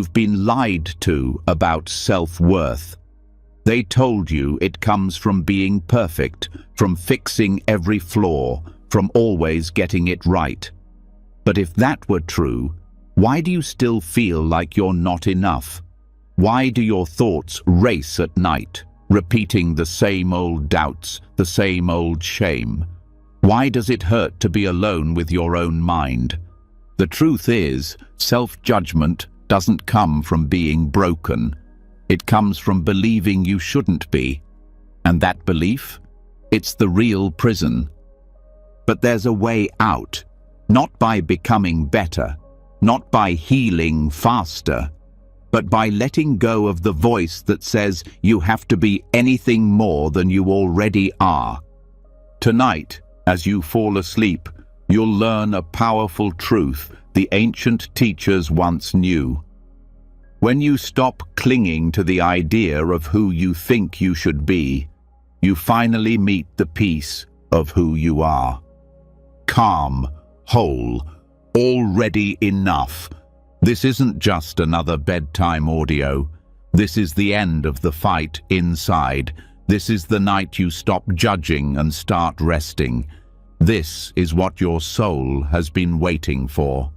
You've been lied to about self-worth. They told you it comes from being perfect, from fixing every flaw, from always getting it right. But if that were true, why do you still feel like you're not enough? Why do your thoughts race at night, repeating the same old doubts, the same old shame? Why does it hurt to be alone with your own mind? The truth is, self-judgment doesn't come from being broken. It comes from believing you shouldn't be. And that belief? It's the real prison. But there's a way out, not by becoming better, not by healing faster, but by letting go of the voice that says you have to be anything more than you already are. Tonight, as you fall asleep, you'll learn a powerful truth the ancient teachers once knew. When you stop clinging to the idea of who you think you should be, you finally meet the peace of who you are. Calm, whole, already enough. This isn't just another bedtime audio. This is the end of the fight inside. This is the night you stop judging and start resting. This is what your soul has been waiting for.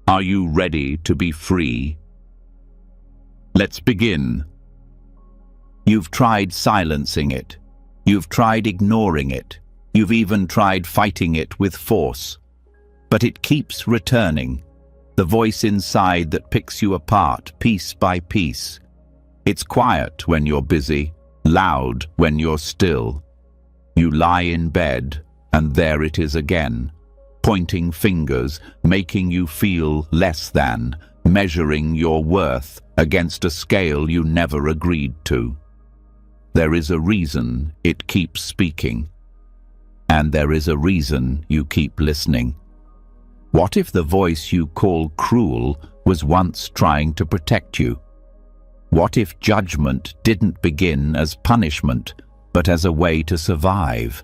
Are you ready to be free? Let's begin. You've tried silencing it. You've tried ignoring it. You've even tried fighting it with force. But it keeps returning. The voice inside that picks you apart piece by piece. It's quiet when you're busy, loud when you're still. You lie in bed, and there it is again, pointing fingers, making you feel less than, measuring your worth against a scale you never agreed to. There is a reason it keeps speaking, and there is a reason you keep listening. What if the voice you call cruel was once trying to protect you? What if judgment didn't begin as punishment, but as a way to survive?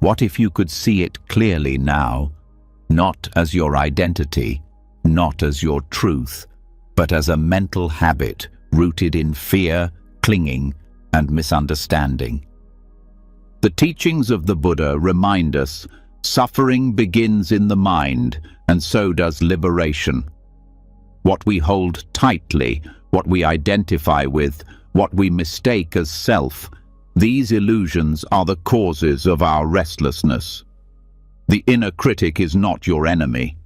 What if you could see it clearly now, not as your identity, not as your truth, but as a mental habit rooted in fear, clinging, and misunderstanding? The teachings of the Buddha remind us suffering begins in the mind, and so does liberation. What we hold tightly, what we identify with, what we mistake as self, these illusions are the causes of our restlessness. The inner critic is not your enemy.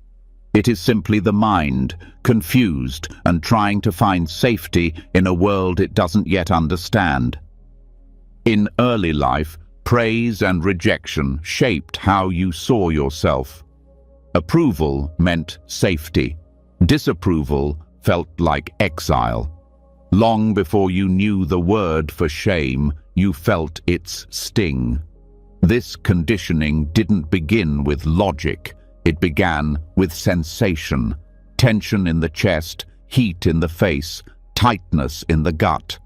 It is simply the mind, confused and trying to find safety in a world it doesn't yet understand. In early life, praise and rejection shaped how you saw yourself. Approval meant safety. Disapproval felt like exile. Long before you knew the word for shame, you felt its sting. This conditioning didn't begin with logic. It began with sensation. Tension in the chest, heat in the face, tightness in the gut.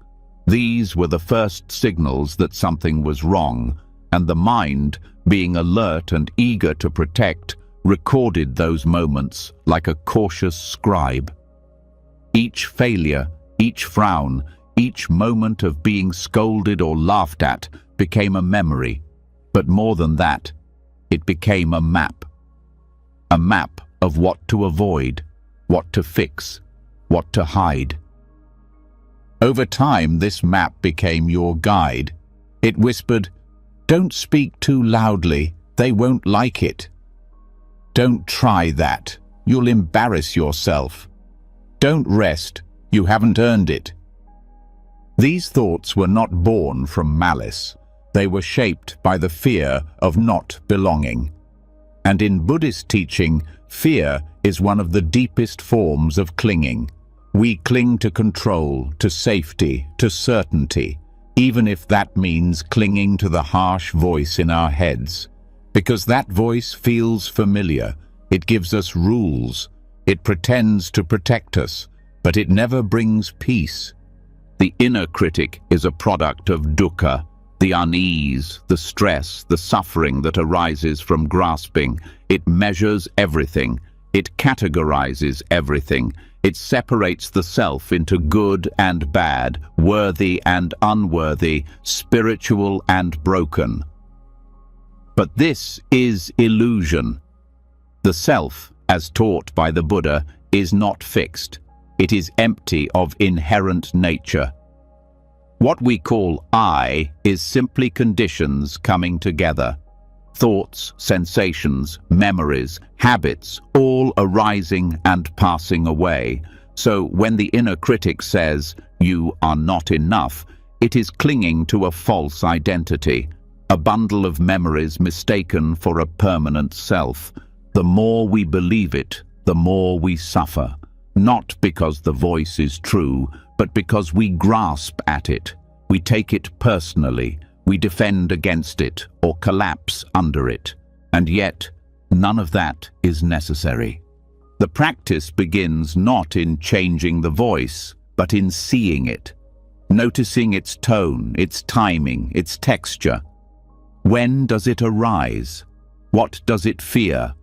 These were the first signals that something was wrong, and the mind, being alert and eager to protect, recorded those moments like a cautious scribe. Each failure, each frown, each moment of being scolded or laughed at became a memory. But more than that, it became a map. A map of what to avoid, what to fix, what to hide. Over time, this map became your guide. It whispered, "Don't speak too loudly, they won't like it. Don't try that, you'll embarrass yourself. Don't rest, you haven't earned it." These thoughts were not born from malice. They were shaped by the fear of not belonging. And in Buddhist teaching, fear is one of the deepest forms of clinging. We cling to control, to safety, to certainty, even if that means clinging to the harsh voice in our heads. Because that voice feels familiar. It gives us rules. It pretends to protect us, but it never brings peace. The inner critic is a product of dukkha, the unease, the stress, the suffering that arises from grasping. It measures everything. It categorizes everything. It separates the self into good and bad, worthy and unworthy, spiritual and broken. But this is illusion. The self, as taught by the Buddha, is not fixed. It is empty of inherent nature. What we call I is simply conditions coming together. Thoughts, sensations, memories, habits, all arising and passing away. So when the inner critic says, "You are not enough," it is clinging to a false identity, a bundle of memories mistaken for a permanent self. The more we believe it, the more we suffer, not because the voice is true, but because we grasp at it. We take it personally. We defend against it or collapse under it. And yet, none of that is necessary. The practice begins not in changing the voice, but in seeing it, noticing its tone, its timing, its texture. When does it arise? What does it fear?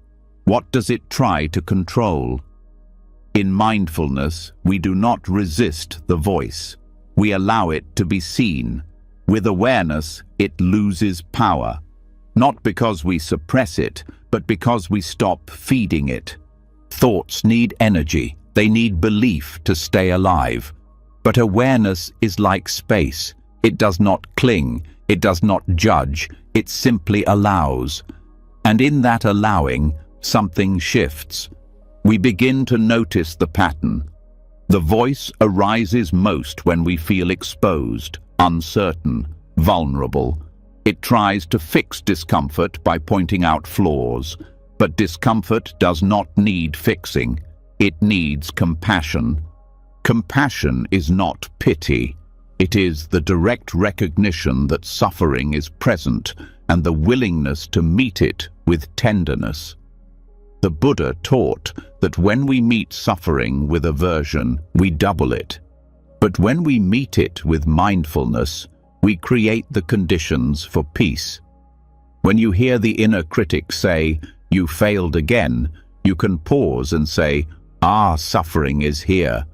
What does it try to control? In mindfulness, we do not resist the voice. We allow it to be seen. With awareness, it loses power, not because we suppress it, but because we stop feeding it. Thoughts need energy. They need belief to stay alive. But awareness is like space. It does not cling. It does not judge. It simply allows. And in that allowing, something shifts. We begin to notice the pattern. The voice arises most when we feel exposed, uncertain, vulnerable. It tries to fix discomfort by pointing out flaws, but discomfort does not need fixing. It needs compassion. Compassion is not pity. It is the direct recognition that suffering is present and the willingness to meet it with tenderness. The Buddha taught that when we meet suffering with aversion, we double it. But when we meet it with mindfulness, we create the conditions for peace. When you hear the inner critic say, "You failed again," you can pause and say, "Ah, suffering is here."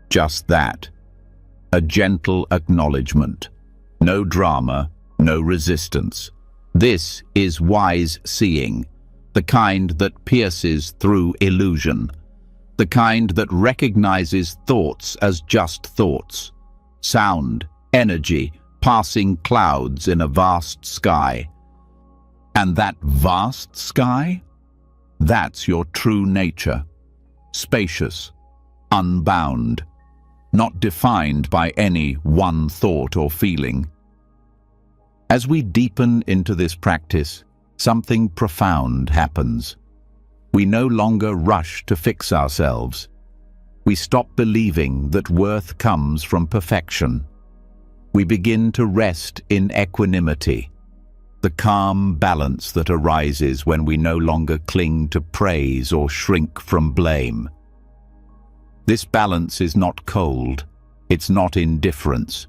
Just that. A gentle acknowledgement. No drama, no resistance. This is wise seeing. The kind that pierces through illusion, the kind that recognizes thoughts as just thoughts, sound, energy, passing clouds in a vast sky. And that vast sky? That's your true nature, spacious, unbound, not defined by any one thought or feeling. As we deepen into this practice, something profound happens. We no longer rush to fix ourselves. We stop believing that worth comes from perfection. We begin to rest in equanimity, the calm balance that arises when we no longer cling to praise or shrink from blame. This balance is not cold. It's not indifference.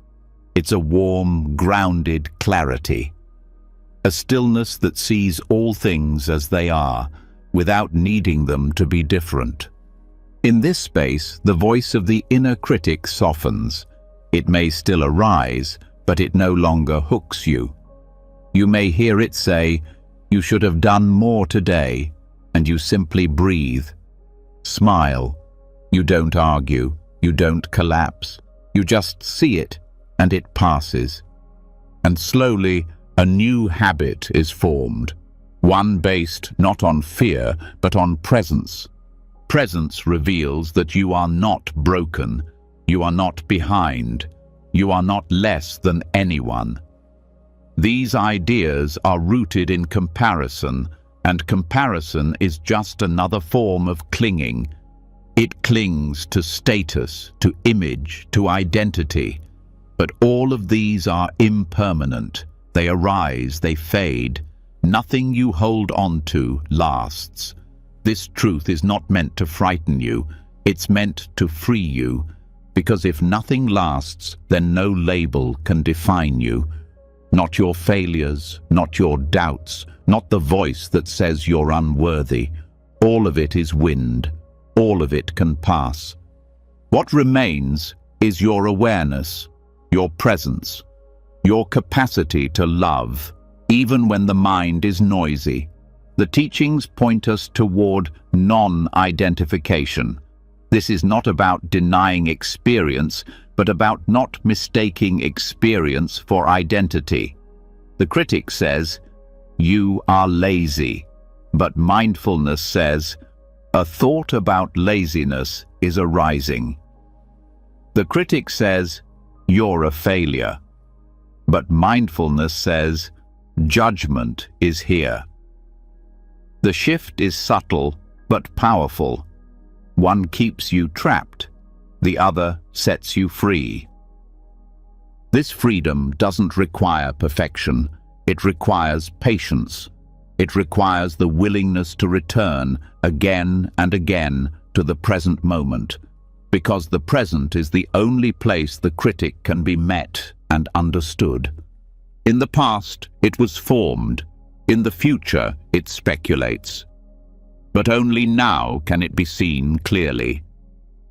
It's a warm, grounded clarity. A stillness that sees all things as they are, without needing them to be different. In this space, the voice of the inner critic softens. It may still arise, but it no longer hooks you. You may hear it say, "You should have done more today," and you simply breathe. Smile. You don't argue. You don't collapse. You just see it, and it passes. And slowly, a new habit is formed, one based not on fear, but on presence. Presence reveals that you are not broken, you are not behind, you are not less than anyone. These ideas are rooted in comparison, and comparison is just another form of clinging. It clings to status, to image, to identity. But all of these are impermanent. They arise, they fade. Nothing you hold on to lasts. This truth is not meant to frighten you. It's meant to free you. Because if nothing lasts, then no label can define you. Not your failures, not your doubts, not the voice that says you're unworthy. All of it is wind. All of it can pass. What remains is your awareness, your presence, your capacity to love, even when the mind is noisy. The teachings point us toward non-identification. This is not about denying experience, but about not mistaking experience for identity. The critic says, "You are lazy," but mindfulness says, "A thought about laziness is arising." The critic says, "You're a failure," but mindfulness says, "Judgment is here." The shift is subtle but powerful. One keeps you trapped, the other sets you free. This freedom doesn't require perfection. It requires patience. It requires the willingness to return again and again to the present moment, because the present is the only place the critic can be met and understood. In the past, it was formed. In the future, it speculates. But only now can it be seen clearly.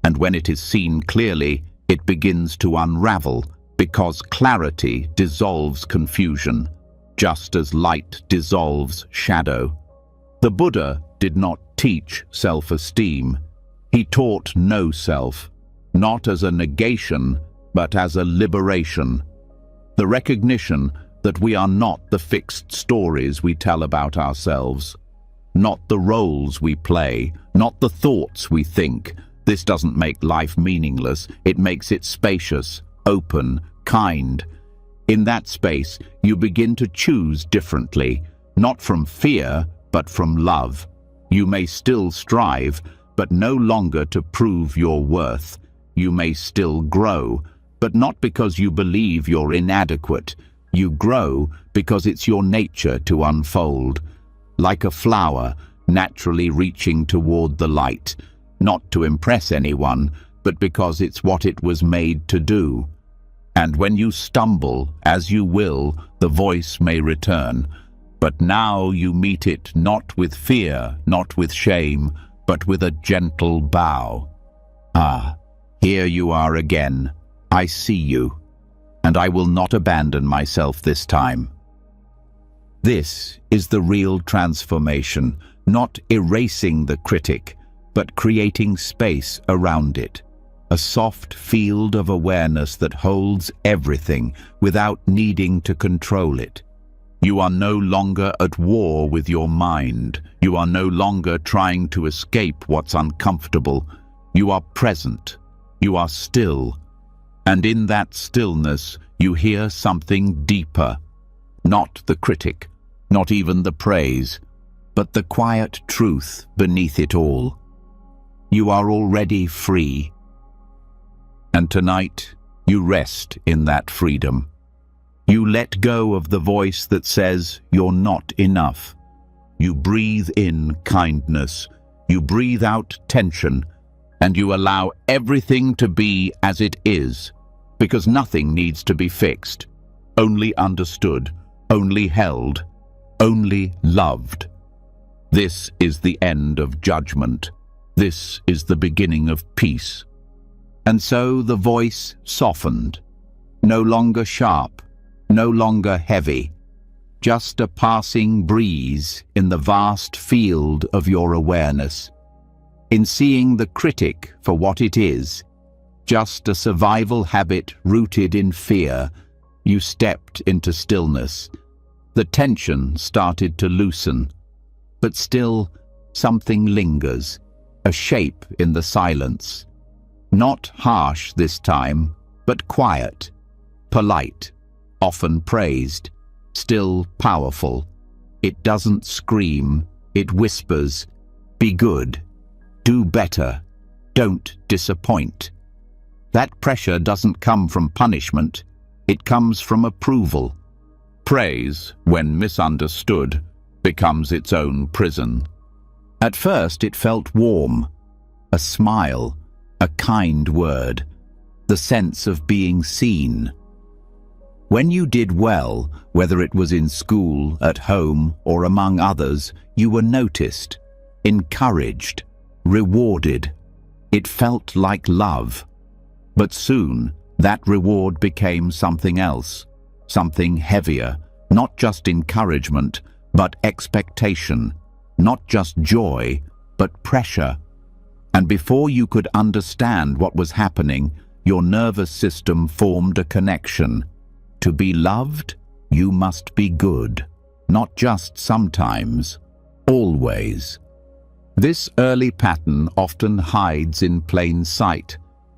And when it is seen clearly, it begins to unravel, because clarity dissolves confusion, just as light dissolves shadow. The Buddha did not teach self-esteem. He taught no self, not as a negation, but as a liberation. The recognition that we are not the fixed stories we tell about ourselves, not the roles we play, not the thoughts we think. This doesn't make life meaningless. It makes it spacious, open, kind. In that space, you begin to choose differently, not from fear, but from love. You may still strive, but no longer to prove your worth. You may still grow, but not because you believe you're inadequate. You grow because it's your nature to unfold, like a flower naturally reaching toward the light, not to impress anyone, but because it's what it was made to do. And when you stumble, as you will, the voice may return. But now you meet it not with fear, not with shame, but with a gentle bow. "Ah, here you are again. I see you, and I will not abandon myself this time." This is the real transformation, not erasing the critic, but creating space around it. A soft field of awareness that holds everything without needing to control it. You are no longer at war with your mind. You are no longer trying to escape what's uncomfortable. You are present. You are still. And in that stillness, you hear something deeper. Not the critic, not even the praise, but the quiet truth beneath it all. You are already free. And tonight, you rest in that freedom. You let go of the voice that says you're not enough. You breathe in kindness. You breathe out tension. And you allow everything to be as it is, because nothing needs to be fixed, only understood, only held, only loved. This is the end of judgment. This is the beginning of peace. And so the voice softened, no longer sharp, no longer heavy, just a passing breeze in the vast field of your awareness. In seeing the critic for what it is, just a survival habit rooted in fear, you stepped into stillness. The tension started to loosen, but still something lingers, a shape in the silence. Not harsh this time, but quiet, polite, often praised, still powerful. It doesn't scream, it whispers, "Be good, do better, don't disappoint." That pressure doesn't come from punishment, it comes from approval. Praise, when misunderstood, becomes its own prison. At first it felt warm, a smile, a kind word, the sense of being seen. When you did well, whether it was in school, at home, or among others, you were noticed, encouraged, rewarded. It felt like love, But soon, that reward became something else, something heavier, not just encouragement, but expectation, not just joy, but pressure. And before you could understand what was happening, your nervous system formed a connection. To be loved, you must be good, not just sometimes, always. This early pattern often hides in plain sight.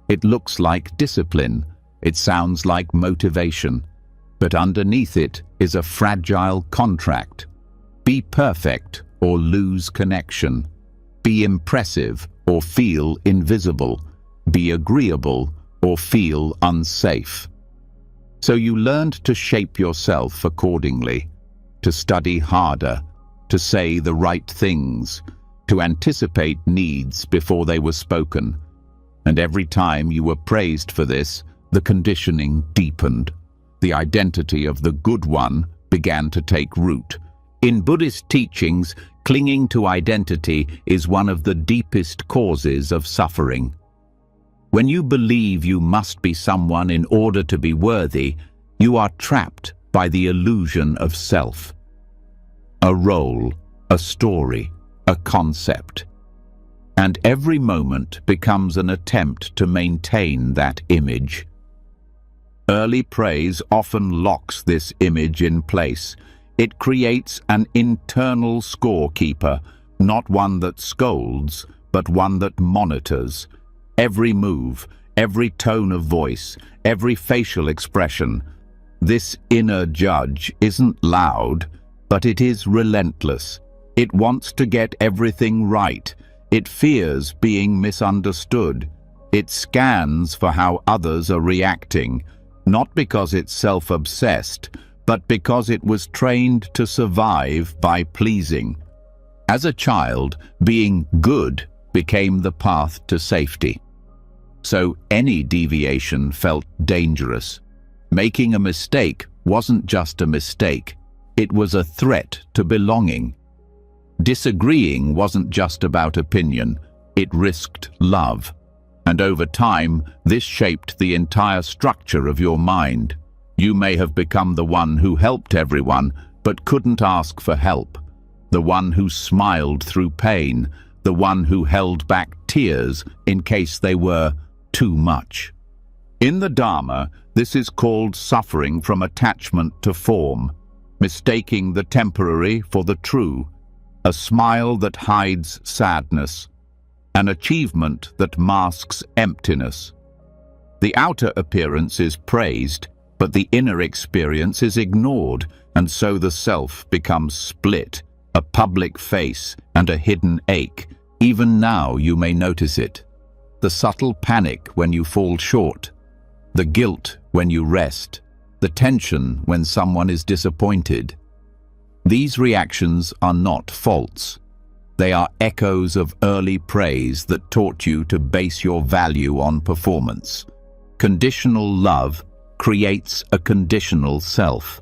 It looks like discipline, it sounds like motivation, but underneath it is a fragile contract. Be perfect or lose connection. Be impressive or feel invisible. Be agreeable or feel unsafe. So you learned to shape yourself accordingly, to study harder, to say the right things, to anticipate needs before they were spoken. And every time you were praised for this, the conditioning deepened. The identity of the good one began to take root. In Buddhist teachings, clinging to identity is one of the deepest causes of suffering. When you believe you must be someone in order to be worthy, you are trapped by the illusion of self. A role, a story, a concept. And every moment becomes an attempt to maintain that image. Early praise often locks this image in place. It creates an internal scorekeeper, not one that scolds, but one that monitors. Every move, every tone of voice, every facial expression. This inner judge isn't loud, but it is relentless. It wants to get everything right. It fears being misunderstood. It scans for how others are reacting, not because it's self-obsessed, but because it was trained to survive by pleasing. As a child, being good became the path to safety. So any deviation felt dangerous. Making a mistake wasn't just a mistake, it was a threat to belonging. Disagreeing wasn't just about opinion, it risked love. And over time, this shaped the entire structure of your mind. You may have become the one who helped everyone, but couldn't ask for help. The one who smiled through pain, the one who held back tears in case they were too much. In the Dharma, this is called suffering from attachment to form, mistaking the temporary for the true, a smile that hides sadness, an achievement that masks emptiness. The outer appearance is praised, but the inner experience is ignored, and so the self becomes split, a public face and a hidden ache. Even now you may notice it. The subtle panic when you fall short, the guilt when you rest, the tension when someone is disappointed. These reactions are not faults. They are echoes of early praise that taught you to base your value on performance. Conditional love creates a conditional self.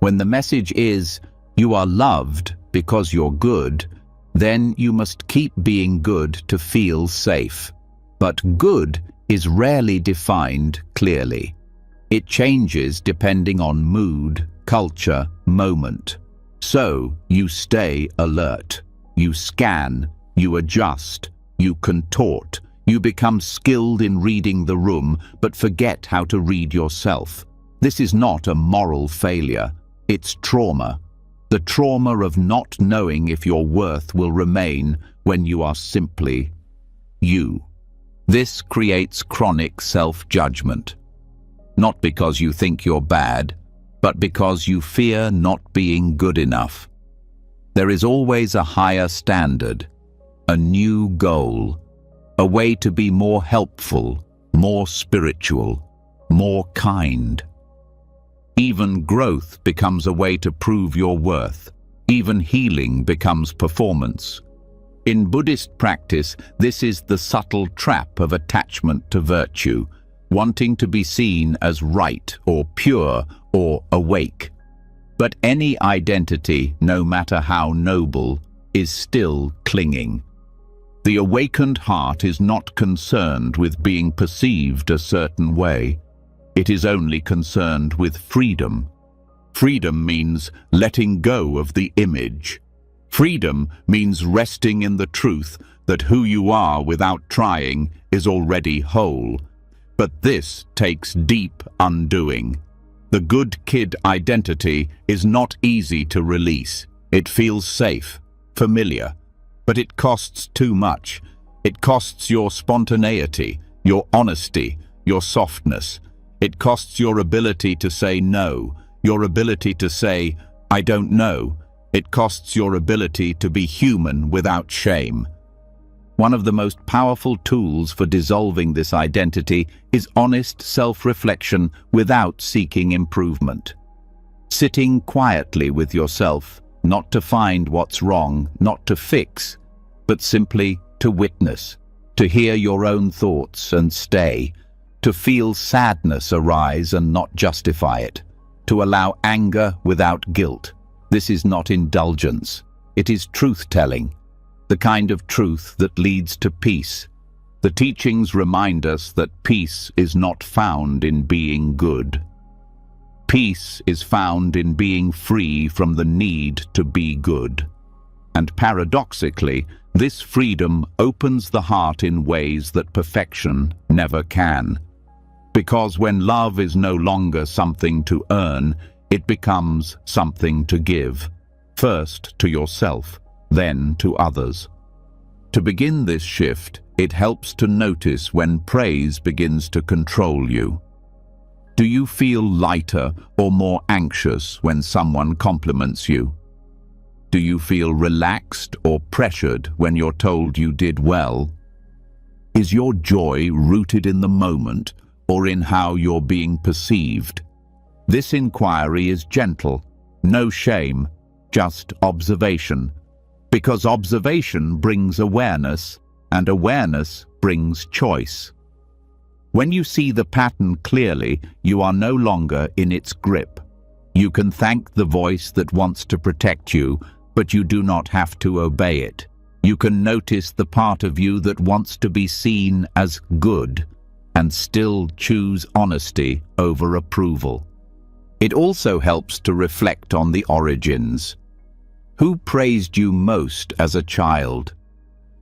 When the message is, you are loved because you're good, then you must keep being good to feel safe. But good is rarely defined clearly. It changes depending on mood, culture, moment. So you stay alert. You scan, you adjust, you contort. You become skilled in reading the room, but forget how to read yourself. This is not a moral failure. It's trauma. The trauma of not knowing if your worth will remain when you are simply you. This creates chronic self-judgment. Not because you think you're bad, but because you fear not being good enough. There is always a higher standard, a new goal, a way to be more helpful, more spiritual, more kind. Even growth becomes a way to prove your worth. Even healing becomes performance. In Buddhist practice, this is the subtle trap of attachment to virtue, wanting to be seen as right or pure or awake. But any identity, no matter how noble, is still clinging. The awakened heart is not concerned with being perceived a certain way. It is only concerned with freedom. Freedom means letting go of the image. Freedom means resting in the truth that who you are without trying is already whole. But this takes deep undoing. The good kid identity is not easy to release. It feels safe, familiar, but it costs too much. It costs your spontaneity, your honesty, your softness. It costs your ability to say no, your ability to say, I don't know. It costs your ability to be human without shame. One of the most powerful tools for dissolving this identity is honest self-reflection without seeking improvement. Sitting quietly with yourself, not to find what's wrong, not to fix, but simply to witness, to hear your own thoughts and stay, to feel sadness arise and not justify it, to allow anger without guilt. This is not indulgence. It is truth-telling, the kind of truth that leads to peace. The teachings remind us that peace is not found in being good. Peace is found in being free from the need to be good. And paradoxically, this freedom opens the heart in ways that perfection never can. Because when love is no longer something to earn, it becomes something to give, first to yourself, then to others. To begin this shift, it helps to notice when praise begins to control you. Do you feel lighter or more anxious when someone compliments you? Do you feel relaxed or pressured when you're told you did well? Is your joy rooted in the moment or in how you're being perceived? This inquiry is gentle, no shame, just observation. Because observation brings awareness, and awareness brings choice. When you see the pattern clearly, you are no longer in its grip. You can thank the voice that wants to protect you, but you do not have to obey it. You can notice the part of you that wants to be seen as good, and still choose honesty over approval. It also helps to reflect on the origins. Who praised you most as a child?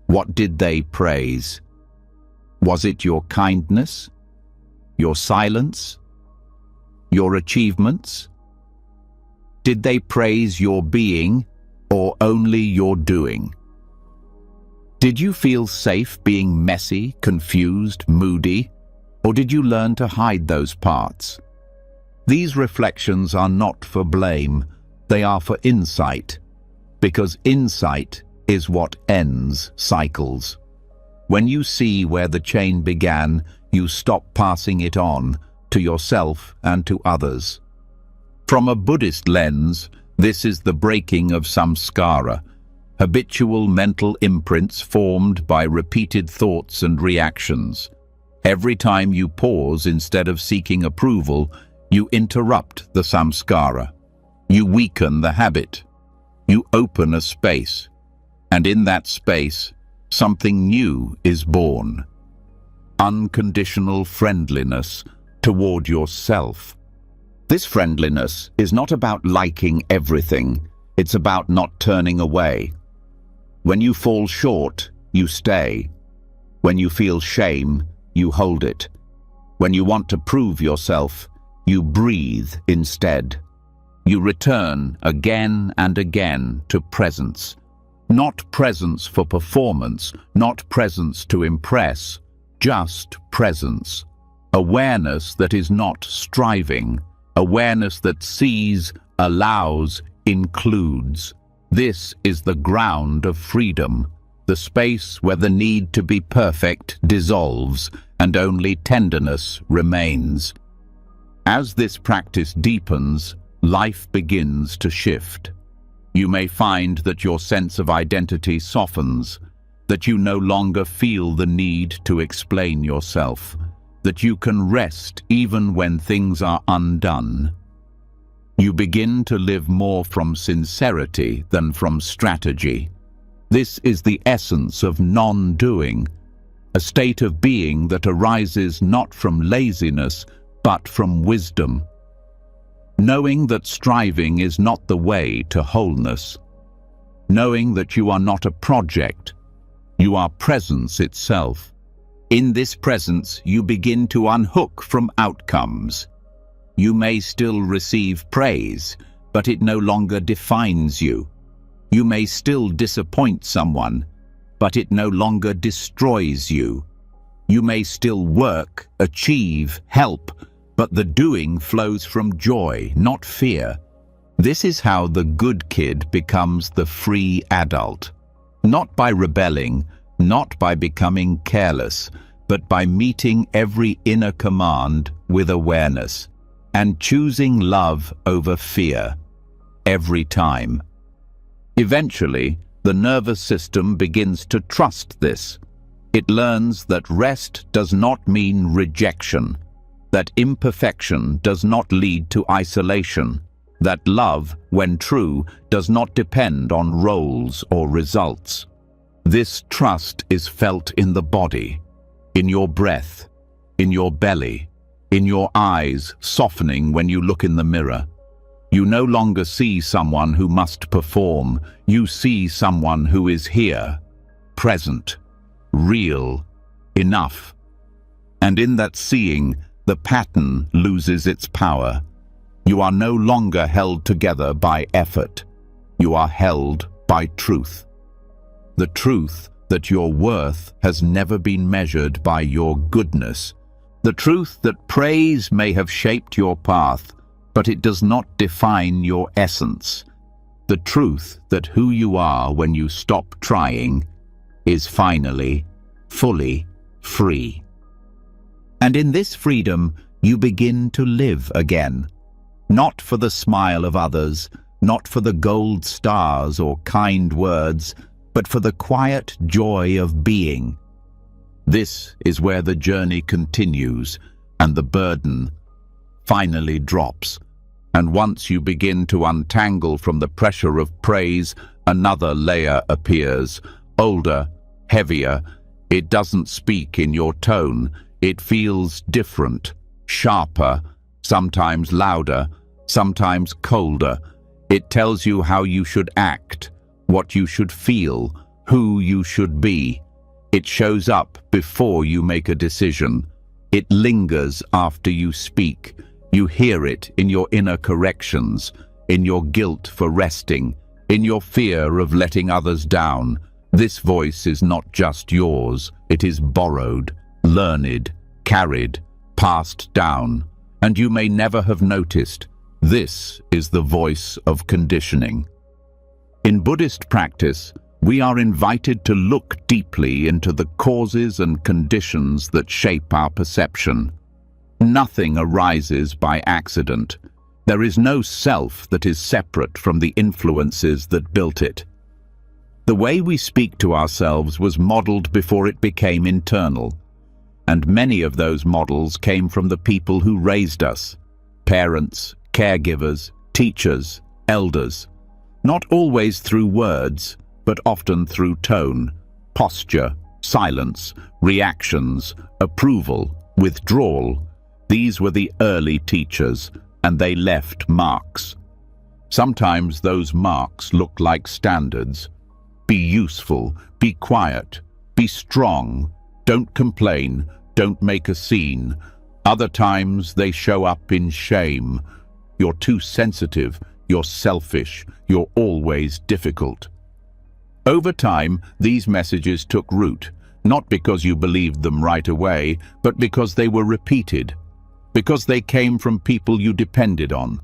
What did they praise? Was it your kindness? Your silence? Your achievements? Did they praise your being or only your doing? Did you feel safe being messy, confused, moody? Or did you learn to hide those parts? These reflections are not for blame, they are for insight. Because insight is what ends cycles. When you see where the chain began, you stop passing it on to yourself and to others. From a Buddhist lens, this is the breaking of samskara, habitual mental imprints formed by repeated thoughts and reactions. Every time you pause instead of seeking approval, you interrupt the samskara. You weaken the habit. You open a space, and in that space, something new is born. Unconditional friendliness toward yourself. This friendliness is not about liking everything, it's about not turning away. When you fall short, you stay. When you feel shame, you hold it. When you want to prove yourself, you breathe instead. You return again and again to presence. Not presence for performance, not presence to impress, just presence. Awareness that is not striving, awareness that sees, allows, includes. This is the ground of freedom, the space where the need to be perfect dissolves and only tenderness remains. As this practice deepens, life begins to shift. You may find that your sense of identity softens, that you no longer feel the need to explain yourself, that you can rest even when things are undone. You begin to live more from sincerity than from strategy. This is the essence of non-doing, a state of being that arises not from laziness, but from wisdom. Knowing that striving is not the way to wholeness. Knowing that you are not a project, you are presence itself. In this presence, you begin to unhook from outcomes. You may still receive praise, but it no longer defines you. You may still disappoint someone, but it no longer destroys you. You may still work, achieve, help, but the doing flows from joy, not fear. This is how the good kid becomes the free adult. Not by rebelling, not by becoming careless, but by meeting every inner command with awareness and choosing love over fear every time. Eventually, the nervous system begins to trust this. It learns that rest does not mean rejection, that imperfection does not lead to isolation, that love, when true, does not depend on roles or results. This trust is felt in the body, in your breath, in your belly, in your eyes softening when you look in the mirror. You no longer see someone who must perform. You see someone who is here, present, real, enough. And in that seeing, the pattern loses its power. You are no longer held together by effort. You are held by truth. The truth that your worth has never been measured by your goodness. The truth that praise may have shaped your path, but it does not define your essence. The truth that who you are when you stop trying is finally, fully free. And in this freedom, you begin to live again. Not for the smile of others, not for the gold stars or kind words, but for the quiet joy of being. This is where the journey continues and the burden finally drops. And once you begin to untangle from the pressure of praise, another layer appears, older, heavier. It doesn't speak in your tone. It feels different, sharper, sometimes louder, sometimes colder. It tells you how you should act, what you should feel, who you should be. It shows up before you make a decision. It lingers after you speak. You hear it in your inner corrections, in your guilt for resting, in your fear of letting others down. This voice is not just yours. It is borrowed, learned, carried, passed down, and you may never have noticed. This is the voice of conditioning. In Buddhist practice, we are invited to look deeply into the causes and conditions that shape our perception. Nothing arises by accident. There is no self that is separate from the influences that built it. The way we speak to ourselves was modeled before it became internal, and many of those models came from the people who raised us: parents, caregivers, teachers, elders. Not always through words, but often through tone, posture, silence, reactions, approval, withdrawal. These were the early teachers, and they left marks. Sometimes those marks look like standards. Be useful, be quiet, be strong, don't complain, don't make a scene. Other times they show up in shame. You're too sensitive, you're selfish, you're always difficult. Over time, these messages took root, not because you believed them right away, but because they were repeated, because they came from people you depended on.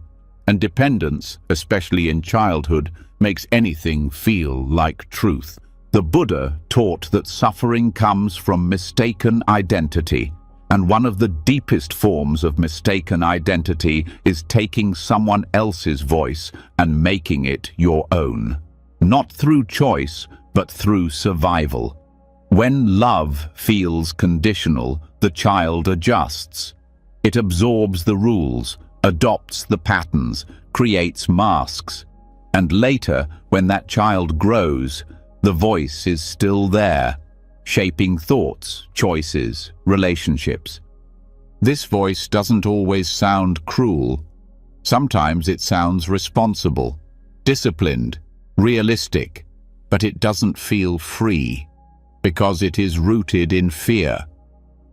And dependence, especially in childhood, makes anything feel like truth. The Buddha taught that suffering comes from mistaken identity, and one of the deepest forms of mistaken identity is taking someone else's voice and making it your own. Not through choice, but through survival. When love feels conditional, the child adjusts. It absorbs the rules, adopts the patterns, creates masks. And later, when that child grows, The voice is still there, shaping thoughts, choices, relationships. This voice doesn't always sound cruel. Sometimes it sounds responsible, disciplined, realistic, but it doesn't feel free because it is rooted in fear.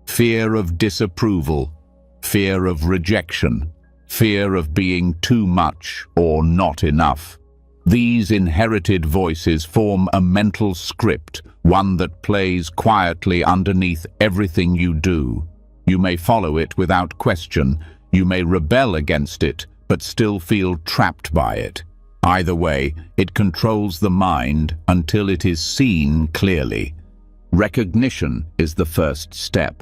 Fear of disapproval, fear of rejection, fear of being too much or not enough. These inherited voices form a mental script, one that plays quietly underneath everything you do. You may follow it without question, you may rebel against it, but still feel trapped by it. Either way, it controls the mind until it is seen clearly. Recognition is the first step.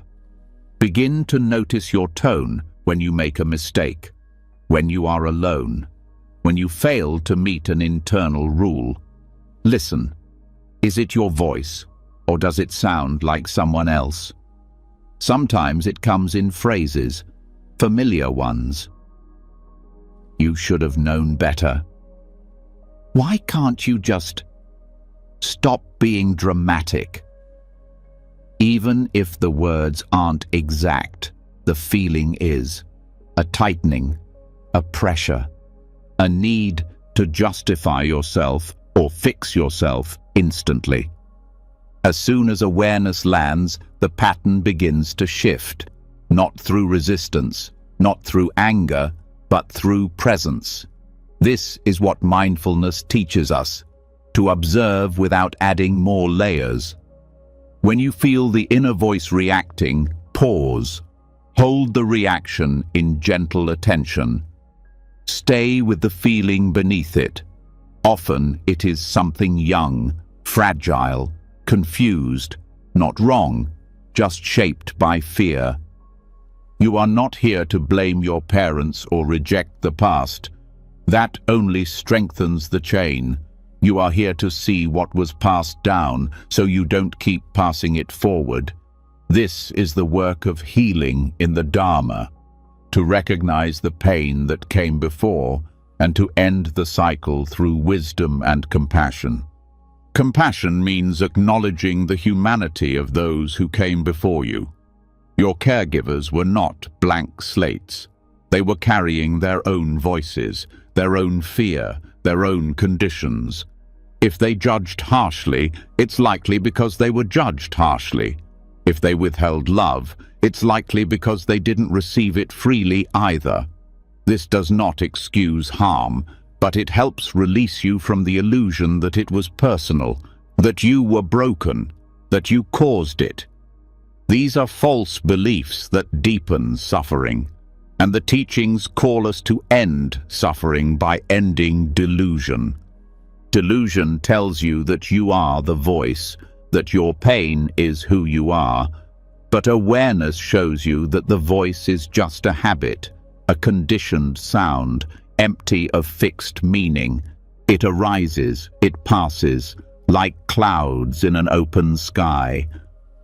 Begin to notice your tone when you make a mistake, when you are alone, when you fail to meet an internal rule. Listen. Is it your voice, or does it sound like someone else? Sometimes it comes in phrases, familiar ones. You should have known better. Why can't you just stop being dramatic? Even if the words aren't exact, the feeling is a tightening, a pressure, a need to justify yourself or fix yourself instantly. As soon as awareness lands, the pattern begins to shift, not through resistance, not through anger, but through presence. This is what mindfulness teaches us, to observe without adding more layers. When you feel the inner voice reacting, pause. Hold the reaction in gentle attention. Stay with the feeling beneath it. Often it is something young, fragile, confused, not wrong, just shaped by fear. You are not here to blame your parents or reject the past. That only strengthens the chain. You are here to see what was passed down so you don't keep passing it forward. This is the work of healing in the Dharma, to recognize the pain that came before and to end the cycle through wisdom and compassion. Compassion means acknowledging the humanity of those who came before you. Your caregivers were not blank slates. They were carrying their own voices, their own fear, their own conditions. If they judged harshly, it's likely because they were judged harshly. If they withheld love, it's likely because they didn't receive it freely either. This does not excuse harm, but it helps release you from the illusion that it was personal, that you were broken, that you caused it. These are false beliefs that deepen suffering, and the teachings call us to end suffering by ending delusion. Delusion tells you that you are the voice, that your pain is who you are, but awareness shows you that the voice is just a habit, a conditioned sound, empty of fixed meaning. It arises, it passes, like clouds in an open sky.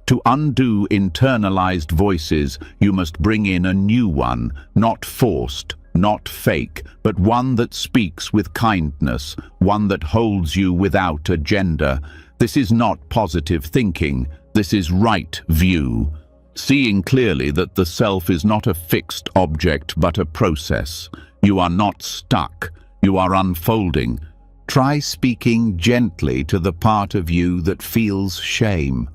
To undo internalized voices, you must bring in a new one, not forced, not fake, but one that speaks with kindness, one that holds you without agenda. This is not positive thinking, this is right view. Seeing clearly that the self is not a fixed object but a process. You are not stuck, you are unfolding. Try speaking gently to the part of you that feels shame.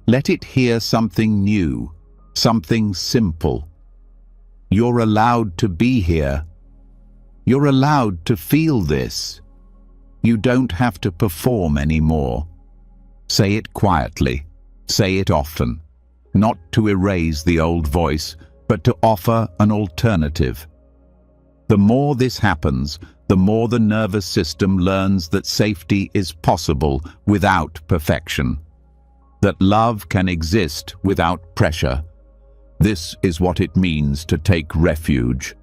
Let it hear something new, something simple. You're allowed to be here. You're allowed to feel this. You don't have to perform anymore. Say it quietly. Say it often. Not to erase the old voice, but to offer an alternative. The more this happens, the more the nervous system learns that safety is possible without perfection, that love can exist without pressure. This is what it means to take refuge,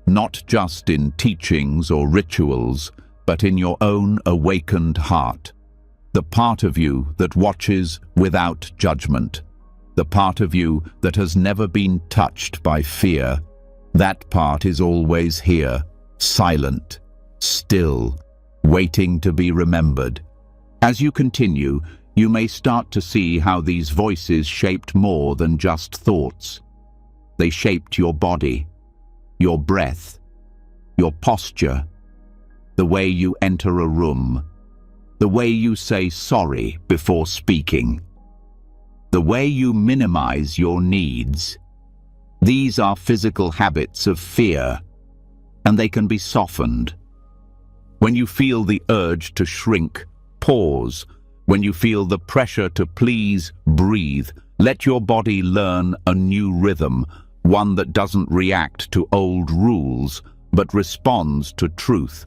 not just in teachings or rituals, but in your own awakened heart, the part of you that watches without judgment, the part of you that has never been touched by fear. That part is always here, silent, still, waiting to be remembered. As you continue, you may start to see how these voices shaped more than just thoughts. They shaped your body, your breath, your posture, the way you enter a room, the way you say sorry before speaking, the way you minimize your needs. These are physical habits of fear, and they can be softened. When you feel the urge to shrink, pause. When you feel the pressure to please, breathe. Let your body learn a new rhythm, one that doesn't react to old rules, but responds to truth.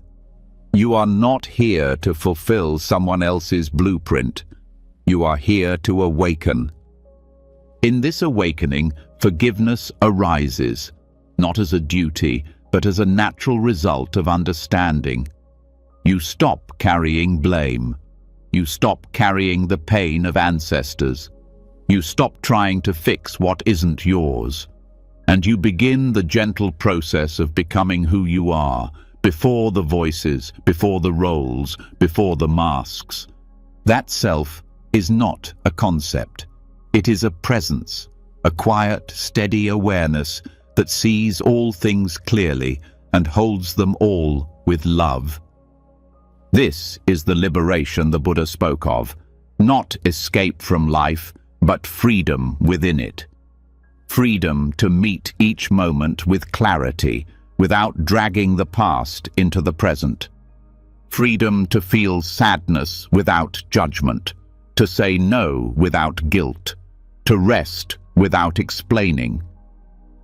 You are not here to fulfill someone else's blueprint. You are here to awaken. In this awakening, forgiveness arises, not as a duty, but as a natural result of understanding. You stop carrying blame. You stop carrying the pain of ancestors. You stop trying to fix what isn't yours. And you begin the gentle process of becoming who you are, before the voices, before the roles, before the masks. That self is not a concept. It is a presence, a quiet, steady awareness that sees all things clearly and holds them all with love. This is the liberation the Buddha spoke of, not escape from life, but freedom within it. Freedom to meet each moment with clarity, without dragging the past into the present. Freedom to feel sadness without judgment, to say no without guilt, to rest without explaining.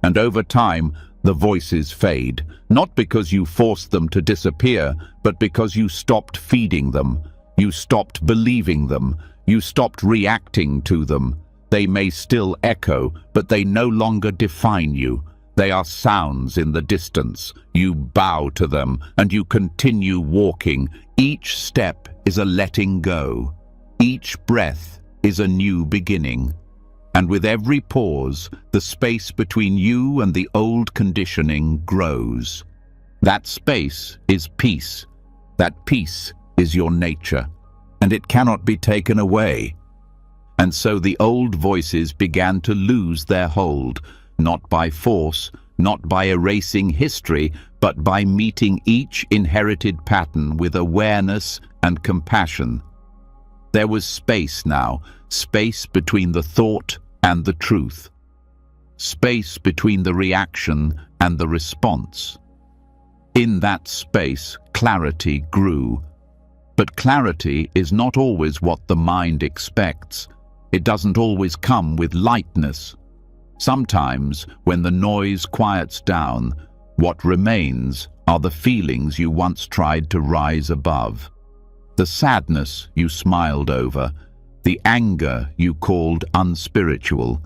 And over time, the voices fade, not because you forced them to disappear, but because you stopped feeding them, you stopped believing them, you stopped reacting to them. They may still echo, but they no longer define you. They are sounds in the distance. You bow to them, and you continue walking. Each step is a letting go. Each breath is a new beginning. And with every pause, the space between you and the old conditioning grows. That space is peace. That peace is your nature, and it cannot be taken away. And so the old voices began to lose their hold, not by force, not by erasing history, but by meeting each inherited pattern with awareness and compassion. There was space now, space between the thought and the truth, space between the reaction and the response. In that space, clarity grew. But clarity is not always what the mind expects. It doesn't always come with lightness. Sometimes, when the noise quiets down, what remains are the feelings you once tried to rise above. The sadness you smiled over, the anger you called unspiritual,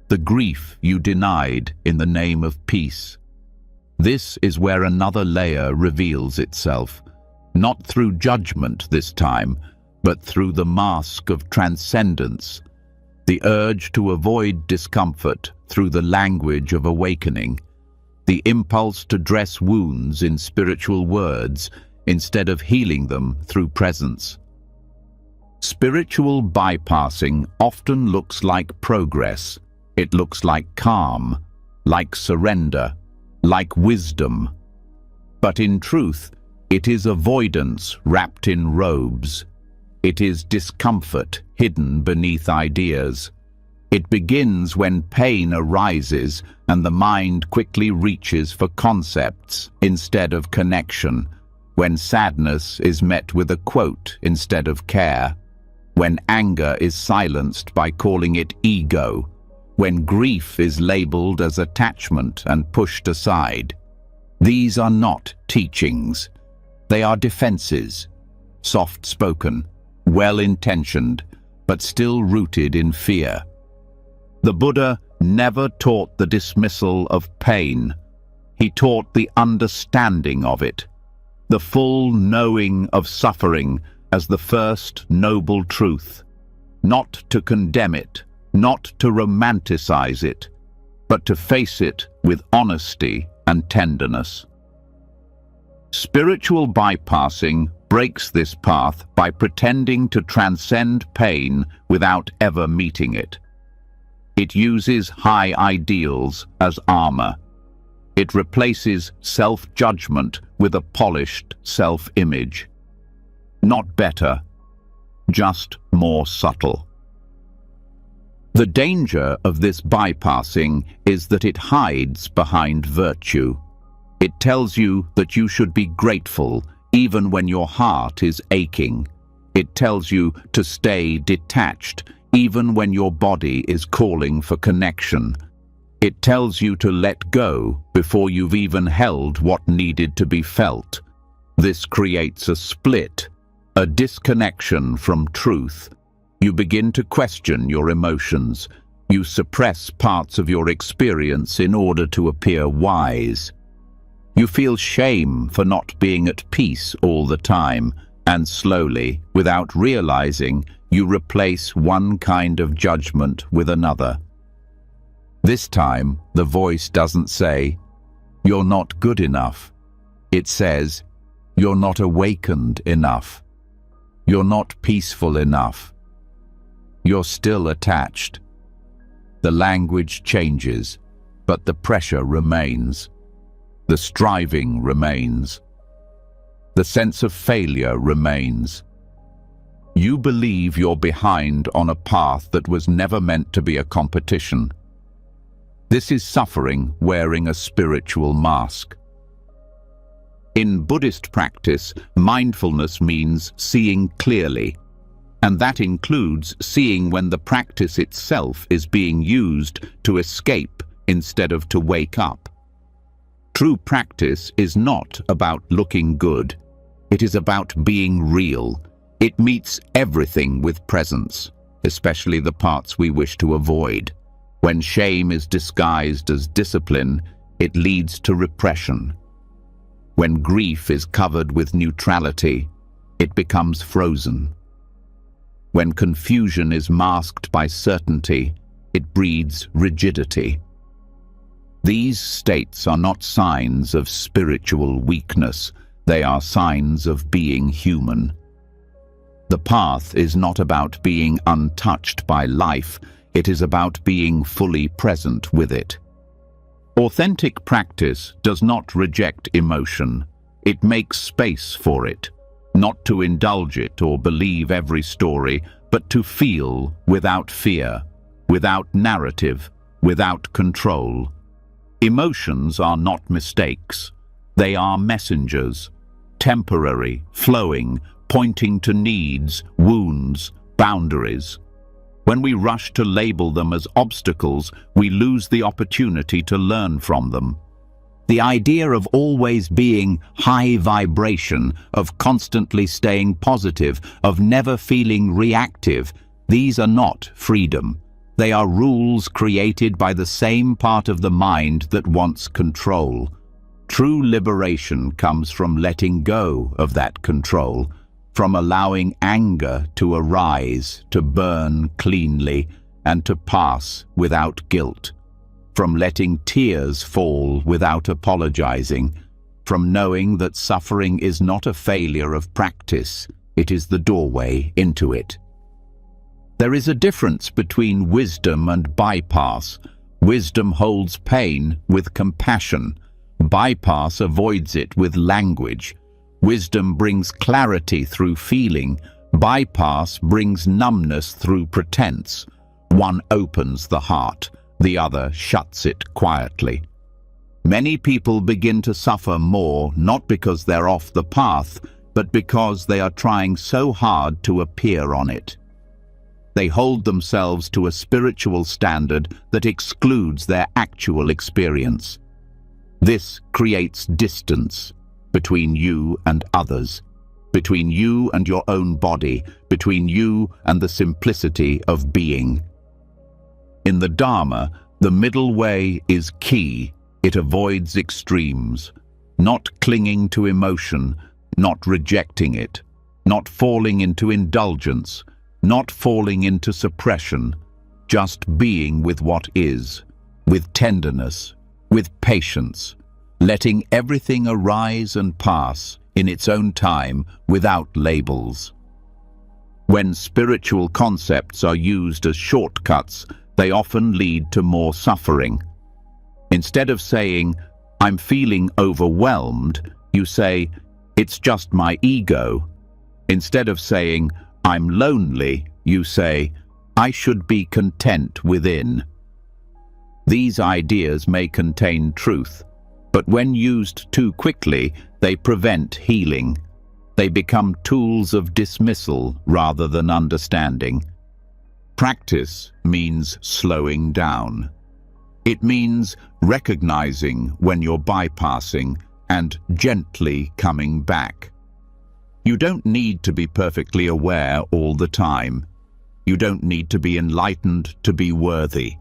the grief you denied in the name of peace. This is where another layer reveals itself, not through judgment this time, but through the mask of transcendence, the urge to avoid discomfort through the language of awakening, the impulse to dress wounds in spiritual words instead of healing them through presence. Spiritual bypassing often looks like progress. It looks like calm, like surrender, like wisdom. But in truth, it is avoidance wrapped in robes. It is discomfort hidden beneath ideas. It begins when pain arises and the mind quickly reaches for concepts instead of connection, when sadness is met with a quote instead of care, when anger is silenced by calling it ego, when grief is labeled as attachment and pushed aside. These are not teachings. They are defenses, soft-spoken, well-intentioned, but still rooted in fear. The Buddha never taught the dismissal of pain. He taught the understanding of it, the full knowing of suffering as the first noble truth, not to condemn it, not to romanticize it, but to face it with honesty and tenderness. Spiritual bypassing breaks this path by pretending to transcend pain without ever meeting it. It uses high ideals as armor. It replaces self-judgment with a polished self-image. Not better, just more subtle. The danger of this bypassing is that it hides behind virtue. It tells you that you should be grateful even when your heart is aching. It tells you to stay detached even when your body is calling for connection. It tells you to let go before you've even held what needed to be felt. This creates a split, a disconnection from truth. You begin to question your emotions. You suppress parts of your experience in order to appear wise. You feel shame for not being at peace all the time, and slowly, without realizing, you replace one kind of judgment with another. This time, the voice doesn't say, "You're not good enough." It says, "You're not awakened enough. You're not peaceful enough. You're still attached." The language changes, but the pressure remains. The striving remains. The sense of failure remains. You believe you're behind on a path that was never meant to be a competition. This is suffering wearing a spiritual mask. In Buddhist practice, mindfulness means seeing clearly, and that includes seeing when the practice itself is being used to escape instead of to wake up. True practice is not about looking good. It is about being real. It meets everything with presence, especially the parts we wish to avoid. When shame is disguised as discipline, it leads to repression. When grief is covered with neutrality, it becomes frozen. When confusion is masked by certainty, it breeds rigidity. These states are not signs of spiritual weakness. They are signs of being human. The path is not about being untouched by life. It is about being fully present with it. Authentic practice does not reject emotion. It makes space for it, not to indulge it or believe every story, but to feel without fear, without narrative, without control. Emotions are not mistakes. They are messengers, temporary, flowing, pointing to needs, wounds, boundaries. When we rush to label them as obstacles, we lose the opportunity to learn from them. The idea of always being high vibration, of constantly staying positive, of never feeling reactive, these are not freedom. They are rules created by the same part of the mind that wants control. True liberation comes from letting go of that control, from allowing anger to arise, to burn cleanly, and to pass without guilt, from letting tears fall without apologizing, from knowing that suffering is not a failure of practice, it is the doorway into it. There is a difference between wisdom and bypass. Wisdom holds pain with compassion. Bypass avoids it with language. Wisdom brings clarity through feeling. Bypass brings numbness through pretense. One opens the heart, the other shuts it quietly. Many people begin to suffer more not because they're off the path, but because they are trying so hard to appear on it. They hold themselves to a spiritual standard that excludes their actual experience. This creates distance between you and others, between you and your own body, between you and the simplicity of being. In the Dharma, the middle way is key. It avoids extremes, not clinging to emotion, not rejecting it, not falling into indulgence, not falling into suppression, just being with what is, with tenderness, with patience, letting everything arise and pass, in its own time, without labels. When spiritual concepts are used as shortcuts, they often lead to more suffering. Instead of saying, "I'm feeling overwhelmed," you say, "It's just my ego." Instead of saying, "I'm lonely," you say, "I should be content within." These ideas may contain truth, but when used too quickly, they prevent healing. They become tools of dismissal rather than understanding. Practice means slowing down. It means recognizing when you're bypassing and gently coming back. You don't need to be perfectly aware all the time. You don't need to be enlightened to be worthy.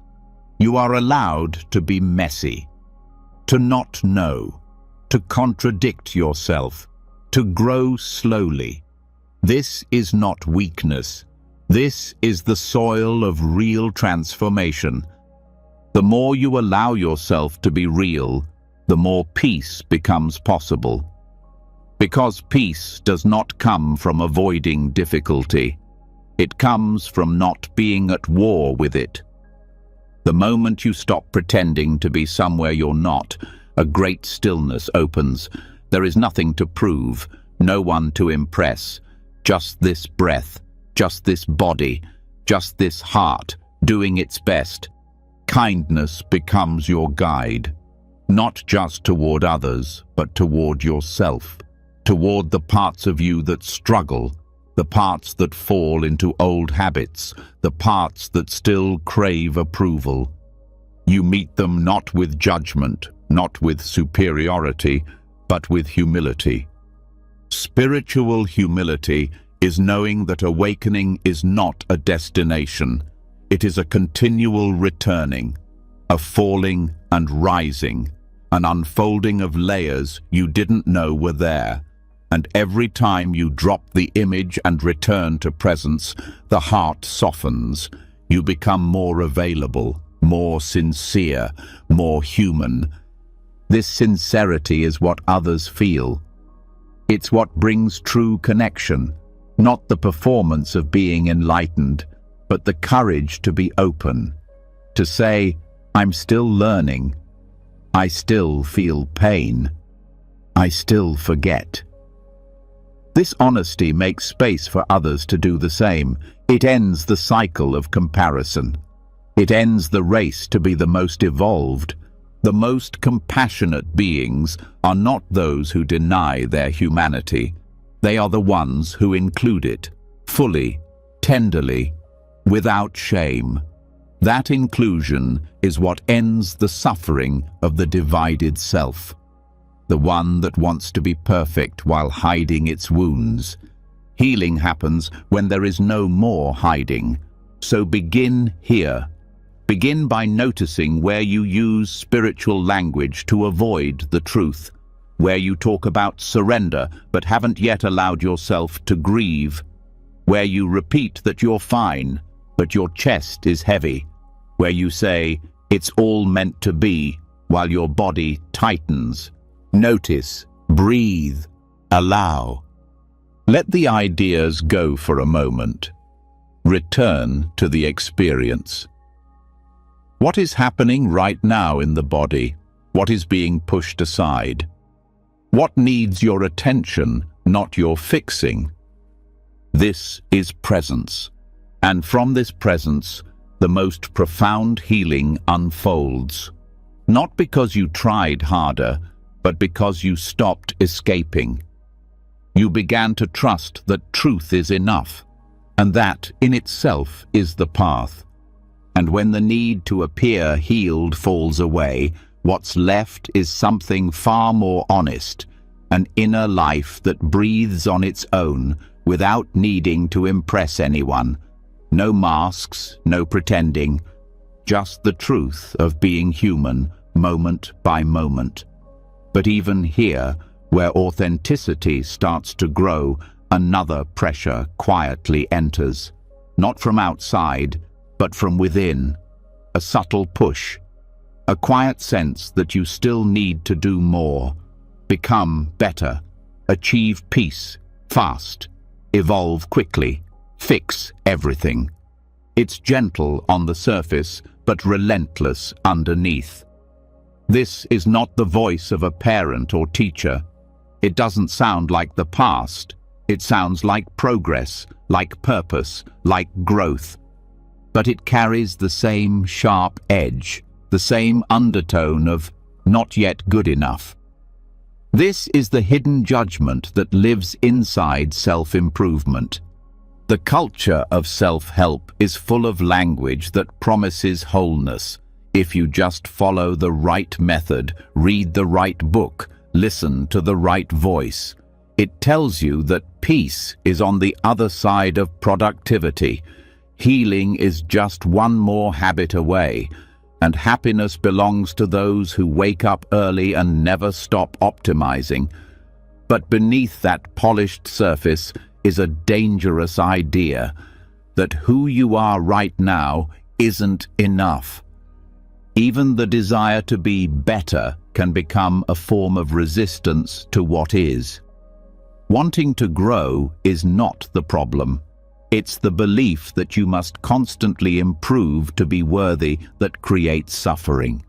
You are allowed to be messy, to not know, to contradict yourself, to grow slowly. This is not weakness. This is the soil of real transformation. The more you allow yourself to be real, the more peace becomes possible. Because peace does not come from avoiding difficulty. It comes from not being at war with it. The moment you stop pretending to be somewhere you're not, a great stillness opens. There is nothing to prove, no one to impress. Just this breath, just this body, just this heart, doing its best. Kindness becomes your guide, not just toward others, but toward yourself, toward the parts of you that struggle, the parts that fall into old habits, the parts that still crave approval. You meet them not with judgment, not with superiority, but with humility. Spiritual humility is knowing that awakening is not a destination. It is a continual returning, a falling and rising, an unfolding of layers you didn't know were there. And every time you drop the image and return to presence, the heart softens. You become more available, more sincere, more human. This sincerity is what others feel. It's what brings true connection, not the performance of being enlightened, but the courage to be open, to say, "I'm still learning. I still feel pain. I still forget." This honesty makes space for others to do the same. It ends the cycle of comparison. It ends the race to be the most evolved. The most compassionate beings are not those who deny their humanity. They are the ones who include it, fully, tenderly, without shame. That inclusion is what ends the suffering of the divided self. The one that wants to be perfect while hiding its wounds. Healing happens when there is no more hiding. So begin here. Begin by noticing where you use spiritual language to avoid the truth, where you talk about surrender but haven't yet allowed yourself to grieve, where you repeat that you're fine but your chest is heavy, where you say, "It's all meant to be," while your body tightens. Notice, breathe, allow. Let the ideas go for a moment. Return to the experience. What is happening right now in the body? What is being pushed aside? What needs your attention, not your fixing? This is presence. And from this presence, the most profound healing unfolds. Not because you tried harder, but because you stopped escaping. You began to trust that truth is enough, and that in itself is the path. And when the need to appear healed falls away, what's left is something far more honest, an inner life that breathes on its own without needing to impress anyone. No masks, no pretending, just the truth of being human, moment by moment. But even here, where authenticity starts to grow, another pressure quietly enters. Not from outside, but from within. A subtle push. A quiet sense that you still need to do more. Become better. achieve peace, fast, evolve quickly, fix everything. It's gentle on the surface, but relentless underneath. This is not the voice of a parent or teacher. It doesn't sound like the past. It sounds like progress, like purpose, like growth. But it carries the same sharp edge, the same undertone of not yet good enough. This is the hidden judgment that lives inside self-improvement. The culture of self-help is full of language that promises wholeness. If you just follow the right method, read the right book, listen to the right voice. It tells you that peace is on the other side of productivity. Healing is just one more habit away, and happiness belongs to those who wake up early and never stop optimizing. But beneath that polished surface is a dangerous idea that who you are right now isn't enough. Even the desire to be better can become a form of resistance to what is. Wanting to grow is not the problem. It's the belief that you must constantly improve to be worthy that creates suffering.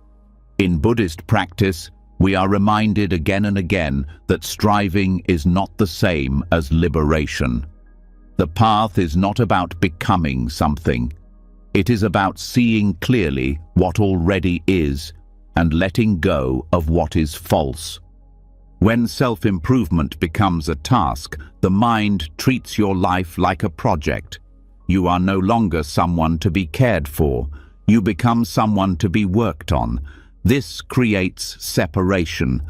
In Buddhist practice, we are reminded again and again that striving is not the same as liberation. The path is not about becoming something. It is about seeing clearly what already is and letting go of what is false. When self-improvement becomes a task, the mind treats your life like a project. You are no longer someone to be cared for. You become someone to be worked on. This creates separation,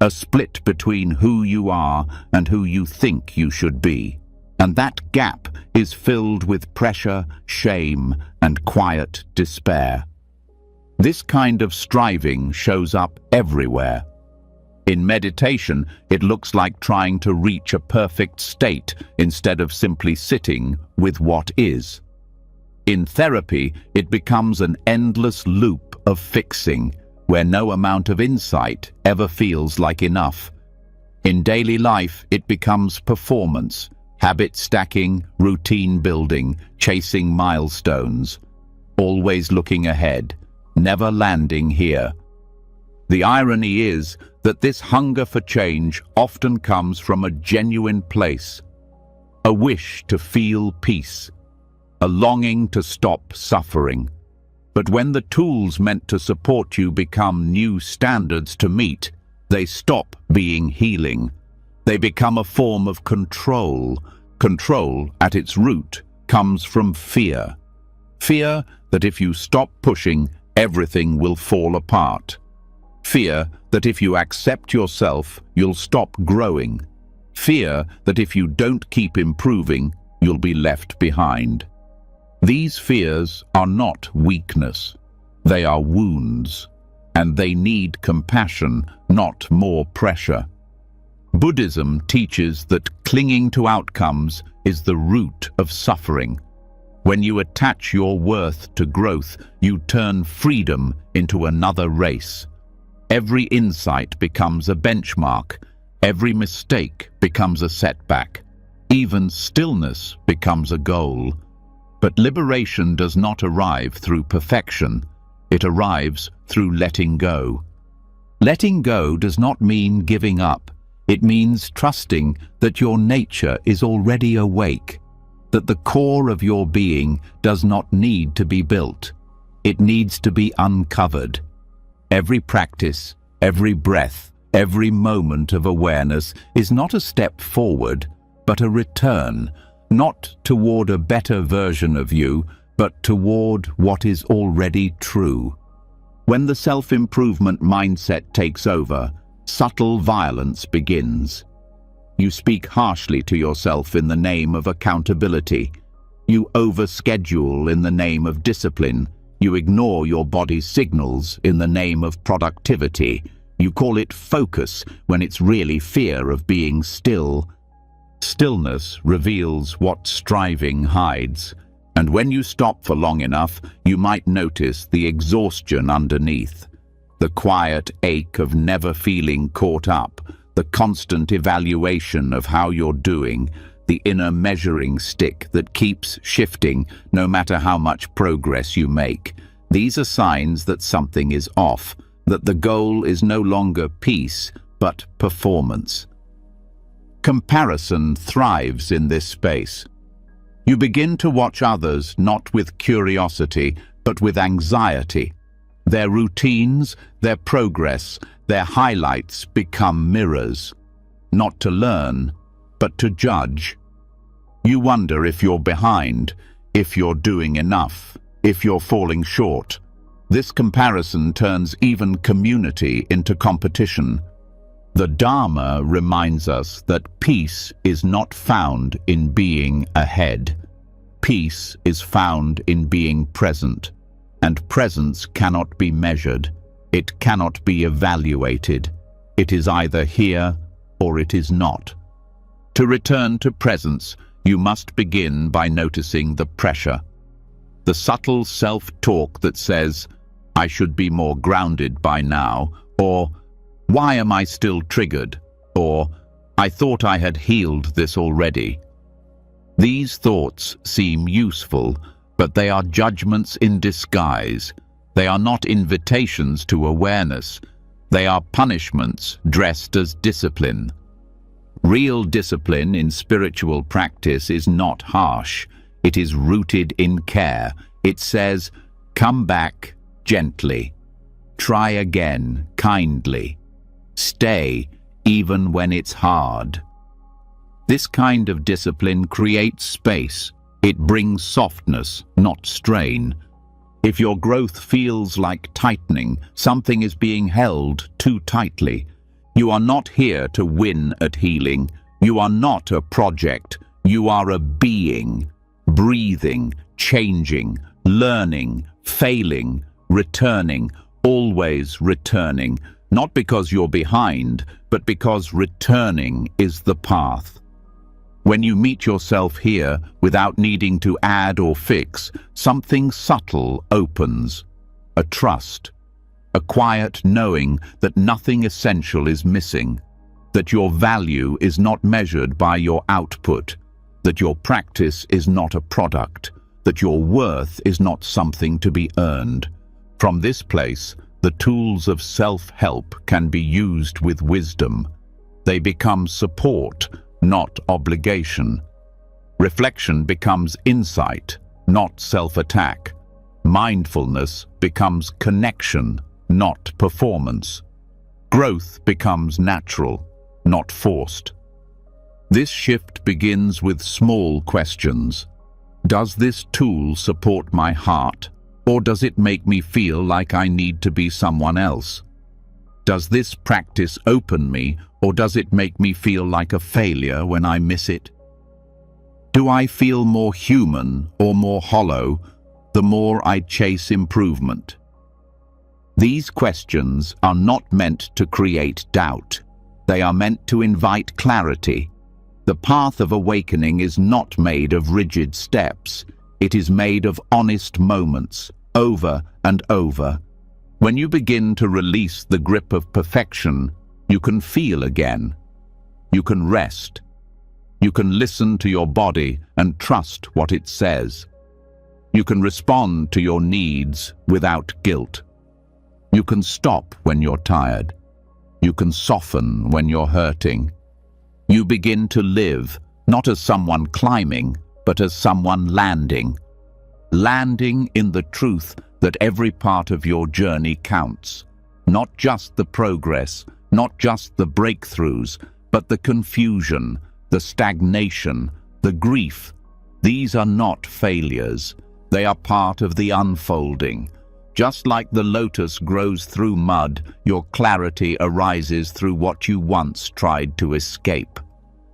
a split between who you are and who you think you should be. And that gap is filled with pressure, shame, and quiet despair. This kind of striving shows up everywhere. In meditation, it looks like trying to reach a perfect state instead of simply sitting with what is. In therapy, it becomes an endless loop of fixing, where no amount of insight ever feels like enough. In daily life, it becomes performance, habit stacking, routine building, chasing milestones, always looking ahead, never landing here. The irony is that this hunger for change often comes from a genuine place, a wish to feel peace, a longing to stop suffering. But when the tools meant to support you become new standards to meet, they stop being healing. They become a form of control. Control, at its root, comes from fear. Fear that if you stop pushing, everything will fall apart. Fear that if you accept yourself, you'll stop growing. Fear that if you don't keep improving, you'll be left behind. These fears are not weakness. They are wounds, and they need compassion, not more pressure. Buddhism teaches that clinging to outcomes is the root of suffering. When you attach your worth to growth, you turn freedom into another race. Every insight becomes a benchmark. Every mistake becomes a setback. Even stillness becomes a goal. But liberation does not arrive through perfection. It arrives through letting go. Letting go does not mean giving up. It means trusting that your nature is already awake, that the core of your being does not need to be built. It needs to be uncovered. Every practice, every breath, every moment of awareness is not a step forward, but a return, not toward a better version of you, but toward what is already true. When the self-improvement mindset takes over, subtle violence begins. You speak harshly to yourself in the name of accountability. You overschedule in the name of discipline. You ignore your body's signals in the name of productivity. You call it focus when it's really fear of being still. Stillness reveals what striving hides, and when you stop for long enough, you might notice the exhaustion underneath, the quiet ache of never feeling caught up, the constant evaluation of how you're doing, the inner measuring stick that keeps shifting no matter how much progress you make. These are signs that something is off, that the goal is no longer peace, but performance. Comparison thrives in this space. You begin to watch others not with curiosity, but with anxiety. Their routines, their progress, their highlights become mirrors, not to learn, but to judge. You wonder if you're behind, if you're doing enough, if you're falling short. This comparison turns even community into competition. The Dharma reminds us that peace is not found in being ahead. Peace is found in being present, and presence cannot be measured. It cannot be evaluated. It is either here or it is not. To return to presence, you must begin by noticing the pressure. The subtle self-talk that says, "I should be more grounded by now," or "Why am I still triggered?" or "I thought I had healed this already." These thoughts seem useful, but they are judgments in disguise. They are not invitations to awareness. They are punishments dressed as discipline. Real discipline in spiritual practice is not harsh. It is rooted in care. It says, "Come back gently. Try again kindly. Stay even when it's hard." This kind of discipline creates space. It brings softness, not strain. If your growth feels like tightening, something is being held too tightly. You are not here to win at healing. You are not a project. You are a being, breathing, changing, learning, failing, returning, always returning. Not because you're behind, but because returning is the path. When you meet yourself here without needing to add or fix, something subtle opens. A trust. A quiet knowing that nothing essential is missing. That your value is not measured by your output. That your practice is not a product. That your worth is not something to be earned. From this place, the tools of self-help can be used with wisdom. They become support, not obligation. Reflection becomes insight, not self-attack. Mindfulness becomes connection, not performance. Growth becomes natural, not forced. This shift begins with small questions. Does this tool support my heart, or does it make me feel like I need to be someone else? Does this practice open me, or does it make me feel like a failure when I miss it? Do I feel more human or more hollow the more I chase improvement? These questions are not meant to create doubt. They are meant to invite clarity. The path of awakening is not made of rigid steps. It is made of honest moments, over and over. When you begin to release the grip of perfection, you can feel again. You can rest. You can listen to your body and trust what it says. You can respond to your needs without guilt. You can stop when you're tired. You can soften when you're hurting. You begin to live, not as someone climbing, but as someone landing. Landing in the truth that every part of your journey counts. Not just the progress, not just the breakthroughs, but the confusion, the stagnation, the grief. These are not failures. They are part of the unfolding. Just like the lotus grows through mud, your clarity arises through what you once tried to escape.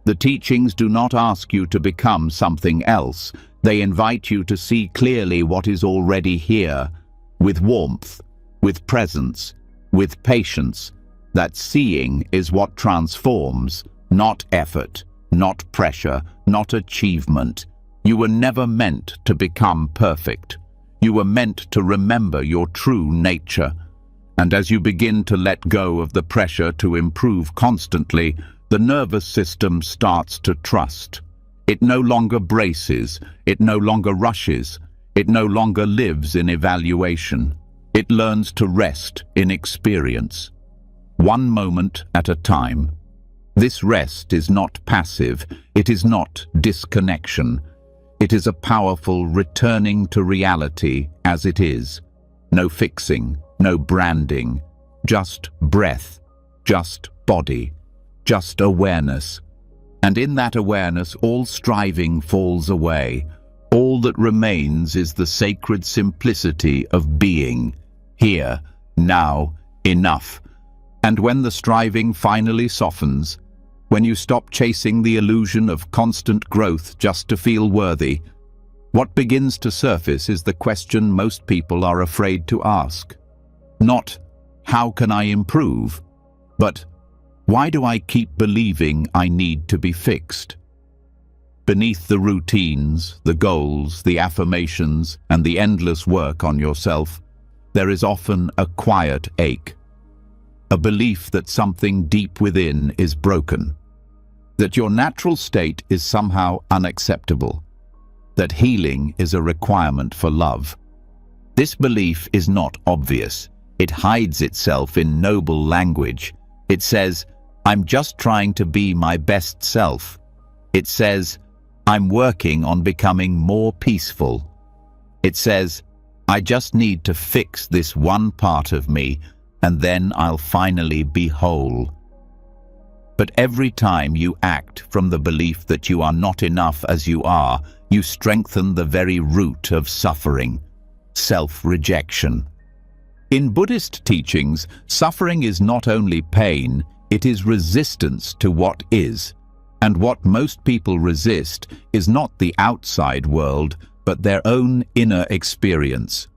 The teachings do not ask you to become something else. They invite you to see clearly what is already here, with warmth, with presence, with patience. That seeing is what transforms, not effort, not pressure, not achievement. You were never meant to become perfect. You were meant to remember your true nature. And as you begin to let go of the pressure to improve constantly, the nervous system starts to trust. It no longer braces, it no longer rushes, it no longer lives in evaluation. It learns to rest in experience, one moment at a time. This rest is not passive, it is not disconnection. It is a powerful returning to reality as it is. No fixing, no branding, just breath, just body, just awareness. And in that awareness, all striving falls away. All that remains is the sacred simplicity of being. Here, now, enough. And when the striving finally softens, when you stop chasing the illusion of constant growth just to feel worthy, what begins to surface is the question most people are afraid to ask. Not, how can I improve? But, why do I keep believing I need to be fixed? Beneath the routines, the goals, the affirmations, and the endless work on yourself, there is often a quiet ache. A belief that something deep within is broken. That your natural state is somehow unacceptable. That healing is a requirement for love. This belief is not obvious. It hides itself in noble language. It says, I'm just trying to be my best self. It says, I'm working on becoming more peaceful. It says, I just need to fix this one part of me, and then I'll finally be whole. But every time you act from the belief that you are not enough as you are, you strengthen the very root of suffering, self-rejection. In Buddhist teachings, suffering is not only pain, it is resistance to what is. And what most people resist is not the outside world, but their own inner experience.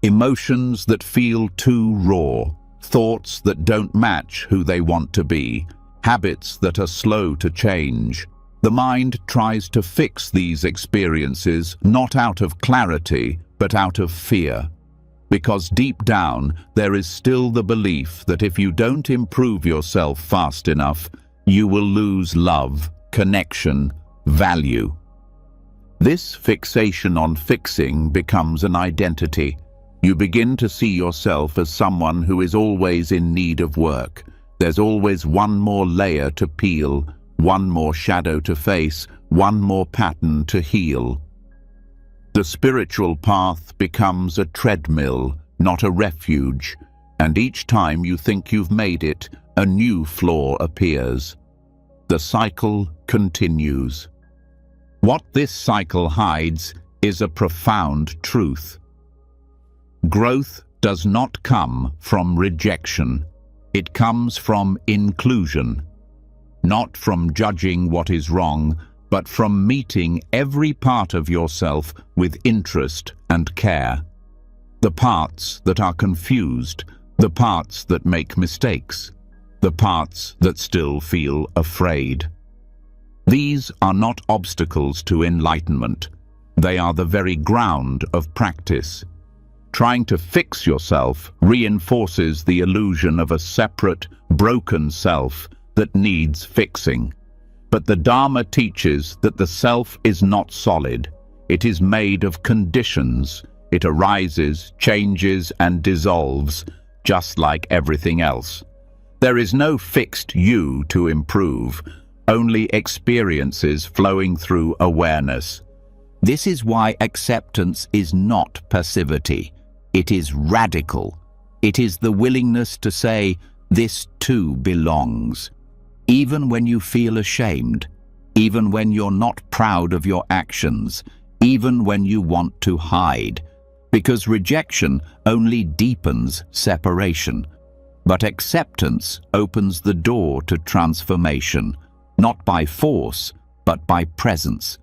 Emotions that feel too raw, thoughts that don't match who they want to be, habits that are slow to change. The mind tries to fix these experiences not out of clarity, but out of fear. Because deep down, there is still the belief that if you don't improve yourself fast enough, you will lose love, connection, value. This fixation on fixing becomes an identity. You begin to see yourself as someone who is always in need of work. There's always one more layer to peel, one more shadow to face, one more pattern to heal. The spiritual path becomes a treadmill, not a refuge, and each time you think you've made it, a new flaw appears. The cycle continues. What this cycle hides is a profound truth. Growth does not come from rejection. It comes from inclusion. Not from judging what is wrong, but from meeting every part of yourself with interest and care. The parts that are confused, the parts that make mistakes, the parts that still feel afraid. These are not obstacles to enlightenment. They are the very ground of practice. Trying to fix yourself reinforces the illusion of a separate, broken self that needs fixing. But the Dharma teaches that the self is not solid. It is made of conditions. It arises, changes, and dissolves, just like everything else. There is no fixed you to improve, only experiences flowing through awareness. This is why acceptance is not passivity. It is radical. It is the willingness to say, this too belongs. Even when you feel ashamed, even when you're not proud of your actions, even when you want to hide. Because rejection only deepens separation. But acceptance opens the door to transformation, not by force, but by presence.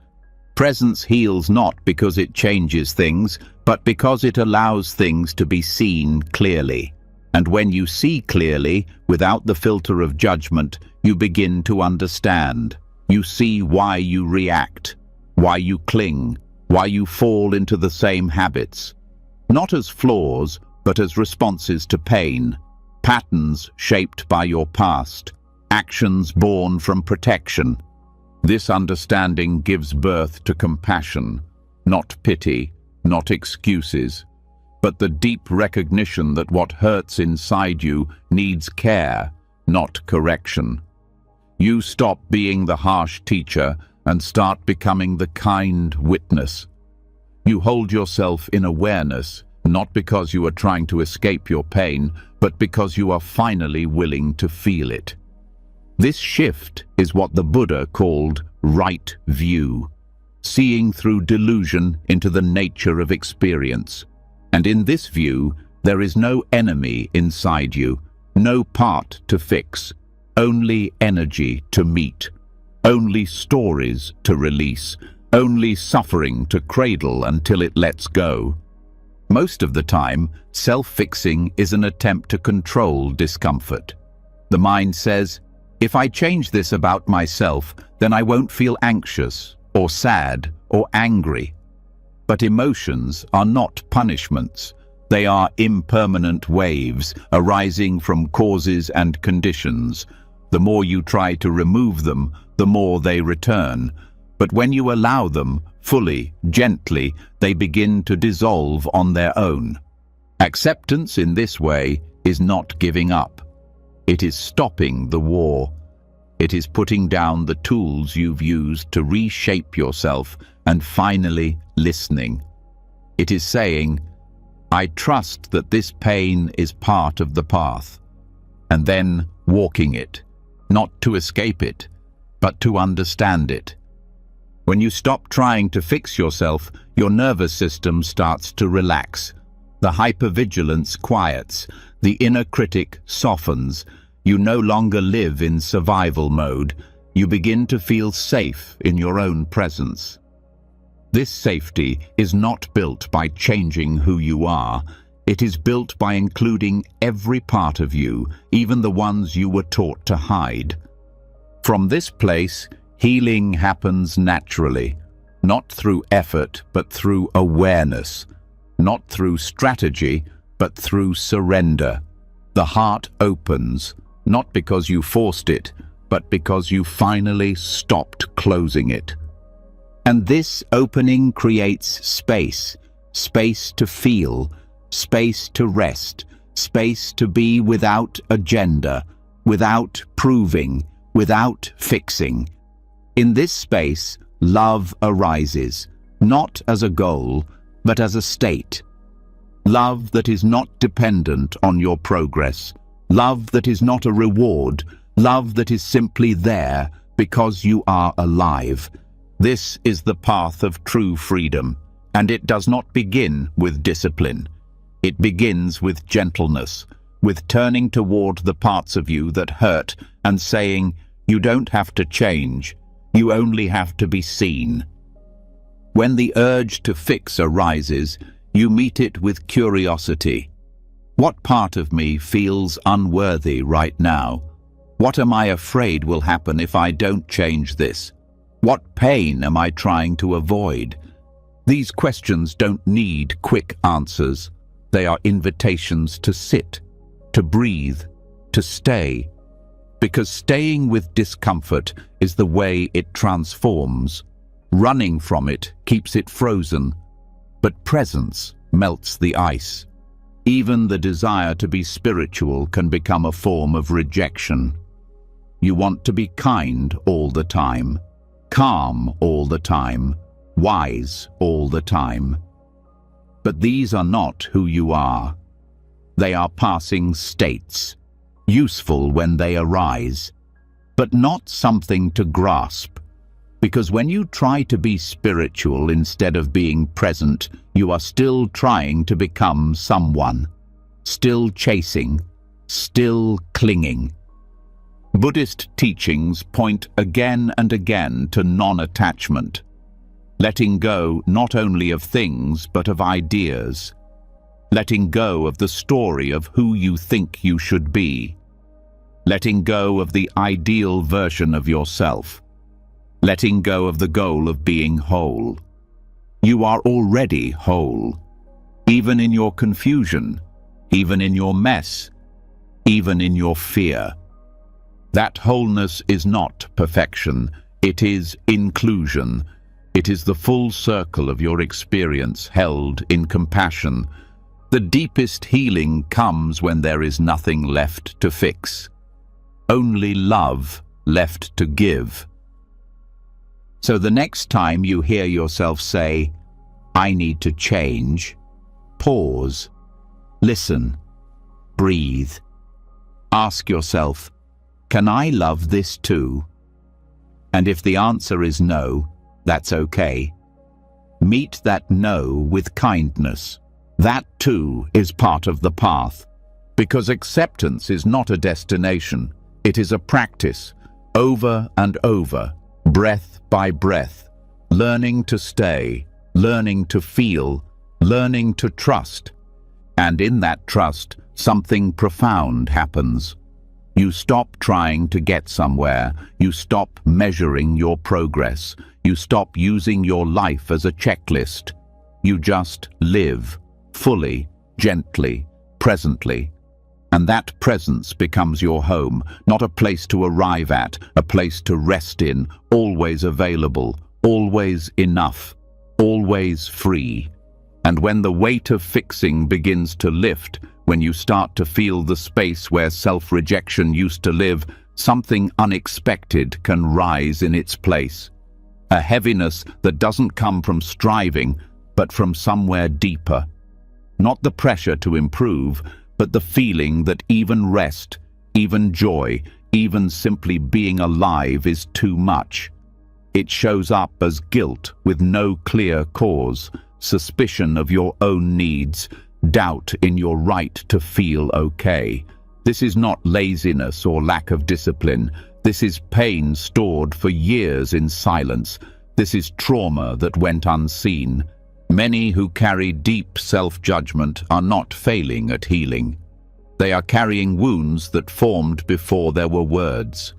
Presence heals not because it changes things, but because it allows things to be seen clearly. And when you see clearly, without the filter of judgment, you begin to understand. You see why you react, why you cling, why you fall into the same habits. Not as flaws, but as responses to pain. patterns shaped by your past, actions born from protection. This understanding gives birth to compassion, not pity, not excuses, but the deep recognition that what hurts inside you needs care, not correction. You stop being the harsh teacher and start becoming the kind witness. You hold yourself in awareness, not because you are trying to escape your pain, but because you are finally willing to feel it. This shift is what the Buddha called right view, seeing through delusion into the nature of experience. And in this view, there is no enemy inside you, no part to fix, only energy to meet, only stories to release, only suffering to cradle until it lets go. Most of the time, self-fixing is an attempt to control discomfort. The mind says, if I change this about myself, then I won't feel anxious or sad or angry. But emotions are not punishments. They are impermanent waves arising from causes and conditions. The more you try to remove them, the more they return. But when you allow them, fully, gently, they begin to dissolve on their own. Acceptance in this way is not giving up. It is stopping the war. It is putting down the tools you've used to reshape yourself and finally listening. It is saying, I trust that this pain is part of the path, and then walking it, not to escape it, but to understand it. When you stop trying to fix yourself, your nervous system starts to relax. The hypervigilance quiets, the inner critic softens. You no longer live in survival mode. You begin to feel safe in your own presence. This safety is not built by changing who you are. It is built by including every part of you, even the ones you were taught to hide. From this place, healing happens naturally, not through effort, but through awareness, not through strategy, but through surrender. The heart opens, not because you forced it, but because you finally stopped closing it. And this opening creates space, space to feel, space to rest, space to be without agenda, without proving, without fixing. In this space, love arises, not as a goal, but as a state. Love that is not dependent on your progress. Love that is not a reward. Love that is simply there because you are alive. This is the path of true freedom, and it does not begin with discipline. It begins with gentleness, with turning toward the parts of you that hurt and saying, you don't have to change, you only have to be seen. When the urge to fix arises, you meet it with curiosity. What part of me feels unworthy right now? What am I afraid will happen if I don't change this? What pain am I trying to avoid? These questions don't need quick answers. They are invitations to sit, to breathe, to stay. Because staying with discomfort is the way it transforms. Running from it keeps it frozen, but presence melts the ice. Even the desire to be spiritual can become a form of rejection. You want to be kind all the time, calm all the time, wise all the time. But these are not who you are. They are passing states, useful when they arise, but not something to grasp. Because when you try to be spiritual instead of being present, you are still trying to become someone, still chasing, still clinging. Buddhist teachings point again and again to non-attachment, letting go not only of things but of ideas, letting go of the story of who you think you should be, letting go of the ideal version of yourself, letting go of the goal of being whole. You are already whole, even in your confusion, even in your mess. even in your fear. That wholeness is not perfection, it is inclusion. It is the full circle of your experience held in compassion. The deepest healing comes when there is nothing left to fix, only love left to give. So the next time you hear yourself say, "I need to change," pause, listen, breathe. Ask yourself, can I love this too? And if the answer is no, that's okay. Meet that no with kindness. That too is part of the path. Because acceptance is not a destination, it is a practice, over and over, breath by breath, learning to stay, learning to feel, learning to trust. And in that trust, something profound happens. You stop trying to get somewhere. You stop measuring your progress. You stop using your life as a checklist. You just live, fully, gently, presently. And that presence becomes your home, not a place to arrive at, a place to rest in, always available, always enough, always free. And when the weight of fixing begins to lift, when you start to feel the space where self-rejection used to live, something unexpected can rise in its place. A heaviness that doesn't come from striving, but from somewhere deeper. Not the pressure to improve, but the feeling that even rest, even joy, even simply being alive is too much. It shows up as guilt with no clear cause, suspicion of your own needs, doubt in your right to feel okay. This is not laziness or lack of discipline. This is pain stored for years in silence. This is trauma that went unseen. Many who carry deep self-judgment are not failing at healing. They are carrying wounds that formed before there were words.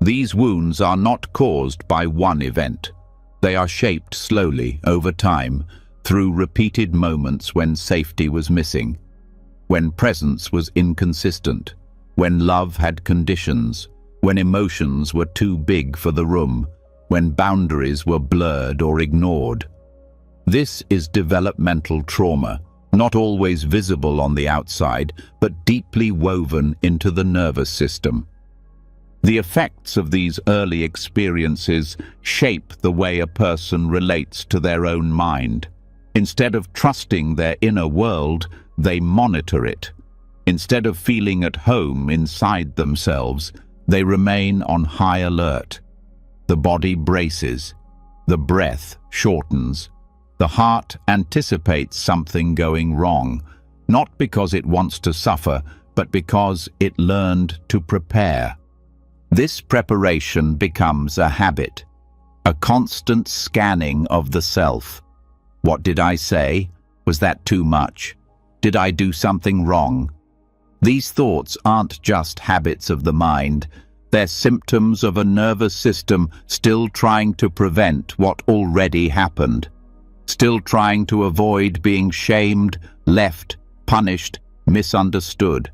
These wounds are not caused by one event. They are shaped slowly over time, through repeated moments when safety was missing, when presence was inconsistent, when love had conditions, when emotions were too big for the room, when boundaries were blurred or ignored. This is developmental trauma, not always visible on the outside, but deeply woven into the nervous system. The effects of these early experiences shape the way a person relates to their own mind. Instead of trusting their inner world, they monitor it. Instead of feeling at home inside themselves, they remain on high alert. The body braces. The breath shortens. The heart anticipates something going wrong, not because it wants to suffer, but because it learned to prepare. This preparation becomes a habit, a constant scanning of the self. What did I say? Was that too much? Did I do something wrong? These thoughts aren't just habits of the mind. They're symptoms of a nervous system still trying to prevent what already happened. Still trying to avoid being shamed, left, punished, misunderstood.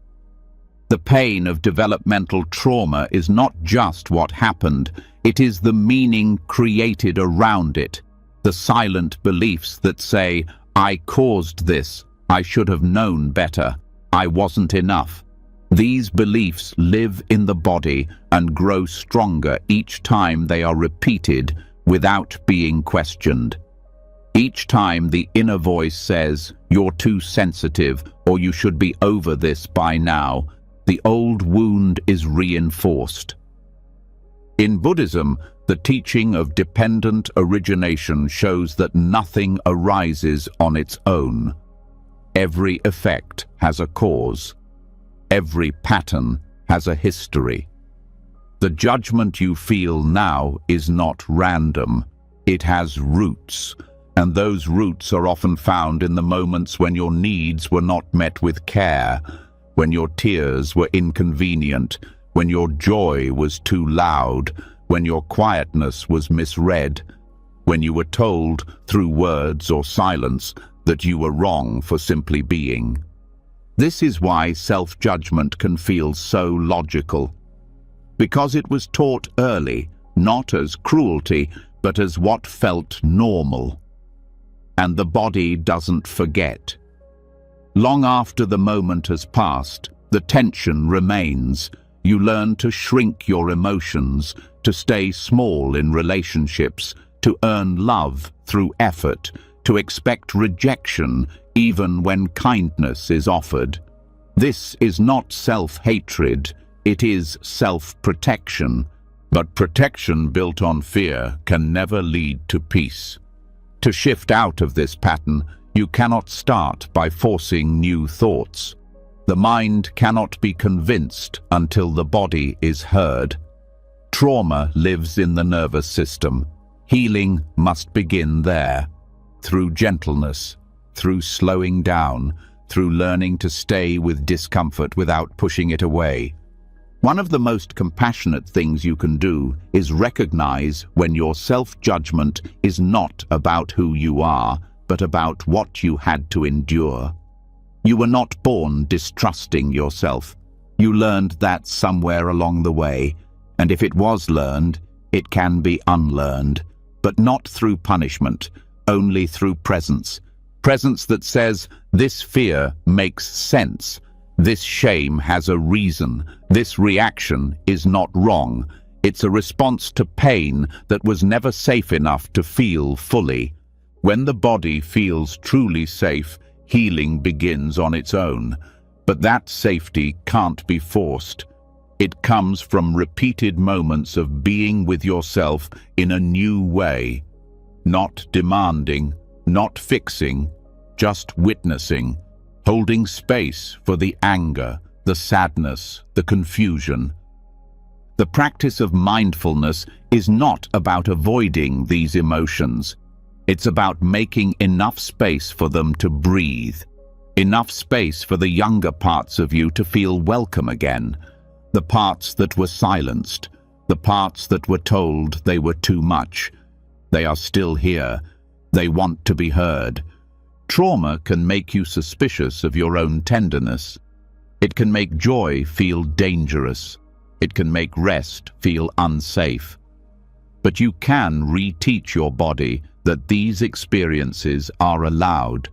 The pain of developmental trauma is not just what happened, it is the meaning created around it. The silent beliefs that say, I caused this, I should have known better, I wasn't enough. These beliefs live in the body and grow stronger each time they are repeated without being questioned. Each time the inner voice says, you're too sensitive or you should be over this by now, the old wound is reinforced. In Buddhism, the teaching of dependent origination shows that nothing arises on its own. Every effect has a cause. Every pattern has a history. The judgment you feel now is not random. It has roots, and those roots are often found in the moments when your needs were not met with care, when your tears were inconvenient, when your joy was too loud, when your quietness was misread, when you were told through words or silence that you were wrong for simply being. This is why self-judgment can feel so logical. Because it was taught early, not as cruelty, but as what felt normal. And the body doesn't forget. Long after the moment has passed, the tension remains. You learn to shrink your emotions, to stay small in relationships, to earn love through effort, to expect rejection even when kindness is offered. This is not self-hatred, it is self-protection. But protection built on fear can never lead to peace. To shift out of this pattern, you cannot start by forcing new thoughts. The mind cannot be convinced until the body is heard. Trauma lives in the nervous system. Healing must begin there, through gentleness, through slowing down, through learning to stay with discomfort without pushing it away. One of the most compassionate things you can do is recognize when your self-judgment is not about who you are, but about what you had to endure. You were not born distrusting yourself. You learned that somewhere along the way, and if it was learned, it can be unlearned, but not through punishment, only through presence. Presence that says, this fear makes sense. This shame has a reason. This reaction is not wrong. It's a response to pain that was never safe enough to feel fully. When the body feels truly safe, healing begins on its own. But that safety can't be forced. It comes from repeated moments of being with yourself in a new way. Not demanding, not fixing, just witnessing. Holding space for the anger, the sadness, the confusion. The practice of mindfulness is not about avoiding these emotions. It's about making enough space for them to breathe. Enough space for the younger parts of you to feel welcome again. The parts that were silenced. The parts that were told they were too much. They are still here. They want to be heard. Trauma can make you suspicious of your own tenderness. It can make joy feel dangerous. It can make rest feel unsafe. But you can reteach your body that these experiences are allowed,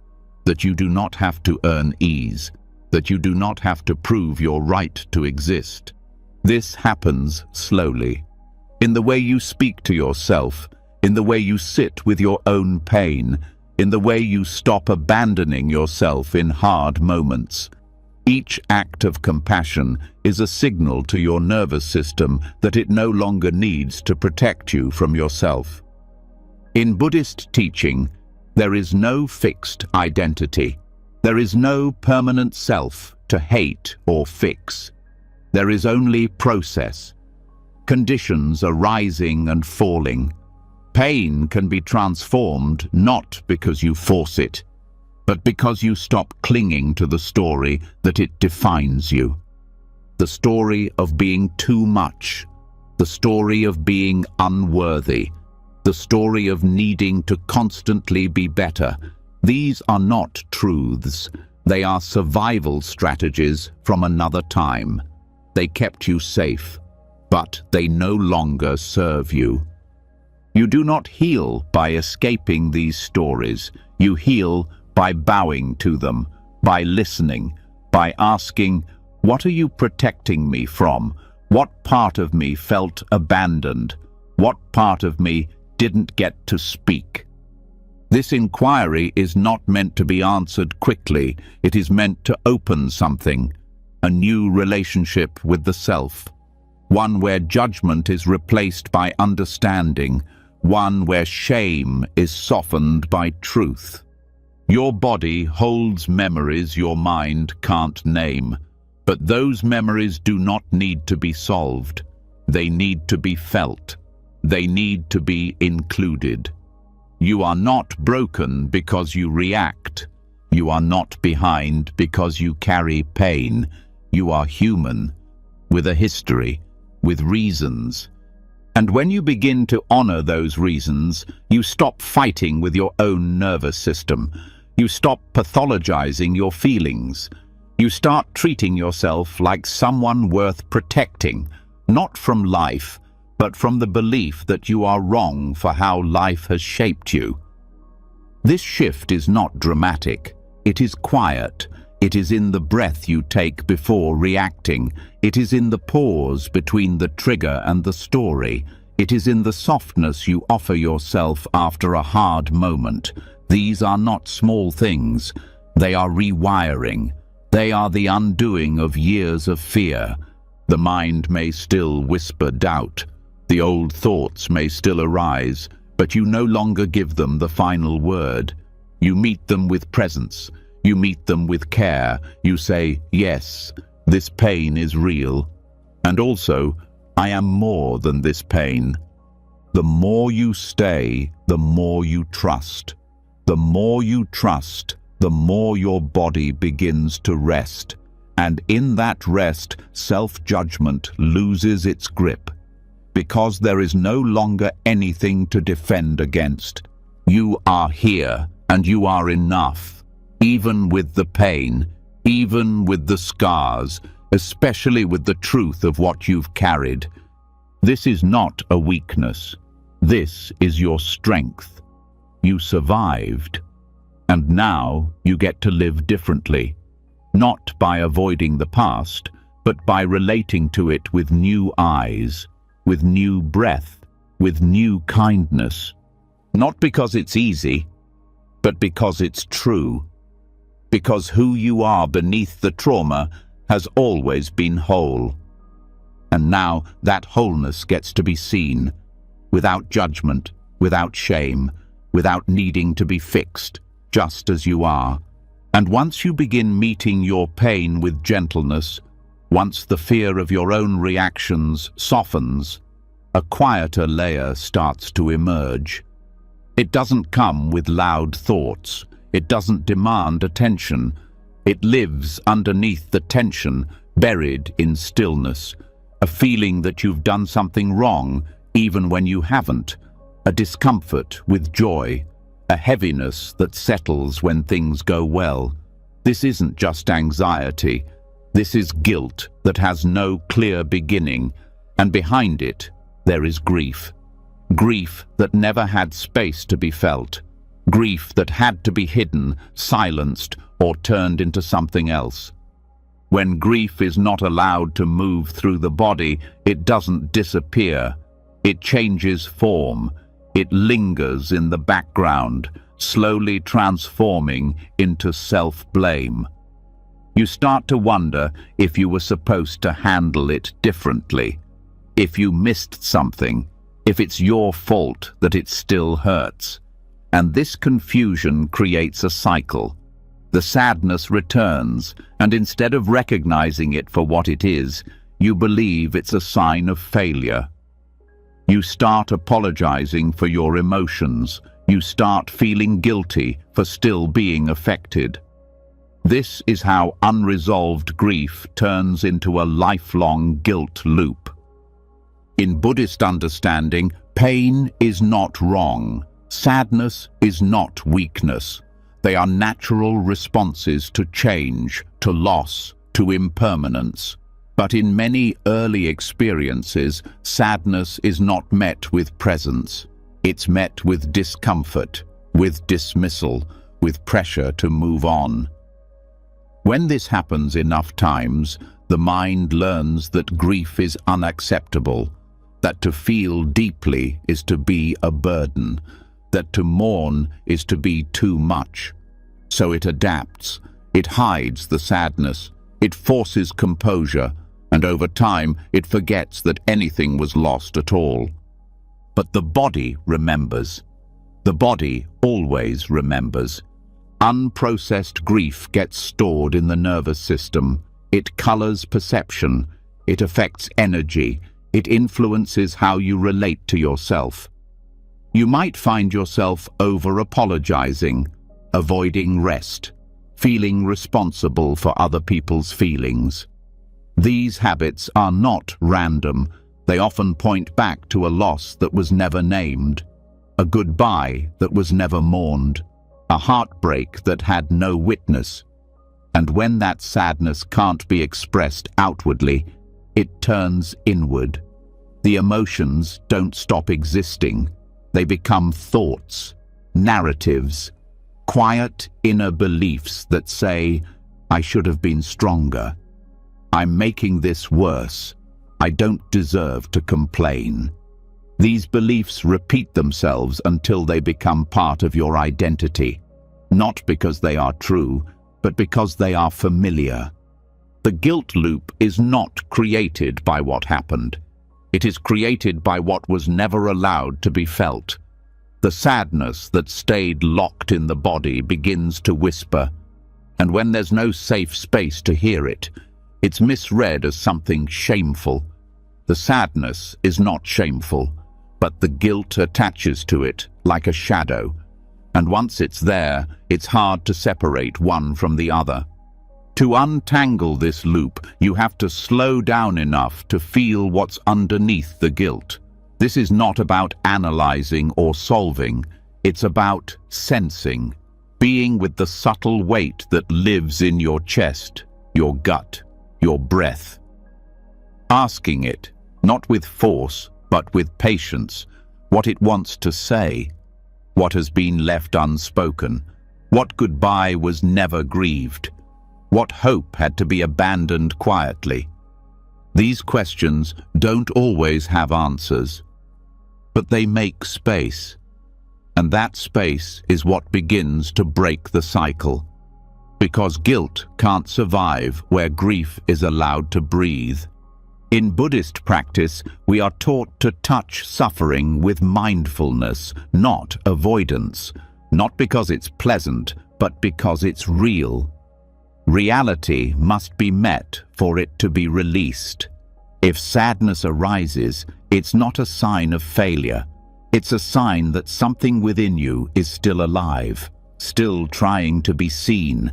that you do not have to earn ease, that you do not have to prove your right to exist. This happens slowly, in the way you speak to yourself, in the way you sit with your own pain, in the way you stop abandoning yourself in hard moments. Each act of compassion is a signal to your nervous system that it no longer needs to protect you from yourself. In Buddhist teaching, there is no fixed identity. There is no permanent self to hate or fix. There is only process. Conditions are rising and falling. Pain can be transformed not because you force it, but because you stop clinging to the story that it defines you. The story of being too much, the story of being unworthy, the story of needing to constantly be better. These are not truths. They are survival strategies from another time. They kept you safe, but they no longer serve you. You do not heal by escaping these stories. You heal by bowing to them, by listening, by asking, what are you protecting me from? What part of me felt abandoned? What part of me didn't get to speak? This inquiry is not meant to be answered quickly. It is meant to open something, a new relationship with the self, one where judgment is replaced by understanding, one where shame is softened by truth. Your body holds memories your mind can't name, but those memories do not need to be solved. They need to be felt. They need to be included. You are not broken because you react. You are not behind because you carry pain. You are human, with a history, with reasons. And when you begin to honor those reasons, you stop fighting with your own nervous system. You stop pathologizing your feelings. You start treating yourself like someone worth protecting, not from life, but from the belief that you are wrong for how life has shaped you. This shift is not dramatic. It is quiet. It is in the breath you take before reacting. It is in the pause between the trigger and the story. It is in the softness you offer yourself after a hard moment. These are not small things. They are rewiring. They are the undoing of years of fear. The mind may still whisper doubt. The old thoughts may still arise, but you no longer give them the final word. You meet them with presence. You meet them with care. You say, yes, this pain is real. And also, I am more than this pain. The more you stay, the more you trust. The more you trust, the more your body begins to rest. And in that rest, self-judgment loses its grip. Because there is no longer anything to defend against. You are here, and you are enough. Even with the pain, even with the scars, especially with the truth of what you've carried. This is not a weakness. This is your strength. You survived. And now you get to live differently. Not by avoiding the past, but by relating to it with new eyes, with new breath, with new kindness. Not because it's easy, but because it's true. Because who you are beneath the trauma has always been whole. And now that wholeness gets to be seen, without judgment, without shame, without needing to be fixed, just as you are. And once you begin meeting your pain with gentleness, once the fear of your own reactions softens, a quieter layer starts to emerge. It doesn't come with loud thoughts. It doesn't demand attention. It lives underneath the tension, buried in stillness. A feeling that you've done something wrong, even when you haven't. A discomfort with joy. A heaviness that settles when things go well. This isn't just anxiety. This is guilt that has no clear beginning, and behind it, there is grief. Grief that never had space to be felt. Grief that had to be hidden, silenced, or turned into something else. When grief is not allowed to move through the body, it doesn't disappear. It changes form. It lingers in the background, slowly transforming into self-blame. You start to wonder if you were supposed to handle it differently. If you missed something, if it's your fault that it still hurts. And this confusion creates a cycle. The sadness returns, and instead of recognizing it for what it is, you believe it's a sign of failure. You start apologizing for your emotions. You start feeling guilty for still being affected. This is how unresolved grief turns into a lifelong guilt loop. In Buddhist understanding, pain is not wrong. Sadness is not weakness. They are natural responses to change, to loss, to impermanence. But in many early experiences, sadness is not met with presence. It's met with discomfort, with dismissal, with pressure to move on. When this happens enough times, the mind learns that grief is unacceptable, that to feel deeply is to be a burden, that to mourn is to be too much. So it adapts, it hides the sadness, it forces composure, and over time it forgets that anything was lost at all. But the body remembers. The body always remembers. Unprocessed grief gets stored in the nervous system. It colors perception. It affects energy. It influences how you relate to yourself. You might find yourself over-apologizing, avoiding rest, feeling responsible for other people's feelings. These habits are not random. They often point back to a loss that was never named, a goodbye that was never mourned, a heartbreak that had no witness. And when that sadness can't be expressed outwardly, it turns inward. The emotions don't stop existing. They become thoughts, narratives, quiet inner beliefs that say, I should have been stronger. I'm making this worse. I don't deserve to complain. These beliefs repeat themselves until they become part of your identity, not because they are true, but because they are familiar. The guilt loop is not created by what happened. It is created by what was never allowed to be felt. The sadness that stayed locked in the body begins to whisper, and when there's no safe space to hear it, it's misread as something shameful. The sadness is not shameful, but the guilt attaches to it like a shadow, and once it's there, it's hard to separate one from the other. To untangle this loop, you have to slow down enough to feel what's underneath the guilt. This is not about analyzing or solving. It's about sensing, being with the subtle weight that lives in your chest, your gut, your breath. Asking it, not with force, but with patience, what it wants to say, what has been left unspoken, what goodbye was never grieved, what hope had to be abandoned quietly. These questions don't always have answers, but they make space, and that space is what begins to break the cycle, because guilt can't survive where grief is allowed to breathe. In Buddhist practice, we are taught to touch suffering with mindfulness, not avoidance, not because it's pleasant, but because it's real. Reality must be met for it to be released. If sadness arises, it's not a sign of failure. It's a sign that something within you is still alive, still trying to be seen.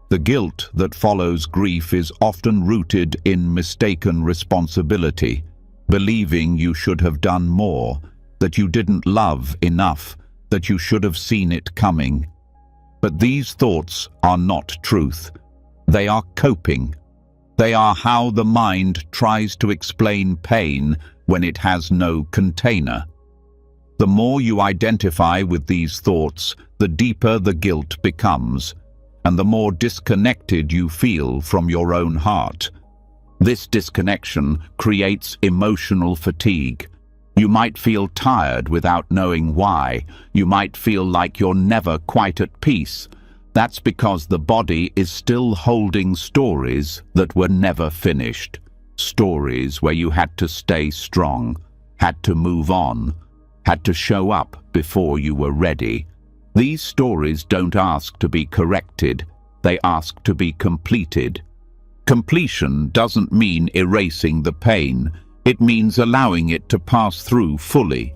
The guilt that follows grief is often rooted in mistaken responsibility, believing you should have done more, that you didn't love enough, that you should have seen it coming. But these thoughts are not truth. They are coping. They are how the mind tries to explain pain when it has no container. The more you identify with these thoughts, the deeper the guilt becomes, and the more disconnected you feel from your own heart. This disconnection creates emotional fatigue. You might feel tired without knowing why. You might feel like you're never quite at peace. That's because the body is still holding stories that were never finished. Stories where you had to stay strong, had to move on, had to show up before you were ready. These stories don't ask to be corrected, they ask to be completed. Completion doesn't mean erasing the pain, it means allowing it to pass through fully,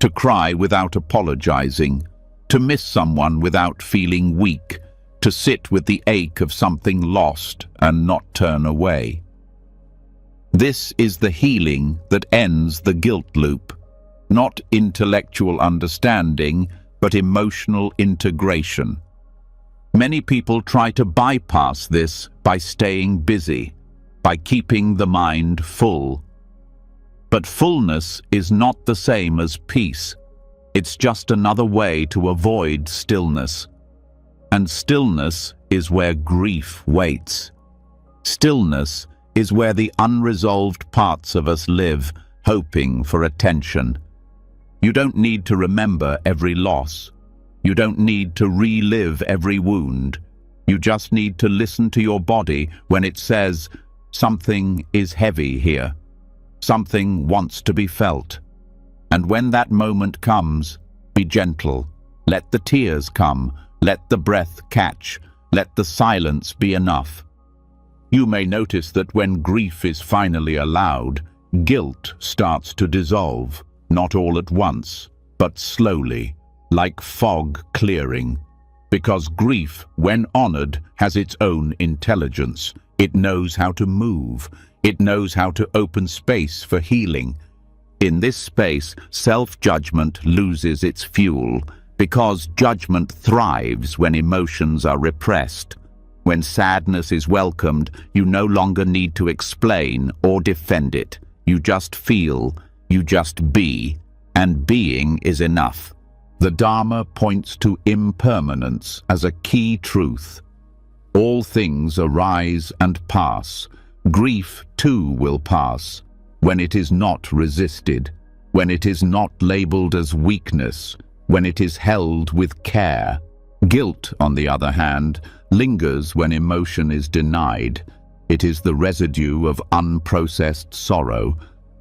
to cry without apologizing, to miss someone without feeling weak, to sit with the ache of something lost and not turn away. This is the healing that ends the guilt loop, not intellectual understanding, but emotional integration. Many people try to bypass this by staying busy, by keeping the mind full. But fullness is not the same as peace. It's just another way to avoid stillness. And stillness is where grief waits. Stillness is where the unresolved parts of us live, hoping for attention. You don't need to remember every loss. You don't need to relive every wound. You just need to listen to your body when it says, something is heavy here. Something wants to be felt. And when that moment comes, be gentle. Let the tears come. Let the breath catch. Let the silence be enough. You may notice that when grief is finally allowed, guilt starts to dissolve. Not all at once, but slowly, like fog clearing. Because grief, when honored, has its own intelligence. It knows how to move. It knows how to open space for healing. In this space, self-judgment loses its fuel, because judgment thrives when emotions are repressed. When sadness is welcomed, you no longer need to explain or defend it. You just feel, you just be, and being is enough. The Dharma points to impermanence as a key truth. All things arise and pass. Grief too will pass, when it is not resisted, when it is not labeled as weakness, when it is held with care. Guilt, on the other hand, lingers when emotion is denied. It is the residue of unprocessed sorrow,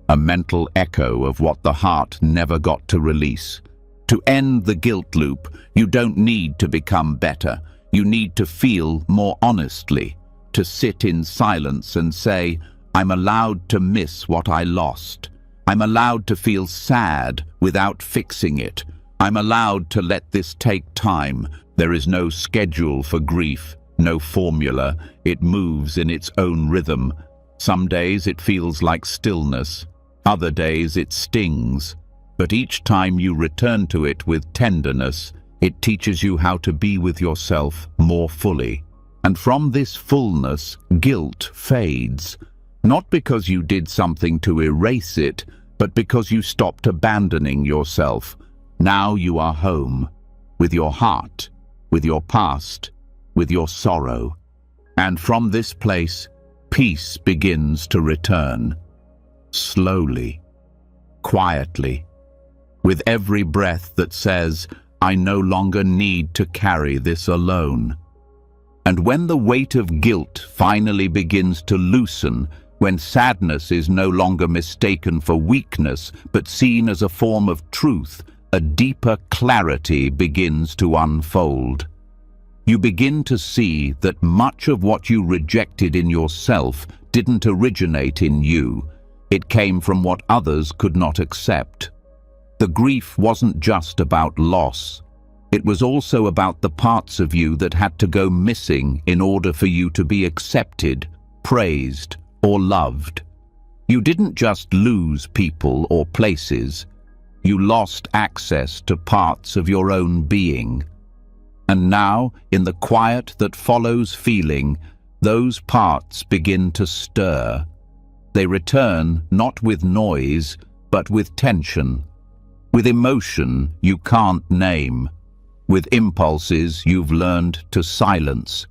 a mental echo of what the heart never got to release. To end the guilt loop, you don't need to become better. You need to feel more honestly, to sit in silence and say, I'm allowed to miss what I lost. I'm allowed to feel sad without fixing it. I'm allowed to let this take time. There is no schedule for grief, no formula. It moves in its own rhythm. Some days it feels like stillness. Other days it stings. But each time you return to it with tenderness, it teaches you how to be with yourself more fully. And from this fullness, guilt fades. Not because you did something to erase it, but because you stopped abandoning yourself. Now you are home, with your heart, with your past, with your sorrow. And from this place, peace begins to return. Slowly, quietly, with every breath that says, I no longer need to carry this alone. And when the weight of guilt finally begins to loosen, when sadness is no longer mistaken for weakness, but seen as a form of truth, a deeper clarity begins to unfold. You begin to see that much of what you rejected in yourself didn't originate in you. It came from what others could not accept. The grief wasn't just about loss. It was also about the parts of you that had to go missing in order for you to be accepted, praised, or loved. You didn't just lose people or places. You lost access to parts of your own being. And now, in the quiet that follows feeling, those parts begin to stir. They return not with noise, but with tension, with emotion you can't name, with impulses you've learned to silence.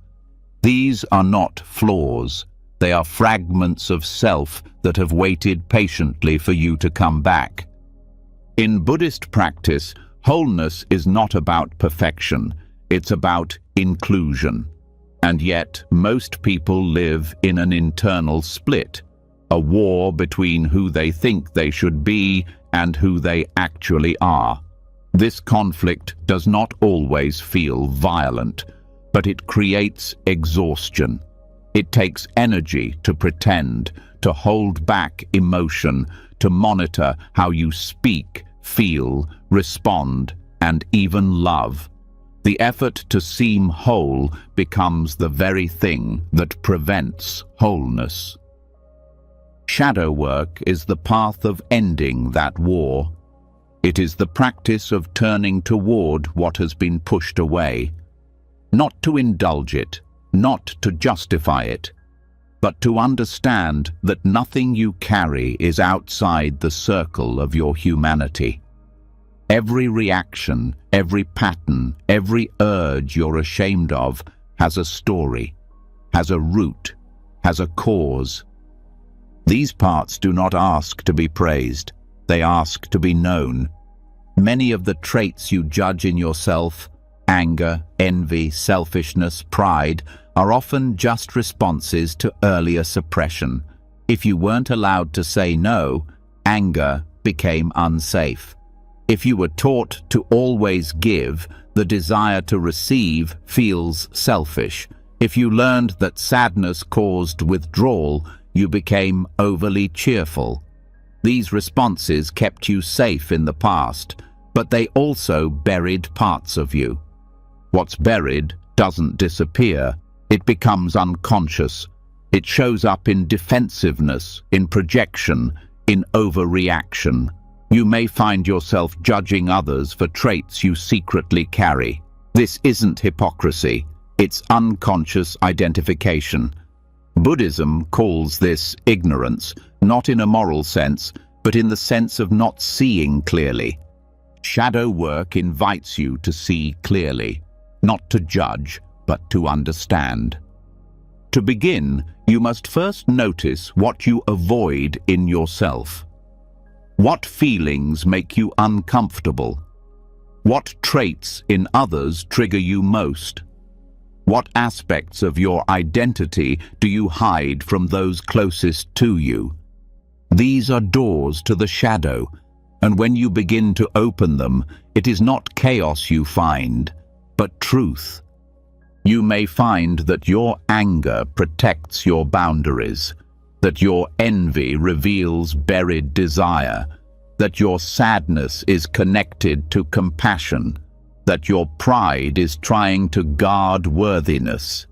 These are not flaws. They are fragments of self that have waited patiently for you to come back. In Buddhist practice, wholeness is not about perfection. It's about inclusion. And yet, most people live in an internal split, a war between who they think they should be and who they actually are. This conflict does not always feel violent, but it creates exhaustion. It takes energy to pretend, to hold back emotion, to monitor how you speak, feel, respond, and even love. The effort to seem whole becomes the very thing that prevents wholeness. Shadow work is the path of ending that war. It is the practice of turning toward what has been pushed away, not to indulge it, not to justify it, but to understand that nothing you carry is outside the circle of your humanity. Every reaction, every pattern, every urge you're ashamed of has a story, has a root, has a cause. These parts do not ask to be praised, they ask to be known. Many of the traits you judge in yourself, anger, envy, selfishness, pride, are often just responses to earlier suppression. If you weren't allowed to say no, anger became unsafe. If you were taught to always give, the desire to receive feels selfish. If you learned that sadness caused withdrawal, you became overly cheerful. These responses kept you safe in the past, but they also buried parts of you. What's buried doesn't disappear, it becomes unconscious. It shows up in defensiveness, in projection, in overreaction. You may find yourself judging others for traits you secretly carry. This isn't hypocrisy. It's unconscious identification. Buddhism calls this ignorance, not in a moral sense, but in the sense of not seeing clearly. Shadow work invites you to see clearly, not to judge, but to understand. To begin, you must first notice what you avoid in yourself. What feelings make you uncomfortable? What traits in others trigger you most? What aspects of your identity do you hide from those closest to you? These are doors to the shadow, and when you begin to open them, it is not chaos you find, but truth. You may find that your anger protects your boundaries, that your envy reveals buried desire, that your sadness is connected to compassion, that your pride is trying to guard worthiness.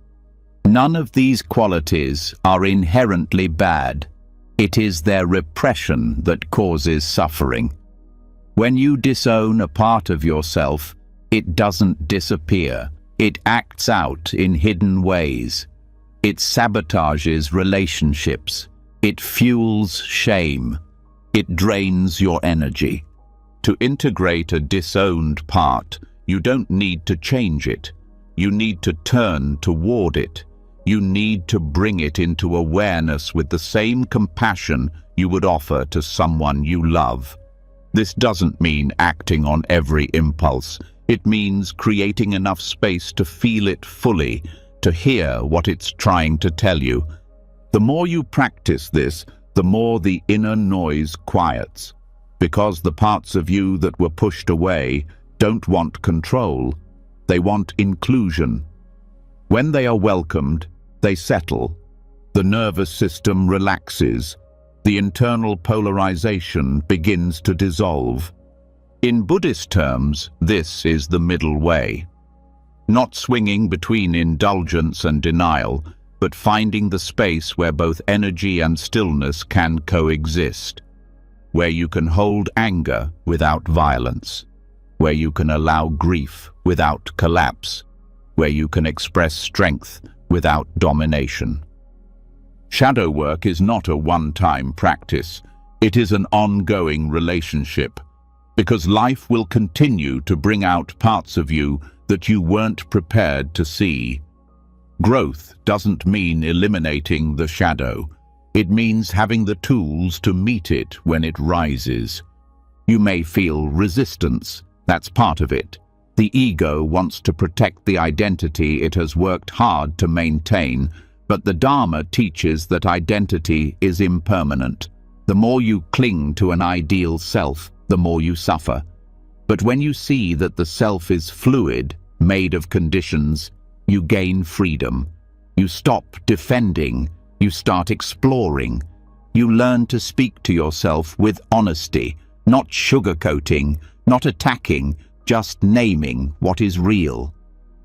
None of these qualities are inherently bad. It is their repression that causes suffering. When you disown a part of yourself, it doesn't disappear. It acts out in hidden ways. It sabotages relationships. It fuels shame. It drains your energy. To integrate a disowned part, you don't need to change it. You need to turn toward it. You need to bring it into awareness with the same compassion you would offer to someone you love. This doesn't mean acting on every impulse. It means creating enough space to feel it fully, to hear what it's trying to tell you. The more you practice this, the more the inner noise quiets, because the parts of you that were pushed away don't want control. They want inclusion. When they are welcomed, they settle. The nervous system relaxes. The internal polarization begins to dissolve. In Buddhist terms, this is the middle way. Not swinging between indulgence and denial, but finding the space where both energy and stillness can coexist, where you can hold anger without violence, where you can allow grief without collapse, where you can express strength without domination. Shadow work is not a one-time practice. It is an ongoing relationship, because life will continue to bring out parts of you that you weren't prepared to see. Growth doesn't mean eliminating the shadow. It means having the tools to meet it when it rises. You may feel resistance. That's part of it. The ego wants to protect the identity it has worked hard to maintain, but the Dharma teaches that identity is impermanent. The more you cling to an ideal self, the more you suffer. But when you see that the self is fluid, made of conditions, you gain freedom. You stop defending. You start exploring. You learn to speak to yourself with honesty, not sugarcoating, not attacking, just naming what is real.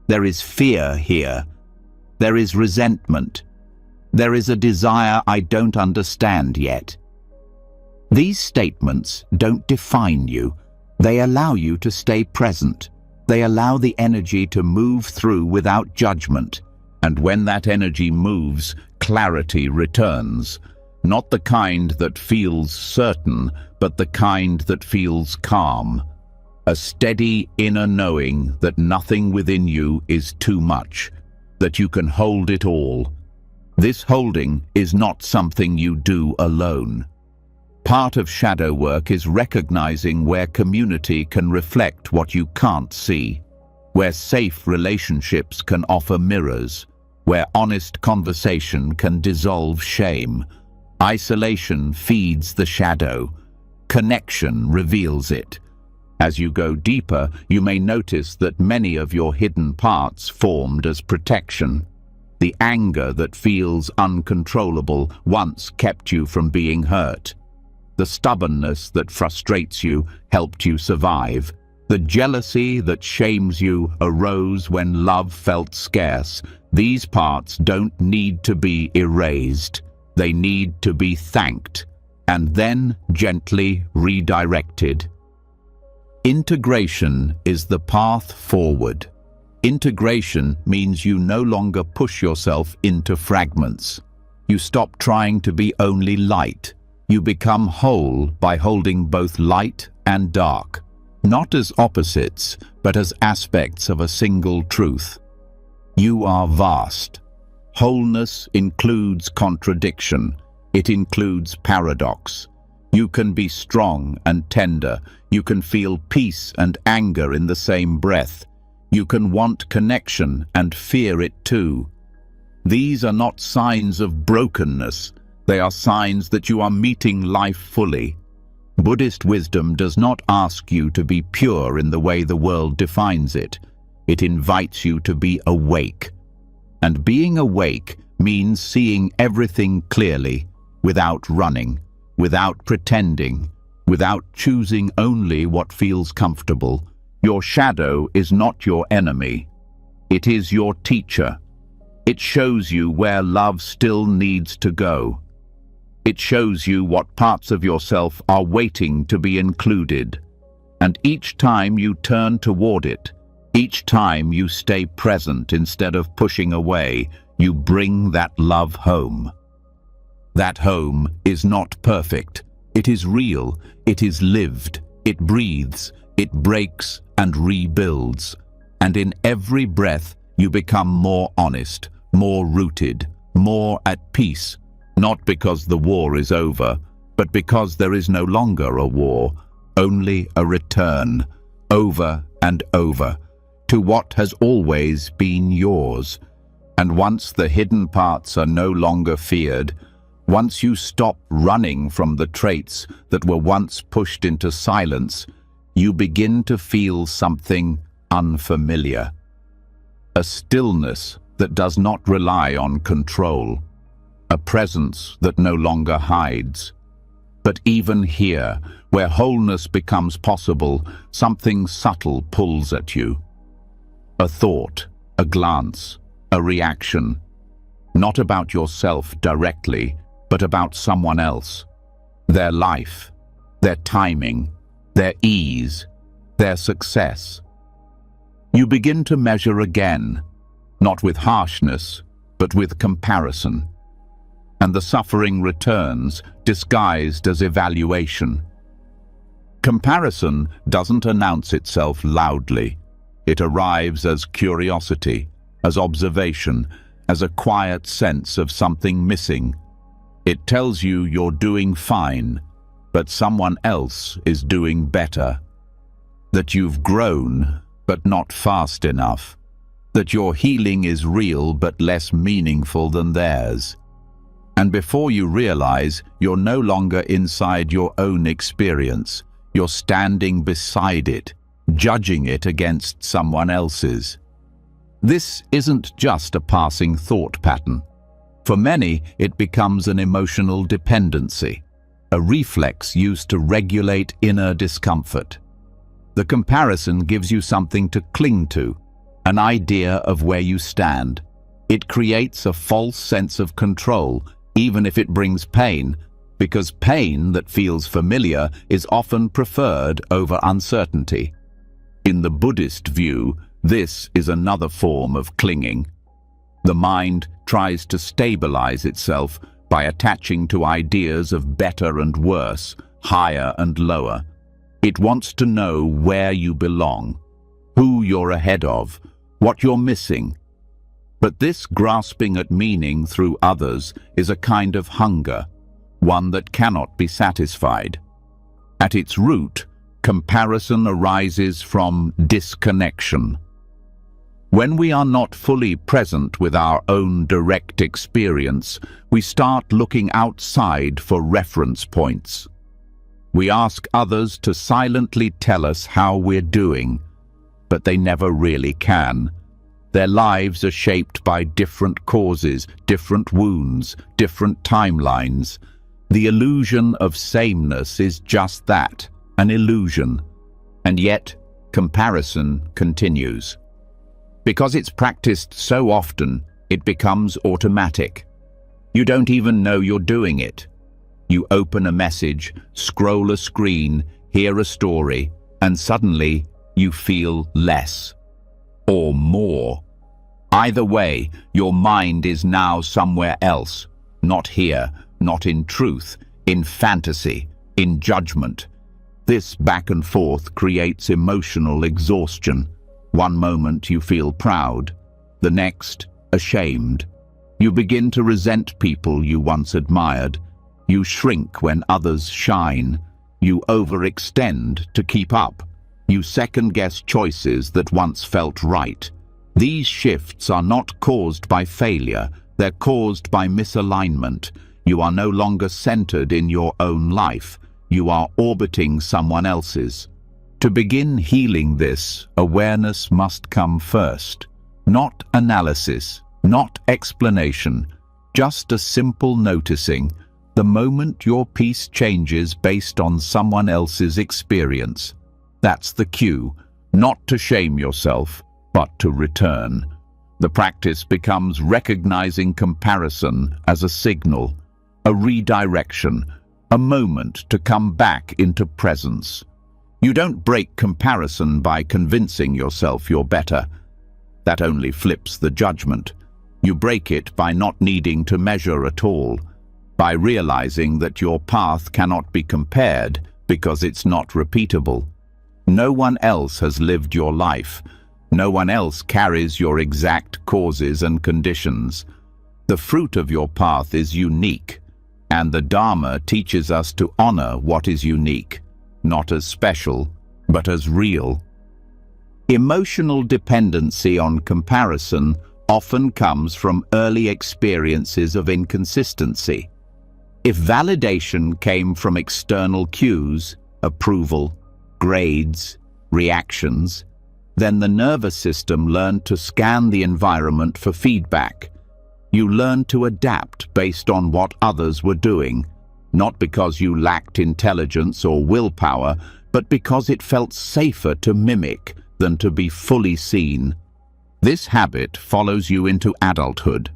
There is fear here. There is resentment. There is a desire I don't understand yet. These statements don't define you. They allow you to stay present. They allow the energy to move through without judgment. And when that energy moves, clarity returns. Not the kind that feels certain, but the kind that feels calm. A steady inner knowing that nothing within you is too much, that you can hold it all. This holding is not something you do alone. Part of shadow work is recognizing where community can reflect what you can't see, where safe relationships can offer mirrors, where honest conversation can dissolve shame. Isolation feeds the shadow. Connection reveals it. As you go deeper, you may notice that many of your hidden parts formed as protection. The anger that feels uncontrollable once kept you from being hurt. The stubbornness that frustrates you helped you survive. The jealousy that shames you arose when love felt scarce. These parts don't need to be erased. They need to be thanked, and then gently redirected. Integration is the path forward. Integration means you no longer push yourself into fragments. You stop trying to be only light. You become whole by holding both light and dark, not as opposites, but as aspects of a single truth. You are vast. Wholeness includes contradiction. It includes paradox. You can be strong and tender. You can feel peace and anger in the same breath. You can want connection and fear it too. These are not signs of brokenness. They are signs that you are meeting life fully. Buddhist wisdom does not ask you to be pure in the way the world defines it. It invites you to be awake. And being awake means seeing everything clearly, without running, without pretending, without choosing only what feels comfortable. Your shadow is not your enemy. It is your teacher. It shows you where love still needs to go. It shows you what parts of yourself are waiting to be included. And each time you turn toward it, each time you stay present instead of pushing away, you bring that love home. That home is not perfect. It is real. It is lived. It breathes. It breaks and rebuilds. And in every breath, you become more honest, more rooted, more at peace. Not because the war is over, but because there is no longer a war, only a return, over and over, to what has always been yours. And once the hidden parts are no longer feared, once you stop running from the traits that were once pushed into silence, you begin to feel something unfamiliar. A stillness that does not rely on control. A presence that no longer hides. But even here, where wholeness becomes possible, something subtle pulls at you. A thought, a glance, a reaction. Not about yourself directly, but about someone else. Their life, their timing, their ease, their success. You begin to measure again, not with harshness, but with comparison. And the suffering returns, disguised as evaluation. Comparison doesn't announce itself loudly. It arrives as curiosity, as observation, as a quiet sense of something missing. It tells you you're doing fine, but someone else is doing better. That you've grown, but not fast enough. That your healing is real but less meaningful than theirs. And before you realize, you're no longer inside your own experience. You're standing beside it, judging it against someone else's. This isn't just a passing thought pattern. For many, it becomes an emotional dependency, a reflex used to regulate inner discomfort. The comparison gives you something to cling to, an idea of where you stand. It creates a false sense of control, even if it brings pain, because pain that feels familiar is often preferred over uncertainty. In the Buddhist view, this is another form of clinging. The mind tries to stabilize itself by attaching to ideas of better and worse, higher and lower. It wants to know where you belong, who you're ahead of, what you're missing. But this grasping at meaning through others is a kind of hunger, one that cannot be satisfied. At its root, comparison arises from disconnection. When we are not fully present with our own direct experience, we start looking outside for reference points. We ask others to silently tell us how we're doing, but they never really can. Their lives are shaped by different causes, different wounds, different timelines. The illusion of sameness is just that, an illusion. And yet, comparison continues. Because it's practiced so often, it becomes automatic. You don't even know you're doing it. You open a message, scroll a screen, hear a story, and suddenly you feel less. or more. Either way, your mind is now somewhere else, not here, not in truth, in fantasy, in judgment. This back and forth creates emotional exhaustion. One moment you feel proud, the next, ashamed. You begin to resent people you once admired. You shrink when others shine. You overextend to keep up. You second-guess choices that once felt right. These shifts are not caused by failure, they're caused by misalignment. You are no longer centered in your own life. You are orbiting someone else's. To begin healing this, awareness must come first. Not analysis, not explanation, just a simple noticing. The moment your peace changes based on someone else's experience. That's the cue, not to shame yourself, but to return. The practice becomes recognizing comparison as a signal, a redirection, a moment to come back into presence. You don't break comparison by convincing yourself you're better. That only flips the judgment. You break it by not needing to measure at all, by realizing that your path cannot be compared because it's not repeatable. No one else has lived your life. No one else carries your exact causes and conditions. The fruit of your path is unique, and the Dharma teaches us to honor what is unique, not as special, but as real. Emotional dependency on comparison often comes from early experiences of inconsistency. If validation came from external cues, approval, grades, reactions, then the nervous system learned to scan the environment for feedback. You learned to adapt based on what others were doing, not because you lacked intelligence or willpower, but because it felt safer to mimic than to be fully seen. This habit follows you into adulthood.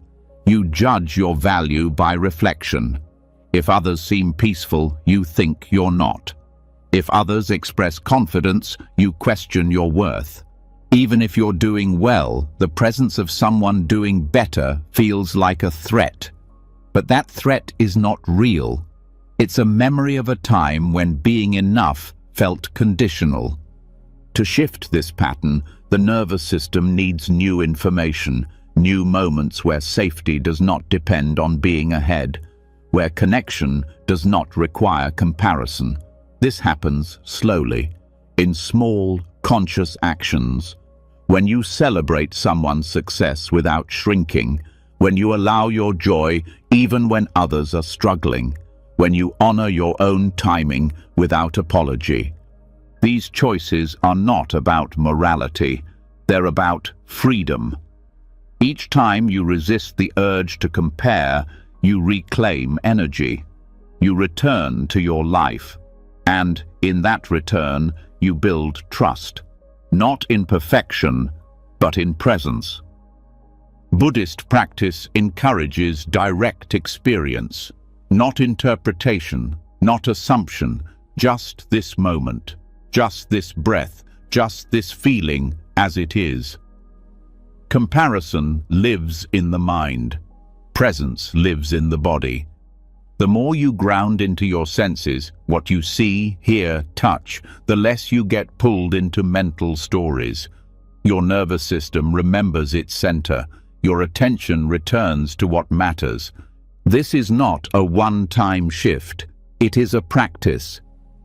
You judge your value by reflection. If others seem peaceful, you think you're not. If others express confidence, you question your worth. Even if you're doing well, the presence of someone doing better feels like a threat. But that threat is not real. It's a memory of a time when being enough felt conditional. To shift this pattern, the nervous system needs new information, new moments where safety does not depend on being ahead, where connection does not require comparison. This happens slowly, in small, conscious actions. When you celebrate someone's success without shrinking, when you allow your joy even when others are struggling, when you honor your own timing without apology. These choices are not about morality, they're about freedom. Each time you resist the urge to compare, you reclaim energy. You return to your life, and in that return, you build trust. Not in perfection, but in presence. Buddhist practice encourages direct experience, not interpretation, not assumption, just this moment, just this breath, just this feeling as it is. Comparison lives in the mind. Presence lives in the body. The more you ground into your senses, what you see, hear, touch, the less you get pulled into mental stories. Your nervous system remembers its center. Your attention returns to what matters. This is not a one-time shift. It is a practice,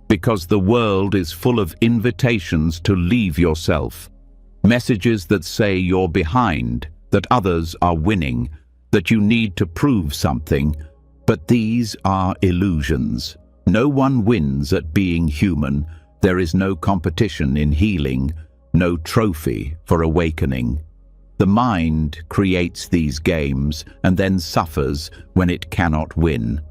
because the world is full of invitations to leave yourself. Messages that say you're behind, that others are winning, that you need to prove something. But these are illusions. No one wins at being human. There is no competition in healing, no trophy for awakening. The mind creates these games and then suffers when it cannot win.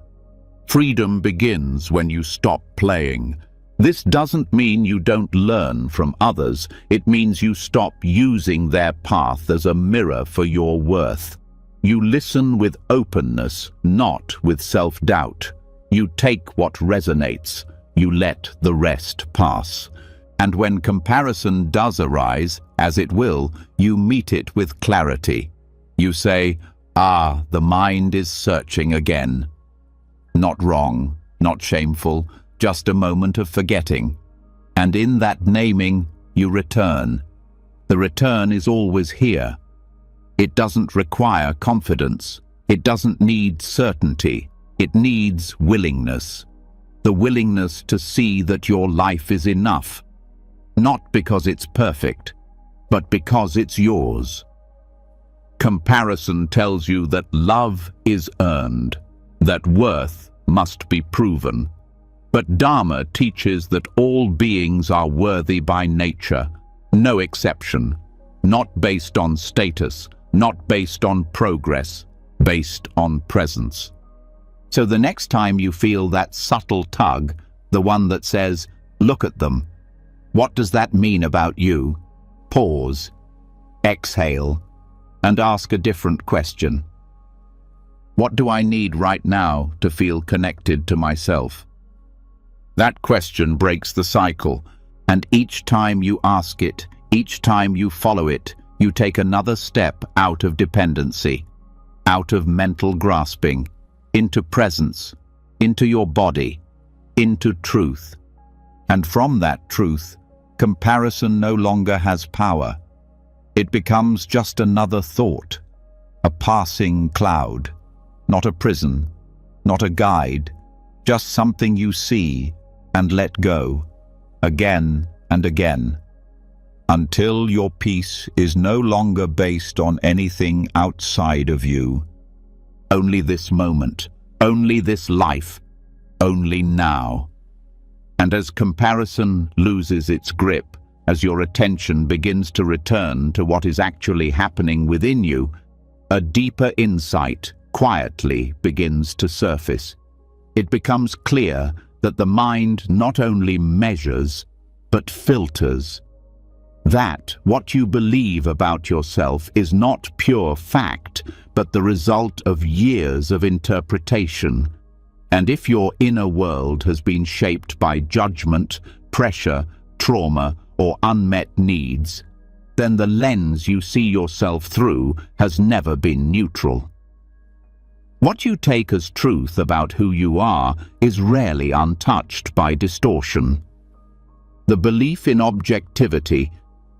Freedom begins when you stop playing. This doesn't mean you don't learn from others. It means you stop using their path as a mirror for your worth. You listen with openness, not with self-doubt. You take what resonates. You let the rest pass. And when comparison does arise, as it will, you meet it with clarity. You say, "Ah, the mind is searching again." Not wrong, not shameful, just a moment of forgetting. And in that naming, you return. The return is always here. It doesn't require confidence. It doesn't need certainty. It needs willingness. The willingness to see that your life is enough. Not because it's perfect, but because it's yours. Comparison tells you that love is earned, that worth must be proven. But Dharma teaches that all beings are worthy by nature, no exception, not based on status, not based on progress, based on presence. So the next time you feel that subtle tug, the one that says, "Look at them. What does that mean about you?" Pause, exhale, and ask a different question. What do I need right now to feel connected to myself? That question breaks the cycle, and each time you ask it, each time you follow it, you take another step out of dependency, out of mental grasping, into presence, into your body, into truth. And from that truth, comparison no longer has power. It becomes just another thought, a passing cloud, not a prison, not a guide, just something you see and let go, again and again, until your peace is no longer based on anything outside of you. Only this moment, only this life, only now. And as comparison loses its grip, as your attention begins to return to what is actually happening within you, a deeper insight quietly begins to surface. It becomes clear that the mind not only measures, but filters. That what you believe about yourself is not pure fact, but the result of years of interpretation. And if your inner world has been shaped by judgment, pressure, trauma, or unmet needs, then the lens you see yourself through has never been neutral. What you take as truth about who you are is rarely untouched by distortion. The belief in objectivity,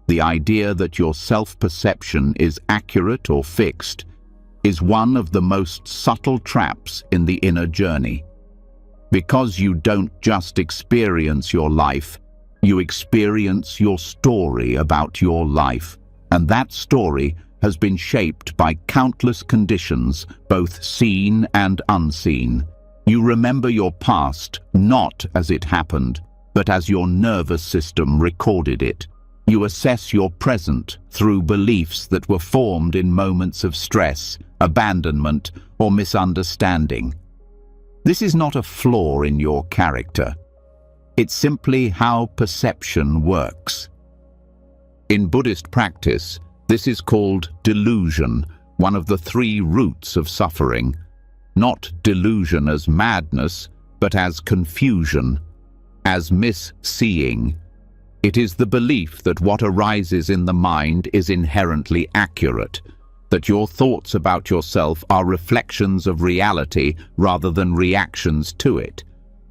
the idea that your self-perception is accurate or fixed, is one of the most subtle traps in the inner journey. Because you don't just experience your life, you experience your story about your life, and that story has been shaped by countless conditions, both seen and unseen. You remember your past not as it happened, but as your nervous system recorded it. You assess your present through beliefs that were formed in moments of stress, abandonment, or misunderstanding. This is not a flaw in your character. It's simply how perception works. In Buddhist practice, this is called delusion, one of the three roots of suffering. Not delusion as madness, but as confusion, as misseeing. It is the belief that what arises in the mind is inherently accurate, that your thoughts about yourself are reflections of reality rather than reactions to it.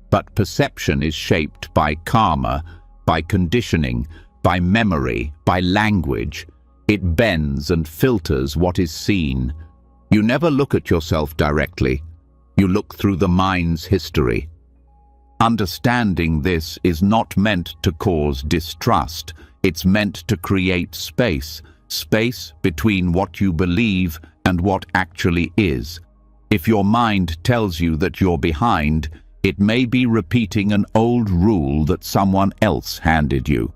But perception is shaped by karma, by conditioning, by memory, by language. It bends and filters what is seen. You never look at yourself directly. You look through the mind's history. Understanding this is not meant to cause distrust. It's meant to create space between what you believe and what actually is. If your mind tells you that you're behind, it may be repeating an old rule that someone else handed you.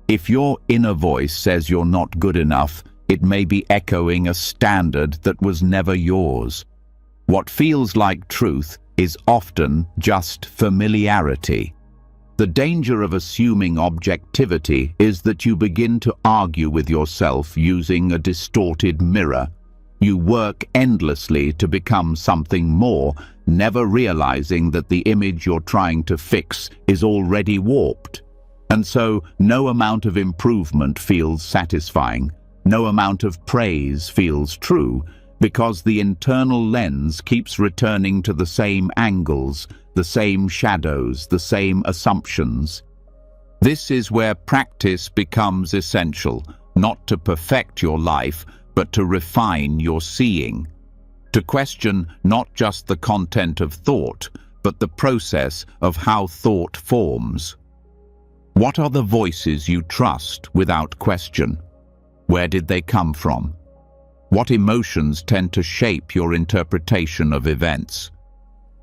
If your inner voice says you're not good enough, it may be echoing a standard that was never yours. What feels like truth is often just familiarity. The danger of assuming objectivity is that you begin to argue with yourself using a distorted mirror. You work endlessly to become something more, never realizing that the image you're trying to fix is already warped. And so no amount of improvement feels satisfying, no amount of praise feels true, because the internal lens keeps returning to the same angles, the same shadows, the same assumptions. This is where practice becomes essential, not to perfect your life, but to refine your seeing. To question not just the content of thought, but the process of how thought forms. What are the voices you trust without question? Where did they come from? What emotions tend to shape your interpretation of events?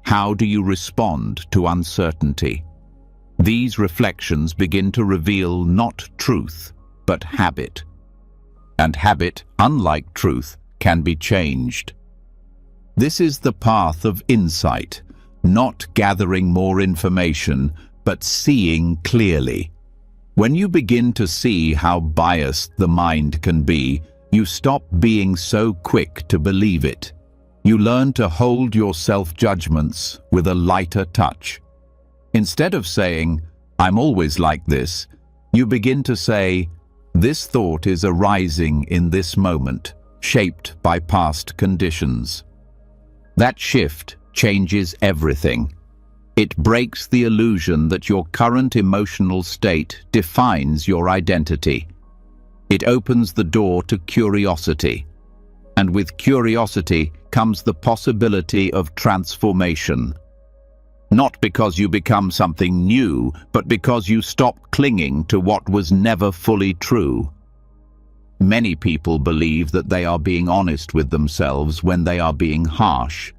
How do you respond to uncertainty? These reflections begin to reveal not truth, but habit. And habit, unlike truth, can be changed. This is the path of insight, not gathering more information, but seeing clearly. When you begin to see how biased the mind can be, you stop being so quick to believe it. You learn to hold your self-judgments with a lighter touch. Instead of saying, "I'm always like this," you begin to say, "This thought is arising in this moment, shaped by past conditions." That shift changes everything. It breaks the illusion that your current emotional state defines your identity. It opens the door to curiosity. And with curiosity comes the possibility of transformation. Not because you become something new, but because you stop clinging to what was never fully true. Many people believe that they are being honest with themselves when they are being harsh.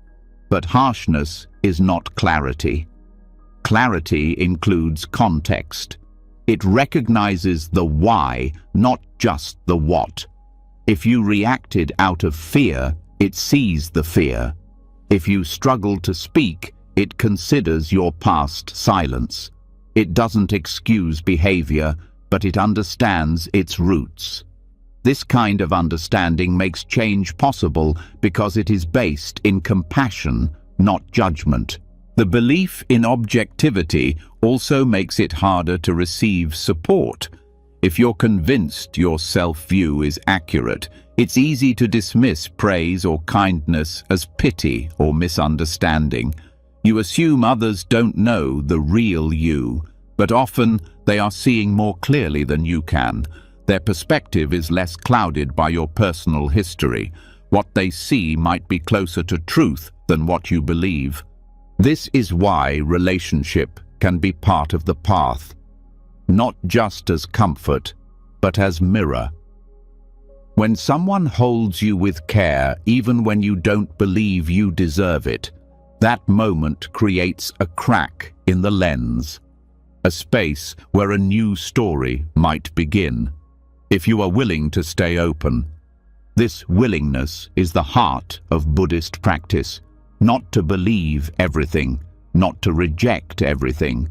But harshness is not clarity. Clarity includes context. It recognizes the why, not just the what. If you reacted out of fear, it sees the fear. If you struggle to speak, it considers your past silence. It doesn't excuse behavior, but it understands its roots. This kind of understanding makes change possible because it is based in compassion, not judgment. The belief in objectivity also makes it harder to receive support. If you're convinced your self-view is accurate, it's easy to dismiss praise or kindness as pity or misunderstanding. You assume others don't know the real you, but often they are seeing more clearly than you can. Their perspective is less clouded by your personal history. What they see might be closer to truth than what you believe. This is why relationship can be part of the path, not just as comfort, but as mirror. When someone holds you with care, even when you don't believe you deserve it, that moment creates a crack in the lens, a space where a new story might begin, if you are willing to stay open. This willingness is the heart of Buddhist practice. Not to believe everything, not to reject everything,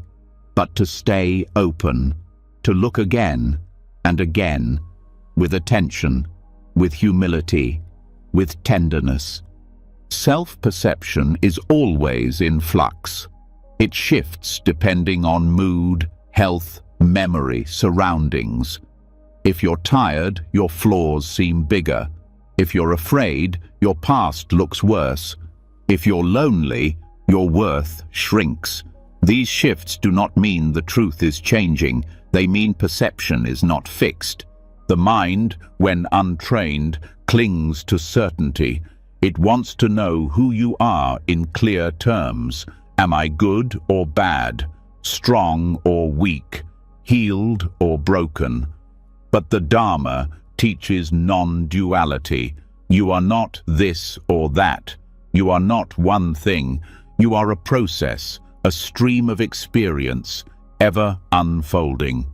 but to stay open, to look again and again, with attention, with humility, with tenderness. Self-perception is always in flux. It shifts depending on mood, health, memory, surroundings. If you're tired, your flaws seem bigger. If you're afraid, your past looks worse. If you're lonely, your worth shrinks. These shifts do not mean the truth is changing. They mean perception is not fixed. The mind, when untrained, clings to certainty. It wants to know who you are in clear terms. Am I good or bad? Strong or weak? Healed or broken? But the Dharma teaches non-duality. You are not this or that. You are not one thing. You are a process, a stream of experience, ever unfolding.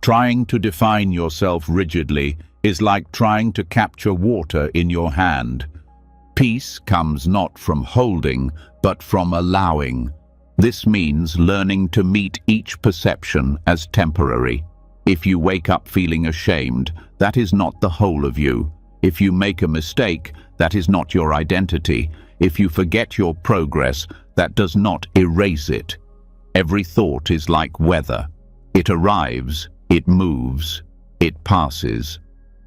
Trying to define yourself rigidly is like trying to capture water in your hand. Peace comes not from holding, but from allowing. This means learning to meet each perception as temporary. If you wake up feeling ashamed, that is not the whole of you. If you make a mistake, that is not your identity. If you forget your progress, that does not erase it. Every thought is like weather. It arrives, it moves, it passes.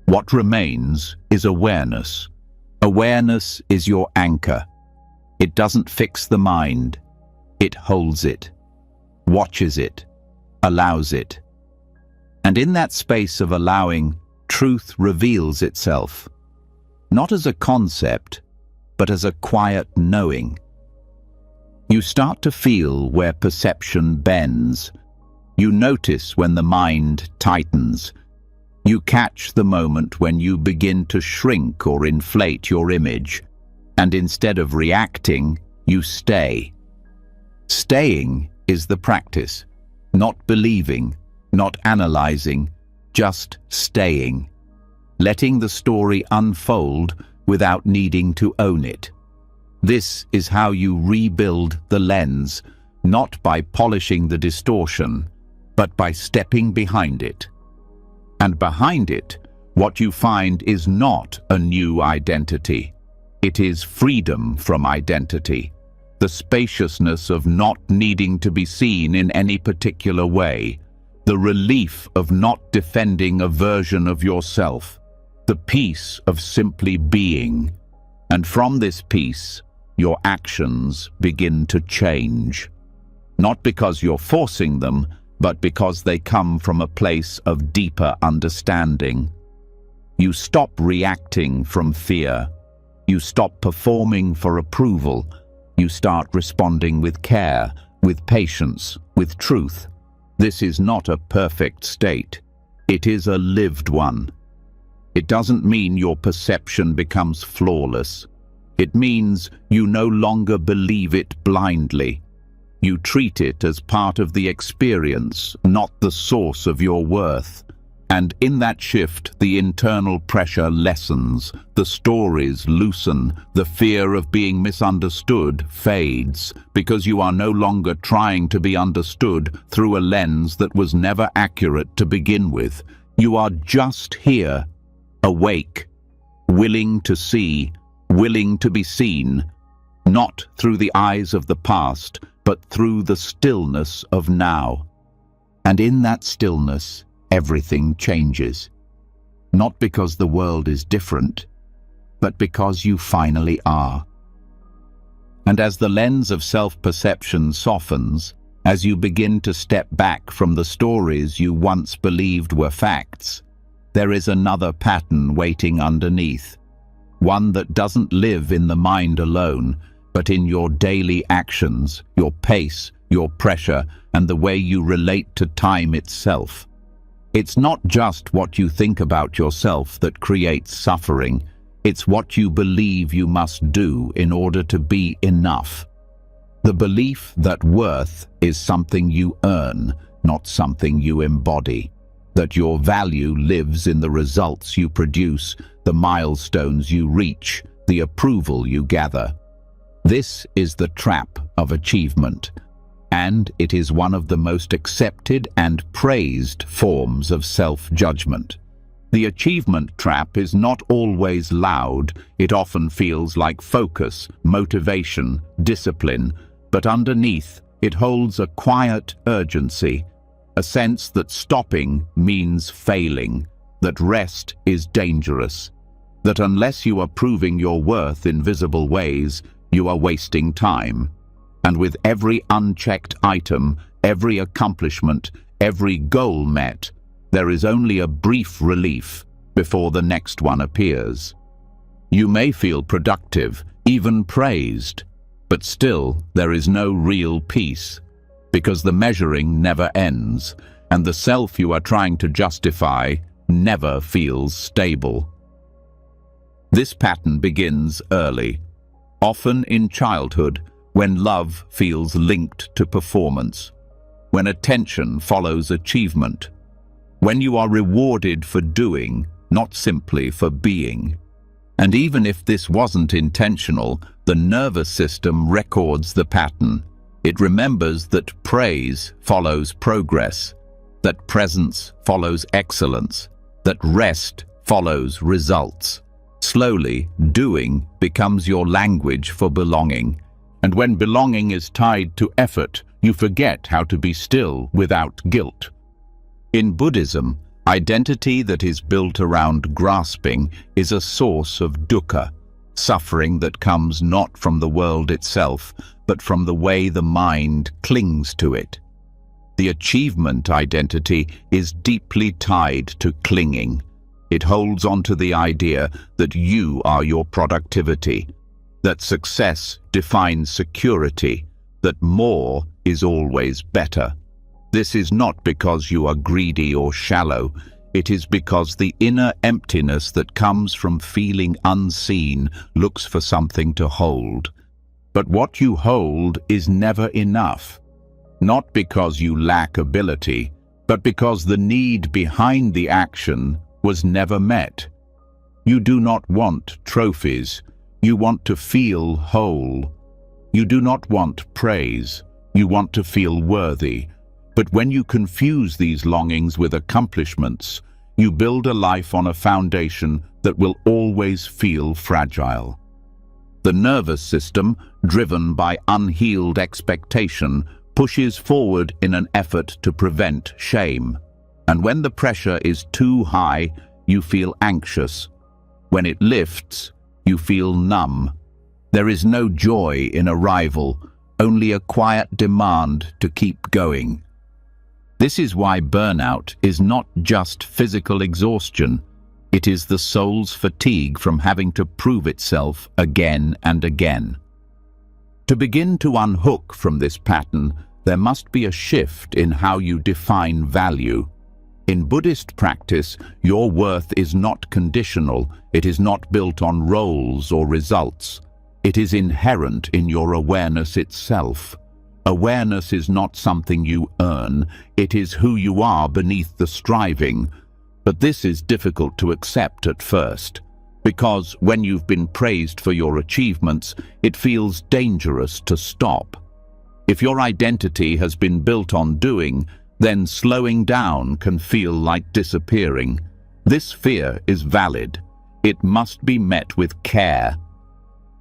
What remains is awareness. Awareness is your anchor. It doesn't fix the mind. It holds it, watches it, allows it. And in that space of allowing, truth reveals itself, not as a concept, but as a quiet knowing. You start to feel where perception bends. You notice when the mind tightens. You catch the moment when you begin to shrink or inflate your image, and instead of reacting, you stay. Staying is the practice, not believing, not analyzing, just staying, letting the story unfold without needing to own it. This is how you rebuild the lens, not by polishing the distortion, but by stepping behind it. And behind it, what you find is not a new identity. It is freedom from identity, the spaciousness of not needing to be seen in any particular way, the relief of not defending a version of yourself, the peace of simply being. And from this peace, your actions begin to change. Not because you're forcing them, but because they come from a place of deeper understanding. You stop reacting from fear. You stop performing for approval. You start responding with care, with patience, with truth. This is not a perfect state. It is a lived one. It doesn't mean your perception becomes flawless. It means you no longer believe it blindly. You treat it as part of the experience, not the source of your worth. And in that shift, the internal pressure lessens, the stories loosen, the fear of being misunderstood fades, because you are no longer trying to be understood through a lens that was never accurate to begin with. You are just here, awake, willing to see, willing to be seen, not through the eyes of the past, but through the stillness of now. And in that stillness, everything changes. Not because the world is different, but because you finally are. And as the lens of self-perception softens, as you begin to step back from the stories you once believed were facts, there is another pattern waiting underneath. One that doesn't live in the mind alone, but in your daily actions, your pace, your pressure, and the way you relate to time itself. It's not just what you think about yourself that creates suffering. It's what you believe you must do in order to be enough. The belief that worth is something you earn, not something you embody. That your value lives in the results you produce, the milestones you reach, the approval you gather. This is the trap of achievement, and it is one of the most accepted and praised forms of self-judgment. The achievement trap is not always loud. It often feels like focus, motivation, discipline, but underneath it holds a quiet urgency, a sense that stopping means failing, that rest is dangerous, that unless you are proving your worth in visible ways, you are wasting time. And with every unchecked item, every accomplishment, every goal met, there is only a brief relief before the next one appears. You may feel productive, even praised, but still there is no real peace, because the measuring never ends, and the self you are trying to justify never feels stable. This pattern begins early, often in childhood, when love feels linked to performance, when attention follows achievement, when you are rewarded for doing, not simply for being. And even if this wasn't intentional, the nervous system records the pattern. It remembers that praise follows progress, that presence follows excellence, that rest follows results. Slowly, doing becomes your language for belonging. And when belonging is tied to effort, you forget how to be still without guilt. In Buddhism, identity that is built around grasping is a source of dukkha, suffering that comes not from the world itself, but from the way the mind clings to it. The achievement identity is deeply tied to clinging. It holds on to the idea that you are your productivity, that success defines security, that more is always better. This is not because you are greedy or shallow. It is because the inner emptiness that comes from feeling unseen looks for something to hold. But what you hold is never enough. Not because you lack ability, but because the need behind the action was never met. You do not want trophies. You want to feel whole. You do not want praise. You want to feel worthy. But when you confuse these longings with accomplishments, you build a life on a foundation that will always feel fragile. The nervous system, driven by unhealed expectation, pushes forward in an effort to prevent shame. And when the pressure is too high, you feel anxious. When it lifts, you feel numb. There is no joy in arrival, only a quiet demand to keep going. This is why burnout is not just physical exhaustion. It is the soul's fatigue from having to prove itself again and again. To begin to unhook from this pattern, there must be a shift in how you define value. In Buddhist practice, your worth is not conditional. It is not built on roles or results. It is inherent in your awareness itself. Awareness is not something you earn. It is who you are beneath the striving. But this is difficult to accept at first, because when you've been praised for your achievements, it feels dangerous to stop. If your identity has been built on doing, then slowing down can feel like disappearing. This fear is valid. It must be met with care.